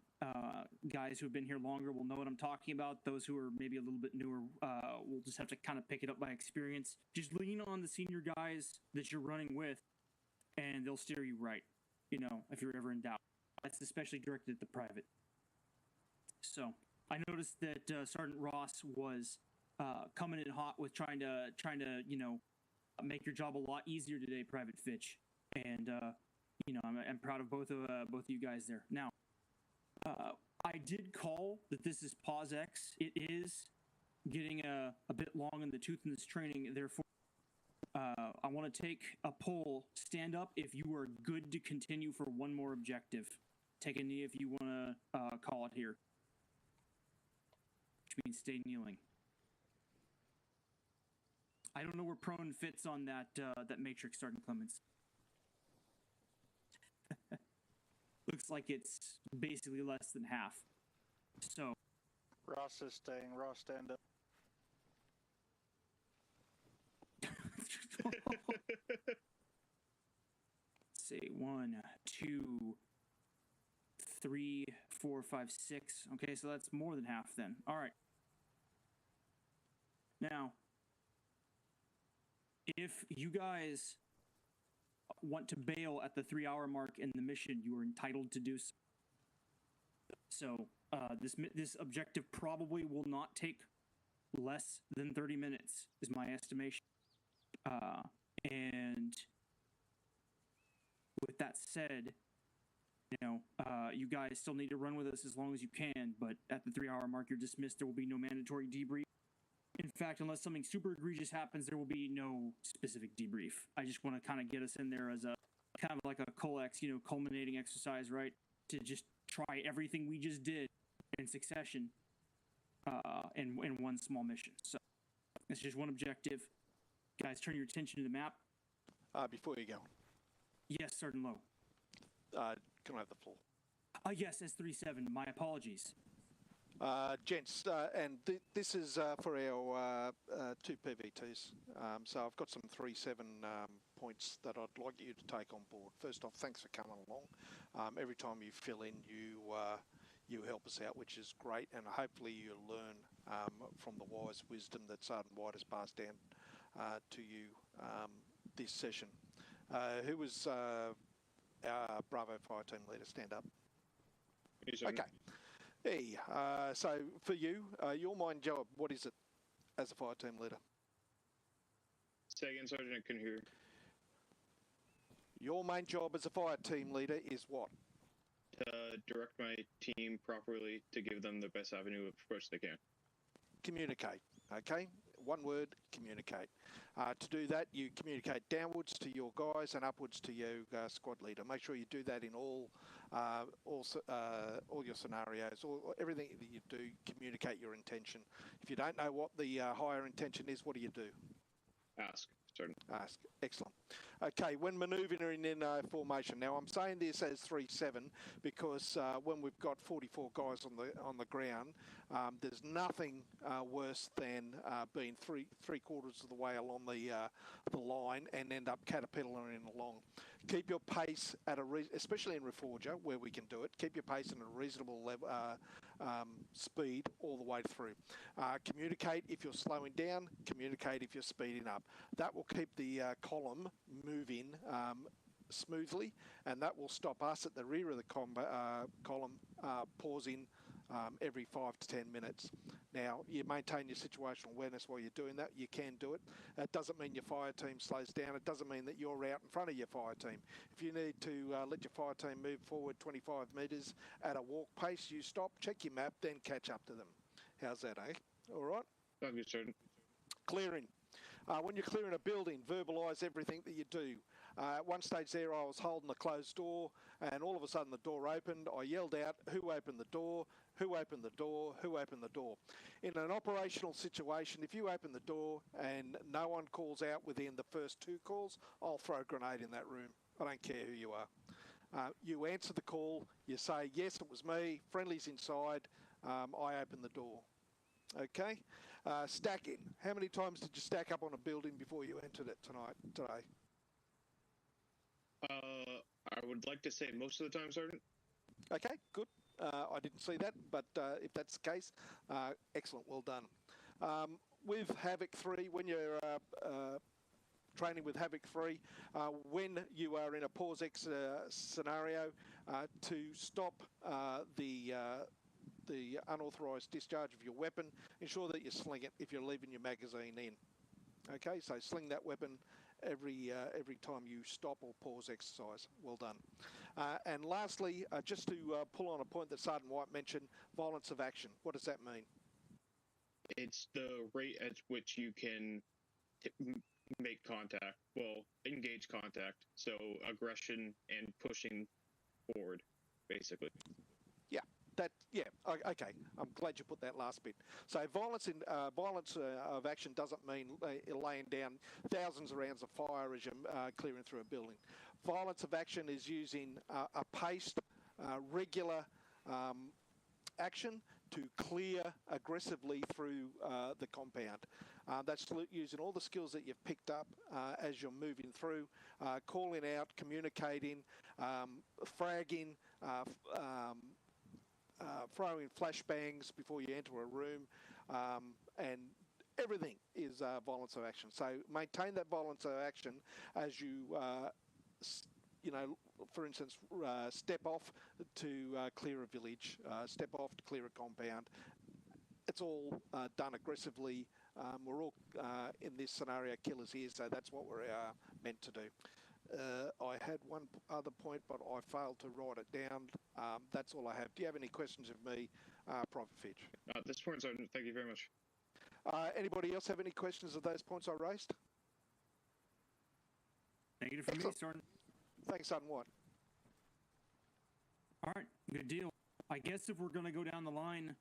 Guys who have been here longer will know what I'm talking about. Those who are maybe a little bit newer will just have to kind of pick it up by experience. Just lean on the senior guys that you're running with, and they'll steer you right, if you're ever in doubt. That's especially directed at the private. So, I noticed that Sergeant Ross was coming in hot with trying to make your job a lot easier today, Private Fitch. And you know, I'm proud of both of you guys there. Now, I did call that this is Pause X. It is getting a bit long in the tooth in this training. Therefore, I want to take a poll. Stand up if you are good to continue for one more objective. Take a knee if you want to call it here. Which means stay kneeling. I don't know where prone fits on that that matrix, Sergeant Clements. Looks like it's basically less than half. So. Ross is staying. Ross, stand up. Let's see, 1, 2, 3, 4, 5, 6. Okay, so that's more than half then. All right. Now, if you guys want to bail at the 3-hour mark in the mission, you are entitled to do so. So this objective probably will not take less than 30 minutes, is my estimation. And with that said, you know, you guys still need to run with us as long as you can, but at the 3-hour mark, you're dismissed. There will be no mandatory debrief. In fact, unless something super egregious happens, there will be no specific debrief. I just want to kind of get us in there as a kind of like a COLEX, you know, culminating exercise, right? To just try everything we just did in succession in one small mission. So it's just one objective. Guys, turn your attention to the map. Before you go. Yes, Sergeant Lowe. Can I have the floor? Yes, S37. My apologies. Gents, and this is for our 2 PVTs. So I've got some 3-7 points that I'd like you to take on board. First off, thanks for coming along. Every time you fill in, you help us out, which is great, and hopefully you'll learn from the wise wisdom that Sergeant White has passed down to you this session. Who was our Bravo Fire Team Leader? Stand up. Okay. Hey, so for you, your main job, what is it as a fire team leader? Say again, Sergeant, I couldn't hear. Your main job as a fire team leader is what? To direct my team properly, to give them the best avenue of approach they can. Communicate, okay? One word, communicate. To do that, you communicate downwards to your guys and upwards to your squad leader. Make sure you do that in all your scenarios, or everything that you do. Communicate your intention. If you don't know what the higher intention is, what do you do? Ask. Certain. Ask. Excellent. Okay, when manoeuvring in formation. Now, I'm saying this as 3-7 because when we've got 44 guys on the ground, there's nothing worse than being three quarters of the way along the line and end up caterpillaring along. Keep your pace at especially in Reforger where we can do it. Keep your pace at a reasonable level. Speed all the way through. Communicate if you're slowing down, communicate if you're speeding up. That will keep the column moving smoothly, and that will stop us at the rear of the column pausing every 5 to 10 minutes. Now, you maintain your situational awareness while you're doing that. You can do it. It doesn't mean your fire team slows down. It doesn't mean that you're out in front of your fire team. If you need to let your fire team move forward 25 metres at a walk pace, you stop, check your map, then catch up to them. How's that, eh? All right? Sounds good, Sergeant. Clearing. When you're clearing a building, verbalise everything that you do. At one stage there, I was holding a closed door, and all of a sudden the door opened. I yelled out, "Who opened the door? Who opened the door? Who opened the door?" In an operational situation, if you open the door and no one calls out within the first 2 calls, I'll throw a grenade in that room. I don't care who you are. You answer the call, you say, "Yes, it was me, friendly's inside, I opened the door." Okay? Stacking. How many times did you stack up on a building before you entered it today? I would like to say most of the time, Sergeant. Okay, good. I didn't see that, but if that's the case, excellent, well done. With Havoc 3, when you're training with Havoc 3, when you are in a pause X scenario, to stop the unauthorised discharge of your weapon, ensure that you sling it if you're leaving your magazine in. Okay, so sling that weapon every time you stop or pause exercise. Well done. And lastly, just to pull on a point that Sergeant White mentioned, violence of action. What does that mean? It's the rate at which you can make contact. Well, engage contact. So aggression and pushing forward, basically. Yeah. Okay. I'm glad you put that last bit. So violence of action doesn't mean laying down thousands of rounds of fire as you're clearing through a building. Violence of action is using a paced, regular action to clear aggressively through the compound. That's using all the skills that you've picked up as you're moving through, calling out, communicating, fragging, throwing flashbangs before you enter a room, and everything is violence of action. So maintain that violence of action as you, for instance, step off to clear a village, step off to clear a compound. It's all done aggressively. We're all, in this scenario, killers here, so that's what we're meant to do. I had one other point, but I failed to write it down. That's all I have. Do you have any questions of me, Private Fitch? At this point, Sergeant, thank you very much. Anybody else have any questions of those points I raised? Negative for me, Sergeant. Thanks, Sergeant White. All right, good deal. I guess if we're going to go down the line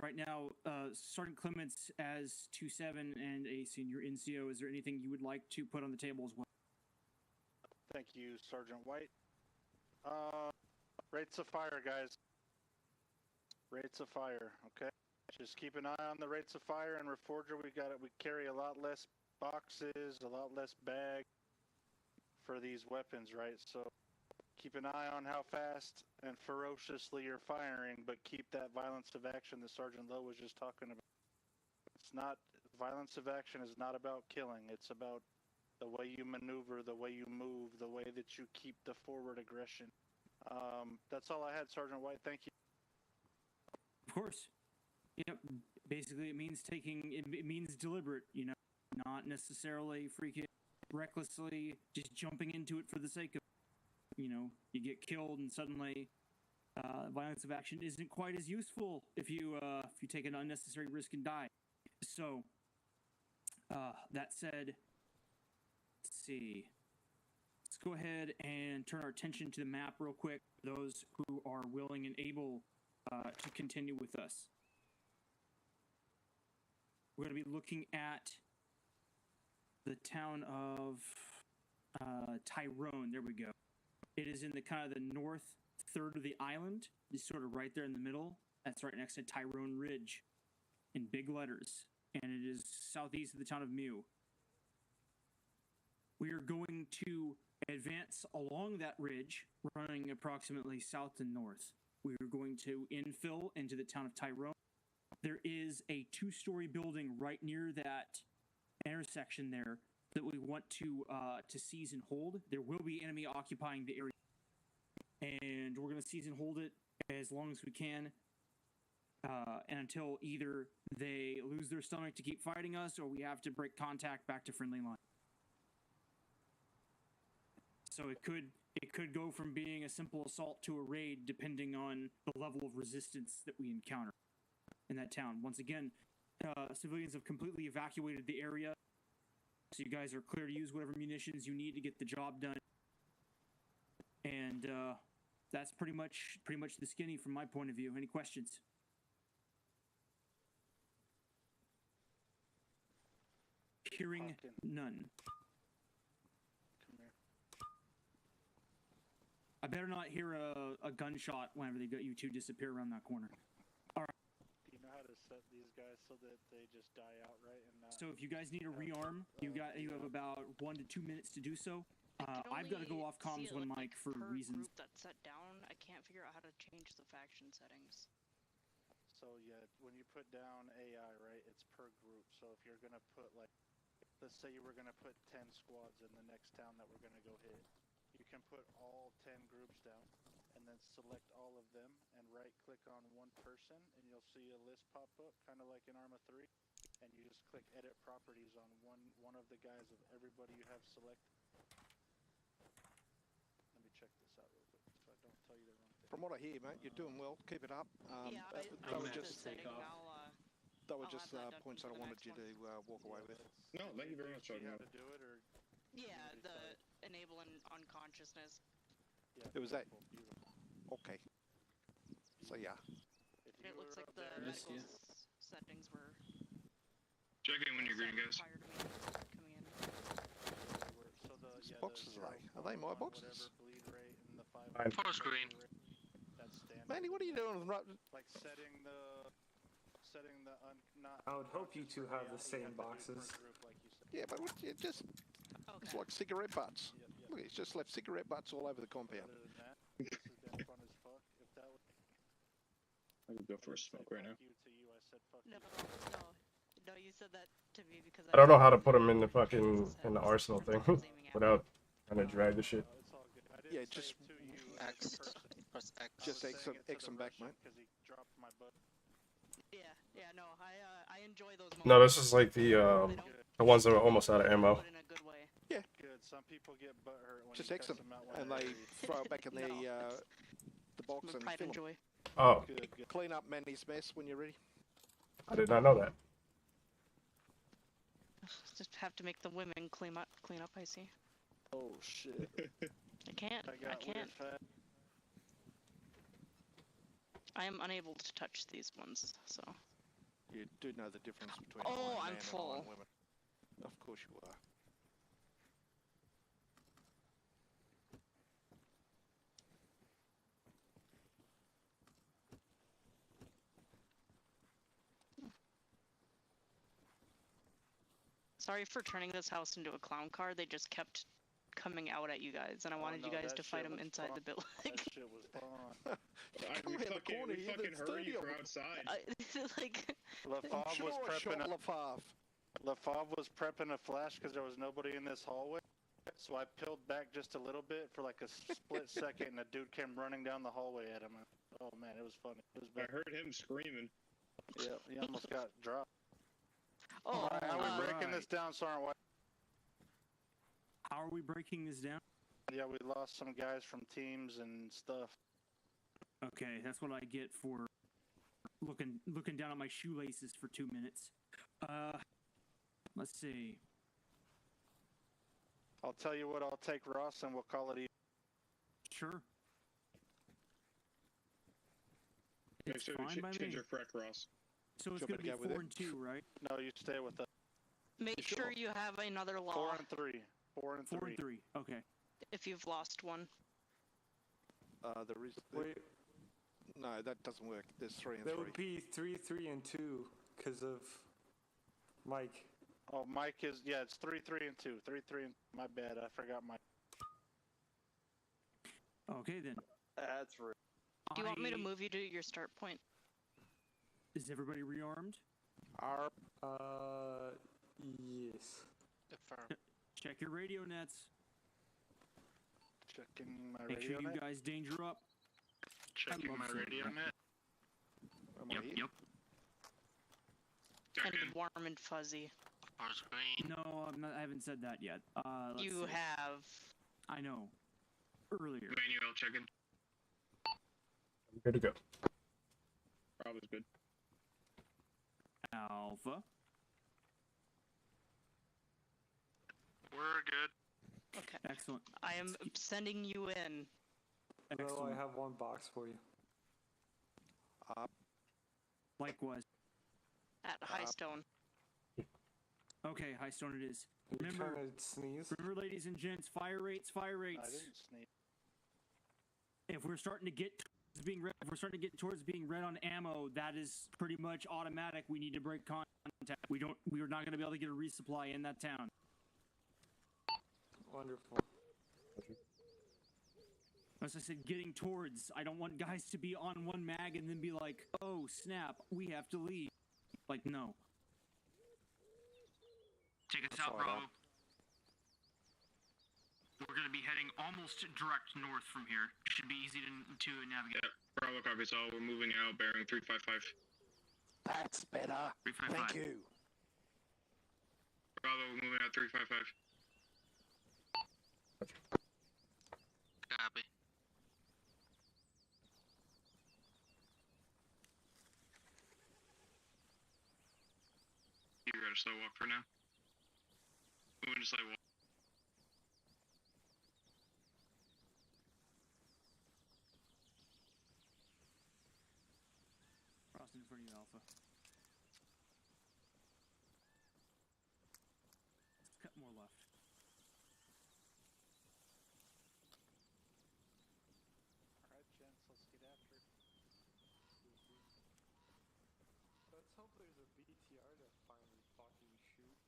right now, Sergeant Clements as 2-7 and a senior NCO, is there anything you would like to put on the table as well? Thank you, Sergeant White. Rates of fire, guys. Rates of fire, okay? Just keep an eye on the rates of fire and Reforger. We carry a lot less boxes, a lot less bags for these weapons, right? So keep an eye on how fast and ferociously you're firing, but keep that violence of action that Sergeant Lowe was just talking about. It's not, violence of action is not about killing. It's about the way you maneuver, the way you move, the way that you keep the forward aggression. That's all I had, Sergeant White. Thank you. Of course. Yep. Basically, it means it means deliberate, not necessarily freaking recklessly just jumping into it for the sake of, you get killed and suddenly violence of action isn't quite as useful if you take an unnecessary risk and die. So, that said, let's see. Let's go ahead and turn our attention to the map real quick for those who are willing and able to continue with us. We're going to be looking at the town of Tyrone. There we go. It is in the kind of the north third of the island. It's sort of right there in the middle. That's right next to Tyrone Ridge in big letters. And it is southeast of the town of Mew. We are going to advance along that ridge, running approximately south and north. We are going to infill into the town of Tyrone. There is a 2-story building right near that intersection there that we want to seize and hold. There will be enemy occupying the area, and we're going to seize and hold it as long as we can, and until either they lose their stomach to keep fighting us, or we have to break contact back to friendly line. So it could go from being a simple assault to a raid, depending on the level of resistance that we encounter in that town. Once again, civilians have completely evacuated the area, so you guys are clear to use whatever munitions you need to get the job done. And that's pretty much the skinny from my point of view. Any questions? Hearing none. I better not hear a gunshot whenever you two disappear around that corner. All right. Do you know how to set these guys so that they just die outright and not? So if you guys need a rearm, you have about 1 to 2 minutes to do so. I've got to go off comms one mic for reasons. Group that's set down, I can't figure out how to change the faction settings. So yeah, when you put down AI, right, it's per group. So if you're gonna put let's say you were gonna put 10 squads in the next town that we're gonna go hit. You can put all 10 groups down and then select all of them and right-click on one person and you'll see a list pop up, kind of like in Arma 3. And you just click Edit Properties. properties on one of the guys of everybody you have selected. Let me check this out real quick so I don't tell you the wrong thing. From what I hear, mate, you're doing well. Keep it up. Yeah, they were just setting. they were just points that I wanted you to walk away with. No, thank you very much. You have to do it, or Yeah, the enable unconsciousness. yeah, It was that. beautiful. Okay. So yeah. If It you looks were like up the there- medical settings were. Check in when you're green, guys. Prior to me coming in. So the Whose yeah, boxes the are they? Are they my 0.1 boxes? whatever bleed rate and the 5 Mine. Forest green. That's standard. Manny, what are you doing? Like setting the not. I would hope you two have the unconscious same reality, you boxes. have to do per group, like you said. Yeah, but it just it's like cigarette butts. Look, he's just left cigarette butts all over the compound. Other than that, this has been fun as fuck. If that was I could go for a smoke right now. fuck you to you, I said fuck No, you. no, you said that to me because I don't know how to put them in the fucking in the arsenal thing without trying to drag the shit. It's all good. I didn't Yeah, say just it to you X. as a person. Press X. just I was X saying it to X the them back, Russian mate. because he dropped my butt. Yeah, no, I enjoy those moments. No, this is like the ones that are almost out of ammo. But in a good way. Yeah, Good. Some people get butthurt when just you X cuss them, them out when and they're they angry. throw it back in No, the box With and pride fill and 'em. joy. Oh, Good, good. Clean up Manny's mess when you're ready. I did not know that. Just have to make the women clean up. I see. Oh shit. I can't. I got weird can't. fat. I am unable to touch these ones. So. You do know the difference between Oh, Iron Man I'm and full. Iron Women. Of course you are. Sorry for turning this house into a clown car. They just kept coming out at you guys, and I wanted you guys to fight them inside the building. That shit was fun. Come around the corner we here, fucking there's heard 30 you of from them. outside. Like. LaFave I'm sure was I shot prepping a LaFave. LaFave was prepping a flash because there was nobody in this hallway. So I peeled back just a little bit for like a split second, and a dude came running down the hallway at him. Oh man, it was funny. It was bad. I heard him screaming. Yeah, he almost got dropped. Oh, Alright, how are we breaking this down, Sergeant White? How are we breaking this down? Yeah, we lost some guys from teams and stuff. Okay, that's what I get for looking down at my shoelaces for 2 minutes. Let's see. I'll tell you what, I'll take Ross and we'll call it even. Sure. Make It's sure fine you by change me. your frack, Ross. So it's Do you going to want be me to go 4 with and 2, right? No, you stay with us. Make sure you have another law 4 and 3. 4 and 3. 4 and 3. Okay. if you've lost one. There is. Wait, No, that doesn't work. There's 3 and that 3. would be 3, 3, and 2 because of Mike. Oh, Mike is, yeah, it's 3, 3, and 2. 3, 3, and, my bad, I forgot Mike. Okay then. That's rude. Do you want me to move you to your start point? Is everybody rearmed? Yes. Check your radio nets. Checking my Make radio sure you net. guys danger up. Checking love my seeing radio that. net. Am I Yep, here? yep. Check And in. warm and fuzzy. Forest green. No, I haven't said that yet. Let's You see. have. I know. Earlier. Manuel, check in. I'm good to go. Probably good. Alpha. We're good. Okay. Excellent. I am sending you in. No, I Excellent. have one box for you. Likewise. At High Stone. Okay, High Stone it is. You Remember, trying to sneeze? remember, ladies and gents, fire rates, fire I rates. didn't sneeze. If we're starting to get towards being red, if we're starting to get towards being red on ammo, that is pretty much automatic. We need to break contact. We are not going to be able to get a resupply in that town. Wonderful. As I said, getting towards. I don't want guys to be on one mag and then be like, oh snap, we have to leave. Like, no. Take us out, Bravo. We're going to be heading almost direct north from here. Should be easy to navigate. Yeah, Bravo copies all. We're moving out, bearing 355. That's better. 355. Thank you. Bravo, moving out 355. Copy. You got a slow walk for now. Moving to slow walk. Crossing in front of you, Alpha. Cut more left. Alright, gents, let's get after it. Let's hope there's a BTR to finally fucking shoot.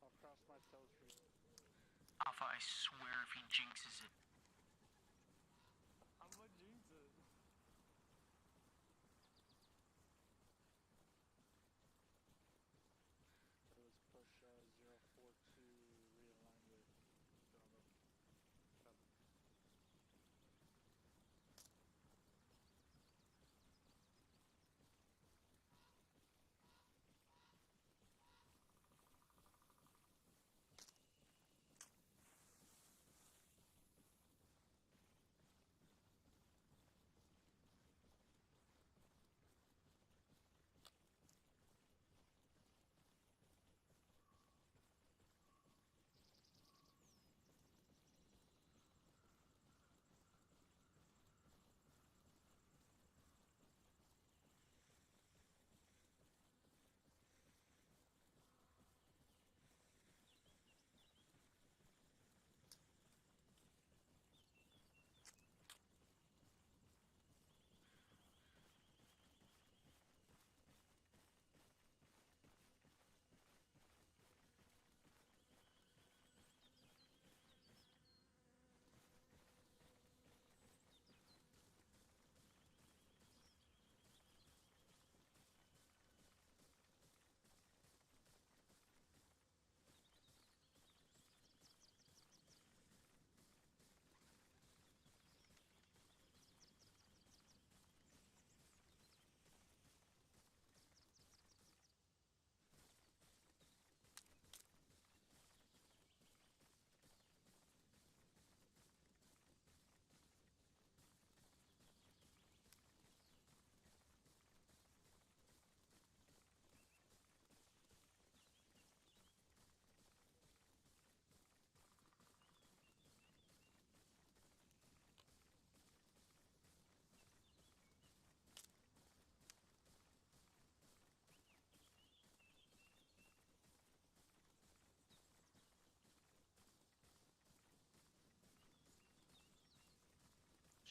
I'll cross my toes for you. Alpha, I swear if he jinxes it. I'm gonna jinx it. Let's push 042, realign with Bravo. Copy.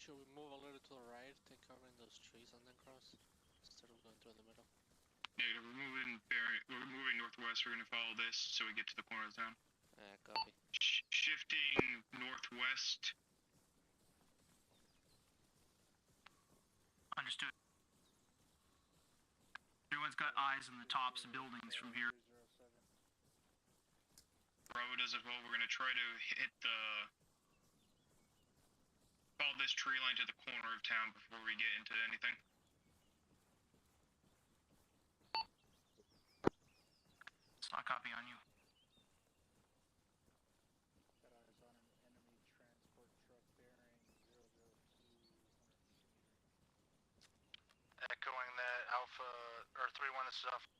Should we move a little to the right, take covering those trees and then cross? Instead of going through the middle? Negative, we're moving northwest, we're gonna follow this so we get to the corner of the town. Copy. Shifting northwest. Understood. Everyone's got eyes on the tops of buildings from here. Bravo does as well, we're gonna try to hit the... follow this tree line to the corner of town before we get into anything. It's not copy on you. Got eyes on an enemy transport truck bearing 002, 150 meters. Echoing that Alpha, or 3-1, this is Alpha.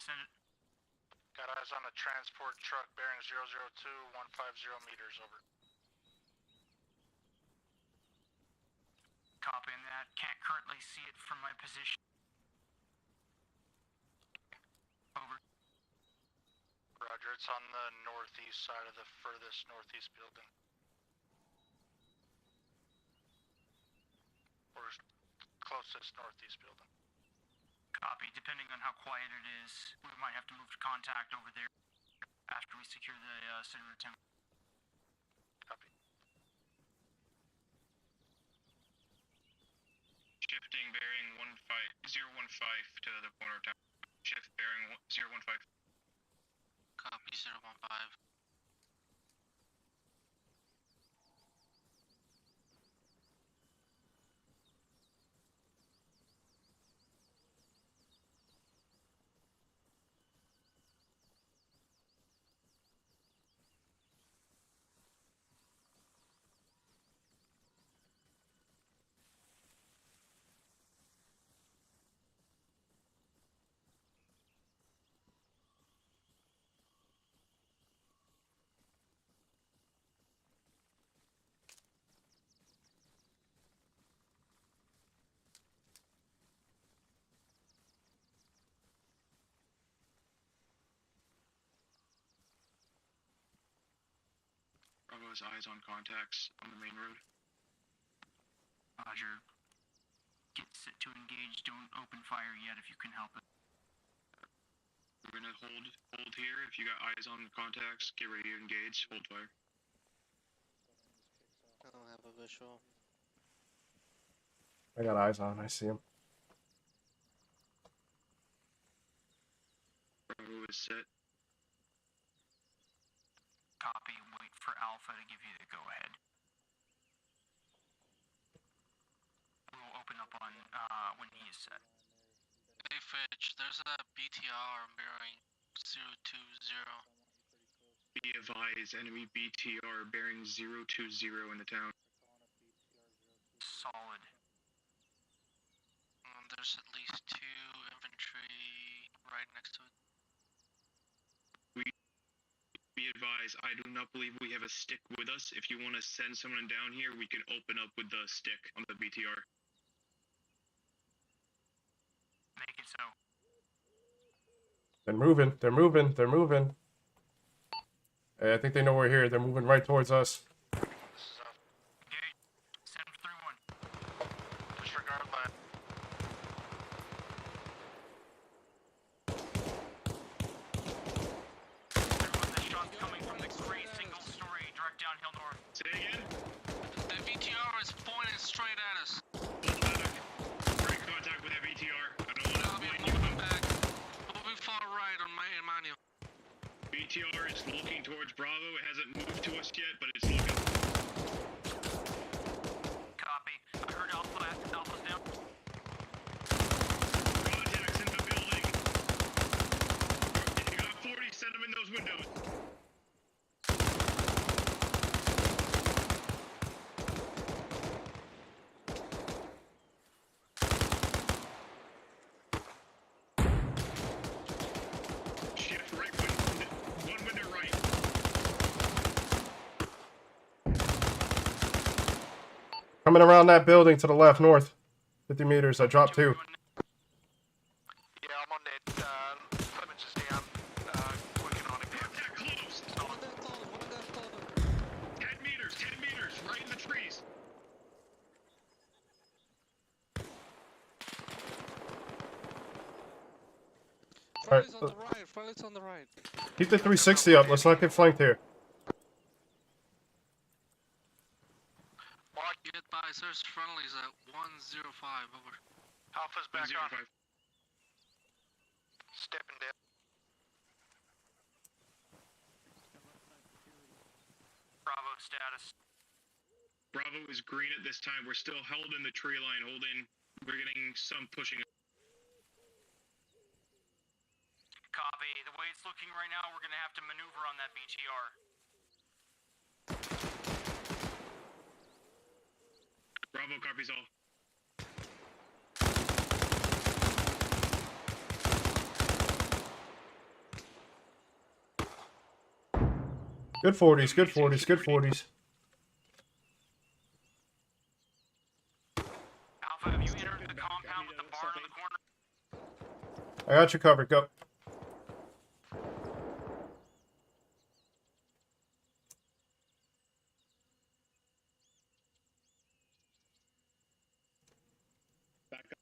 Send it. Got eyes on a transport truck bearing 002, 150 meters, over. Copying that. Can't currently see it from my position. Over. Roger, it's on the northeast side of the furthest northeast building. Or closest northeast building. Copy. Depending on how quiet it is, we might have to move to contact over there after we secure the center of town. Copy. Shifting bearing 015 to the corner of town. Shift bearing 015. Copy 015. has eyes on contacts on the main road. Roger. Get set to engage. Don't open fire yet if you can help it. We're gonna hold here. If you got eyes on the contacts, get ready to engage. Hold fire. I don't have a visual. I got eyes on. I see him. Bravo is set. Copy. Wait for Alpha to give you the go-ahead. We'll open up on when he is set. Hey Fitch, there's a BTR bearing 020. Be advised, enemy BTR bearing 020 in the town. Solid. There's at least 2 infantry right next to it. Be advised, I do not believe we have a stick with us. If you want to send someone down here, we can open up with the stick on the BTR. Make it so. They're moving. They're moving. They're moving. Hey, I think they know we're here. They're moving right towards us. Engage. 731. Disregard line. Everyone, the shots coming from the gray single-story direct downhill north. Say again? The BTR is pointing straight at us. Break contact with that BTR. I don't want to blame you. Moving back. Moving far right on my menu. BTR is looking towards Bravo. It hasn't moved to us yet, but it's looking. Copy. I heard Alpha. Alpha's down. Contacts in the building. If you got 40, send them in those windows. Shift right one window right. Coming around that building to the left, north. 50 meters. I dropped 2. Yeah, I'm on that. Clemens is down. Working on it. Contact close. 10 meters, 10 meters, right in the trees. Friendly's on the right. Friendly's on the right. Keep the 360 up. Let's not get flanked here. Get by search friendlies at 105. Over. Alpha's back 105. on. Stepping down. Bravo status. Bravo is green at this time. We're still held in the tree line. Hold in. We're getting some pushing. Copy. The way it's looking right now, we're going to have to maneuver on that BTR. Bravo copies all. Good 40s. Good 40s. Good 40s. Alpha, have you entered the compound with the barn on the corner? I got you covered. Go. Back up.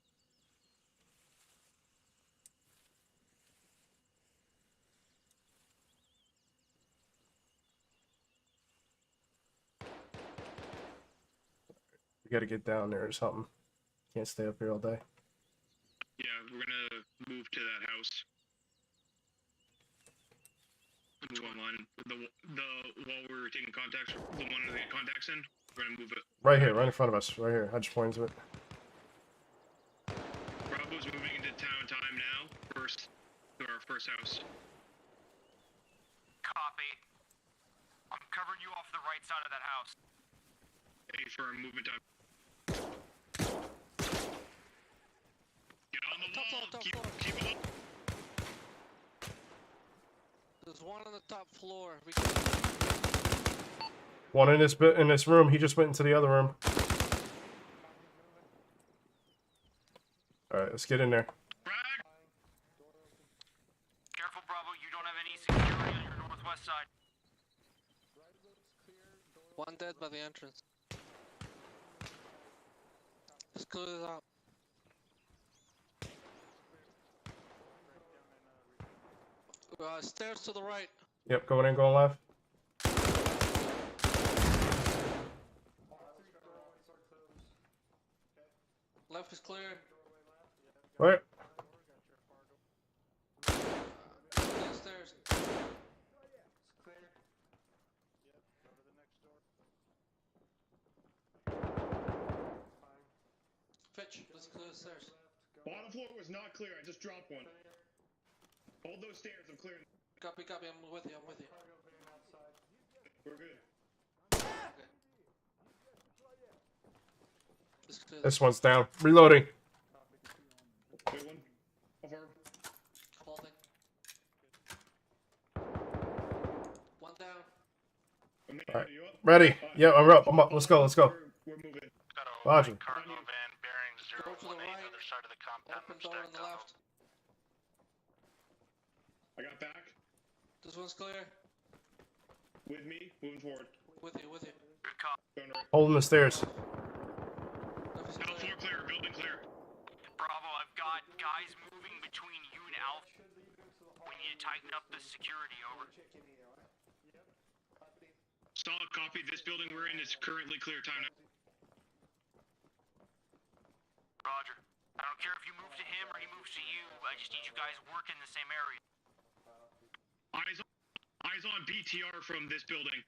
We gotta get down there or something. Can't stay up here all day. Yeah, we're gonna move to that house. Move online. The while we're taking contacts, the one to get contacts in, we're gonna move it. Right here, right in front of us. Right here. I just pointed to it. Bravo's moving into town time now. First to our first house. Copy. I'm covering you off the right side of that house. A for movement time. Get on the wall. Keep it up. There's one on the top floor. One in this room. He just went into the other room. All right, let's get in there. Careful, Bravo. You don't have any security on your northwest side. One dead by the entrance. Let's clear this out. Stairs to the right. Yep, going in, going left. Left is clear. Where? Stairs. Fitch, let's clear the stairs. Bottom floor was not clear. I just dropped one. Hold those stairs. I'm clearing. Copy, copy. I'm with you. I'm with you. We're good. Okay. Let's clear This one's down. Reloading. Good one. Over. Holding. One down. All right. Ready? Yep, I'm up. I'm up. Let's go. Let's go. We're moving. Roger. Cargo van bearing Go to the 018, right. other side of the compound. Open door on the left. I got back. This one's clear. With me. Moving forward. With you, with you. Good call. Going right. Holding the stairs. Left is Middle clear. floor clear. Building clear. Bravo, I've got guys moving between you and Alpha. We need to tighten up the security, over. Solid copy. This building we're in is currently clear. Time now. Roger. I don't care if you move to him or he moves to you. I just need you guys working the same area. Eyes on BTR from this building.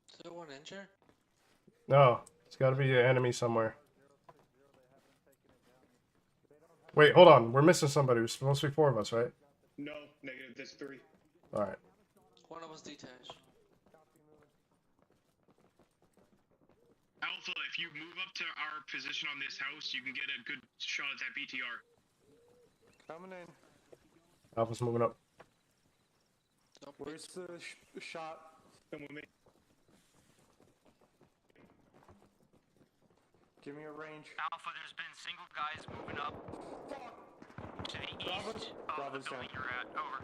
Is there one injured? No, it's got to be an enemy somewhere. Wait, hold on. We're missing somebody. There's supposed to be 4 of us, right? No, negative. There's 3. All right. One of us detached. Alpha, if you move up to our position on this house, you can get a good shot at that BTR. Coming in. Alpha's moving up. Where's the shot? Come with me. Give me a range. Alpha, there's been single guys moving up to the east of the building you're at. Over.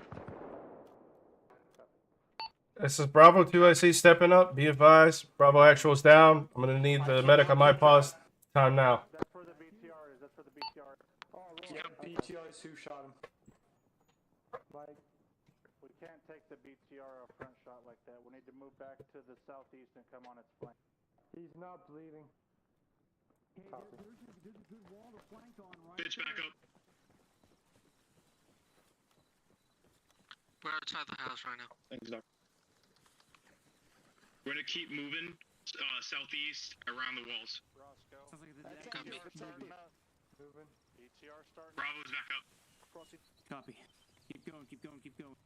This is Bravo 2, I see, stepping up. Be advised. Bravo Actual's down. I'm going to need the medic on my pause. Time now. That's for the BTR. Is that for the BTR? Oh, yeah, BTR is who shot him. Mike, we can't take the BTR a front shot like that. We need to move back to the southeast and come on its flank. He's not bleeding. Hey, there's a good wall to flank on, right? Bitch, back up. We're outside the house right now. Thanks, Doc. We're gonna keep moving southeast around the walls. Roscoe. Sounds like Copy. Moving. BTR starting. Bravo's back up. Copy. Keep going, keep going, keep going.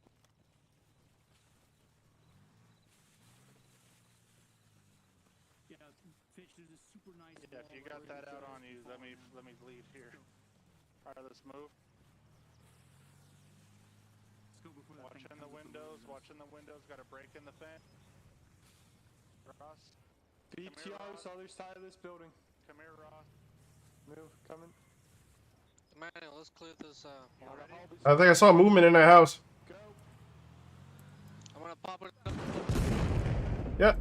Yeah, Fish, there's a super nice Yeah, if you got that out on you, let me bleed here. Alright, let's move. Let's go before that Watching the windows, got a break in the fan. Ross. BTR's other side of this building. Come here, Ross. Move, coming. Emmanuel, let's clear this. I think I saw movement in that house. Go. I'm gonna pop it up. Yep.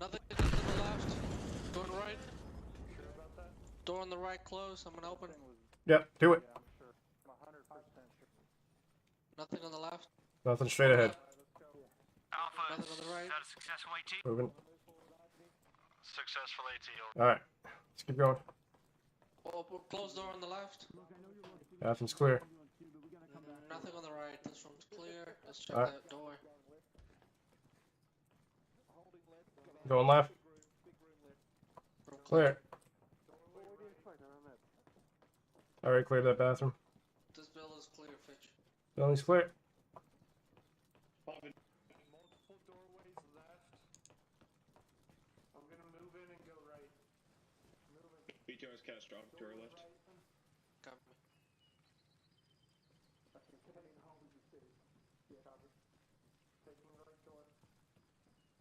Nothing to the left. Door on the right. Door on the right closed. I'm gonna open. Yep. Do it. I'm sure. I'm 100% sure. Nothing on the left. Nothing straight ahead. Alpha, Nothing on the right. is that a successful AT? Moving. Successful AT. All right. Let's keep going. Open, close door on the left. Bathroom's clear. Nothing on the right. This room's clear. Let's check Alright. that door. Going left. Room Clear. Alright, clear that bathroom. This building is clear, Fitch. Building's clear. Multiple doorways left. I'm gonna move in and go right. Moving. BTR's catastrophic to our left. Copy. Taking the right door.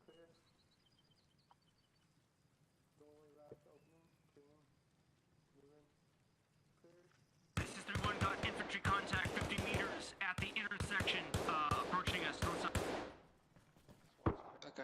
Clear. Doorway left opening. Clean. Moving. Clear. This is 3-1, got infantry contact 50 meters at the intersection.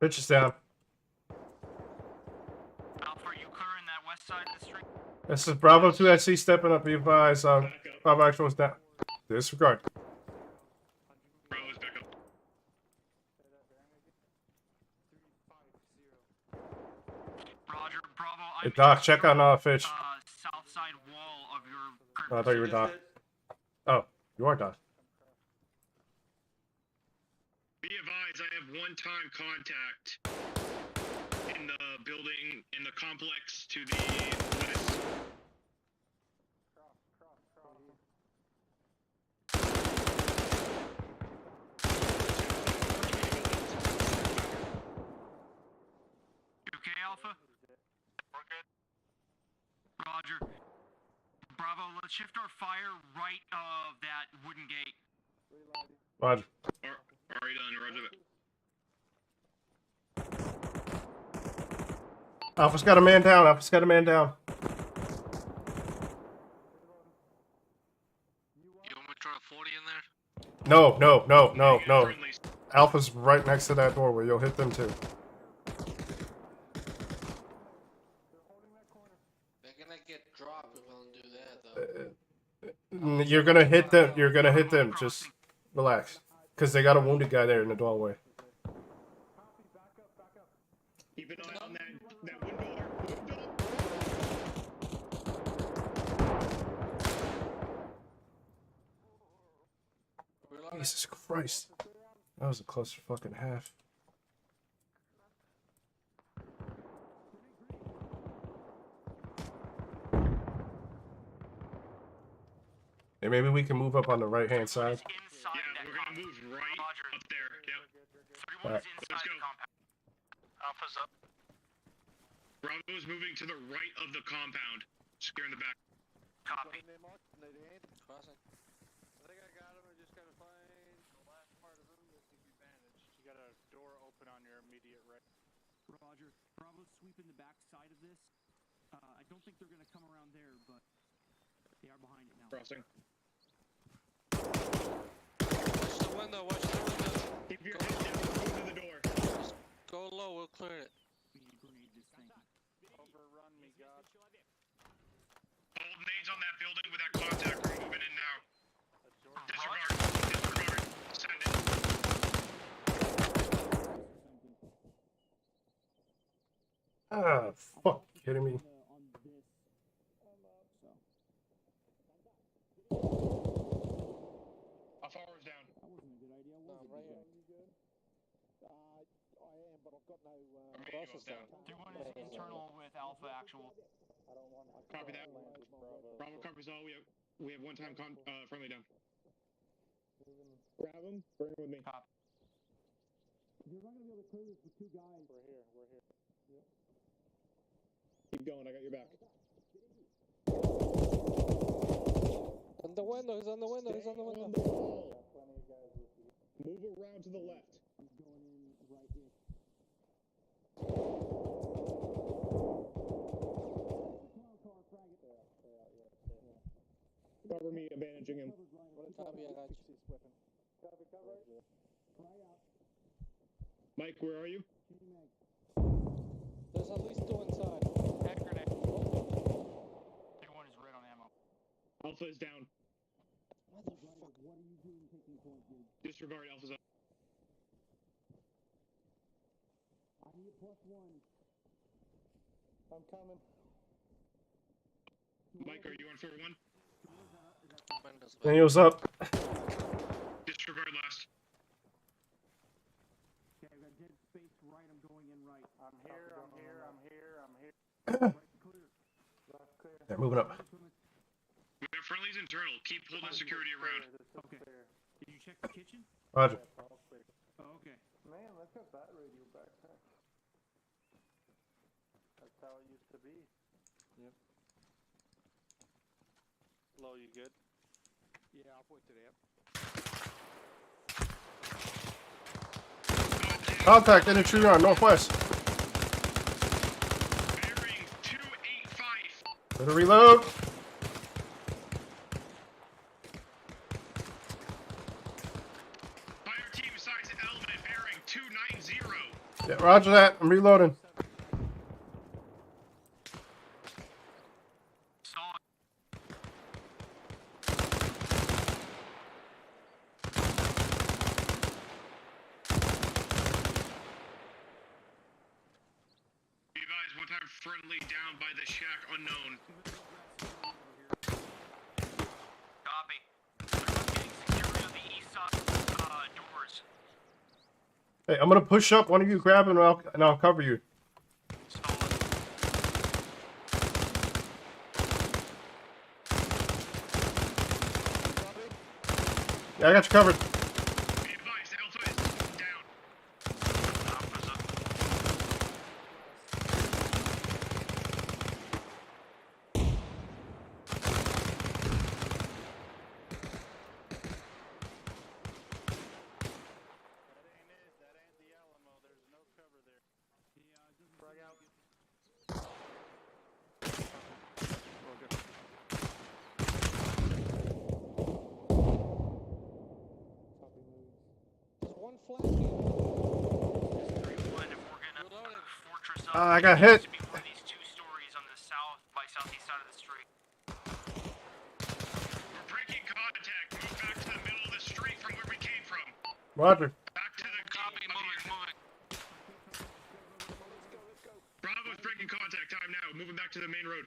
Pitch is down. Alpha, are you clearing that west side of the street? This is Bravo 2 SC stepping up. Be advised. Bravo Actual is down. Disregard. Bravo's back up. Roger, Bravo. Hey, Doc, check on Fitch. South side wall of your current Oh, I thought you were Doc. Oh, you are Doc. Be advised, I have one-time contact in the building, in the complex to the west. You okay, Alpha? We're good. Roger. Bravo, let's shift our fire right of that wooden gate. Roger. Already done, roger that. Alpha's got a man down. Alpha's got a man down. You want me to throw a 40 in there? No. Alpha's right next to that doorway. You'll hit them too. They're gonna get dropped if I don't do that, though. You're gonna hit them. You're gonna hit them. Just relax. Because they got a wounded guy there in the doorway. Keep an eye on that window. Jesus Christ. That was a close fucking half. Hey, maybe we can move up on the right hand side. Yeah, we're gonna move right up there. Yep. Right. Let's go. Alpha's up. Bravo's moving to the right of the compound. Secure in the back. Copy. Crossing. I think I got him. I just gotta find the last part of him that can be bandaged. You got a door open on your immediate right. Roger. Bravo's sweeping the back side of this. I don't think they're gonna come around there, but they are behind it now. Crossing. Watch the window, watch the window. Keep your head down, go to the door. Just go low, we'll clear it. We need to grenade this thing. Overrun me, God. All nades on that building with that contact. We're moving in now. Disregard. Send it. Ah, fuck. Kidding me? How far is down? That wasn't a good idea, was it? Right here. I am, but I've got no process down. 3-1 is internal with Alpha Actual. Copy that. Bravo covers all. We have one-time friendly down. Grab him. Bring him with me. Copy. You're not gonna be able to clear this with two guys. We're here. Yep. Keep going. I got your back. On the window, he's on the window, he's on the window. Move around to the left. I'm going in right here. Cover me, bandaging him. Copy, I got you. Mike, where are you? There's at least two inside. Hand grenade. 3-1 is red on ammo. Alpha is down. Motherfucker, what are you doing taking point, dude? Disregard. Alpha's up. I need +1. I'm coming. Mike, are you on 4-1? Daniel's up. Disregard last. Okay, I've got dead space right. I'm going in right. I'm here. They're moving up. We have friendlies internal. Keep holding security around. Okay. Did you check the kitchen? Roger. Oh, okay. Man, look at that radio backpack. That's how it used to be. Yep. Low, you good? Yeah, I'll point it out. Contact in the tree on northwest. Bearing 285. Better reload. Fire team size element bearing 290. Yeah, roger that. I'm reloading. Friendly down by the shack unknown. Copy. Getting security on the east side doors. Hey, I'm gonna push up. One of you grab him and I'll cover you. Yeah, I got you covered. Be advised, Alpha is down. Alpha's up. I got hit. These two stories on the south by southeast side of the street. We're breaking contact. Move back to the middle of the street from where we came from. Roger. Back to the copy. Moving. Bravo's breaking contact. Time now. Moving back to the main road.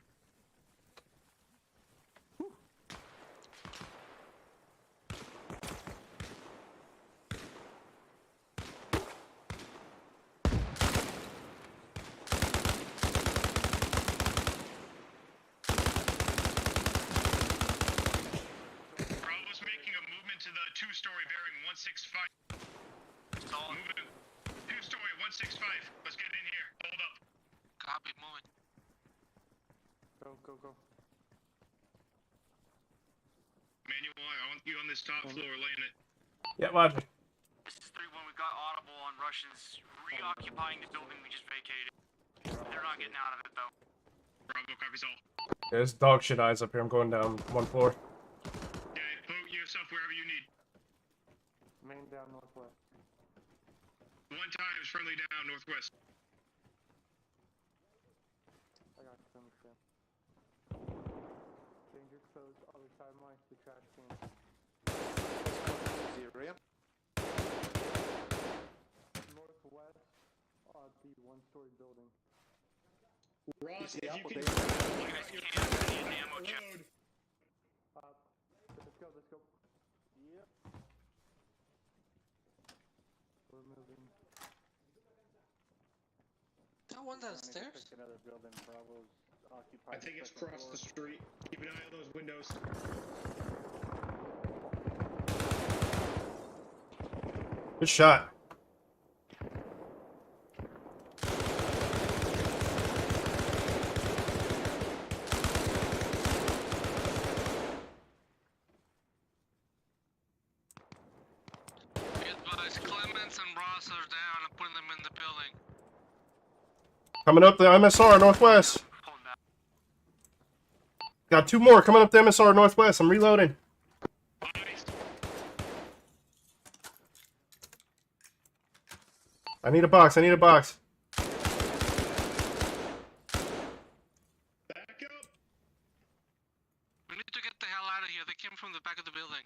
Two-story bearing 165. Solid. Moving. Two-story 165. Let's get in here. Hold up. Copy. Moving. Go. Manual, I want you on this top floor, laying it. Yeah, roger. This is 3-1. We got audible on Russians reoccupying the building we just vacated. They're not getting out of it, though. Bravo, copies all. Yeah, there's dog shit eyes up here. I'm going down one floor. Okay, boat yourself wherever you need. Main down northwest. 1 times friendly down northwest. I got you, understand. Danger exposed, other side of the trash can. Area. Northwest, the 1-story building. Ross, if you can... ammo check. Let's go. Yep. We're moving. Got one downstairs? Another building, Bravo's occupied. I think it's across the street. Keep an eye on those windows. Good shot. Clements and Ross are down. I'm putting them in the building. Coming up the MSR northwest. Got 2 more coming up the MSR northwest. I'm reloading. I need a box. Back up. We need to get the hell out of here. They came from the back of the building.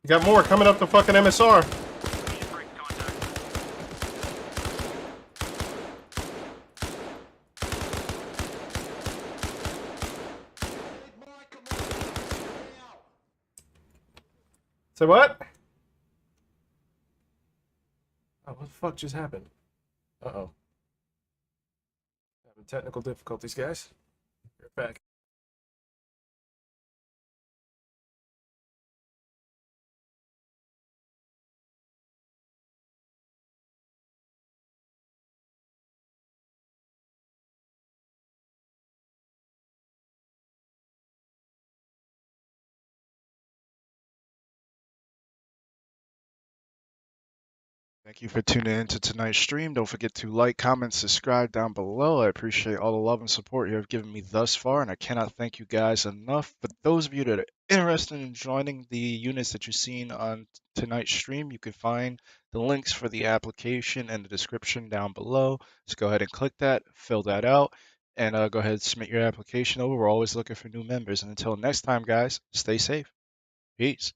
You got more coming up the fucking MSR. Say what? Oh, what the fuck just happened? Uh-oh. Having technical difficulties, guys. You're back. Thank you for tuning in to tonight's stream. Don't forget to like, comment, subscribe down below. I appreciate all the love and support you have given me thus far, and I cannot thank you guys enough. For those of you that are interested in joining the units that you've seen on tonight's stream, you can find the links for the application in the description down below. Just go ahead and click that, fill that out, and go ahead and submit your application over. We're always looking for new members. And until next time, guys, stay safe. Peace.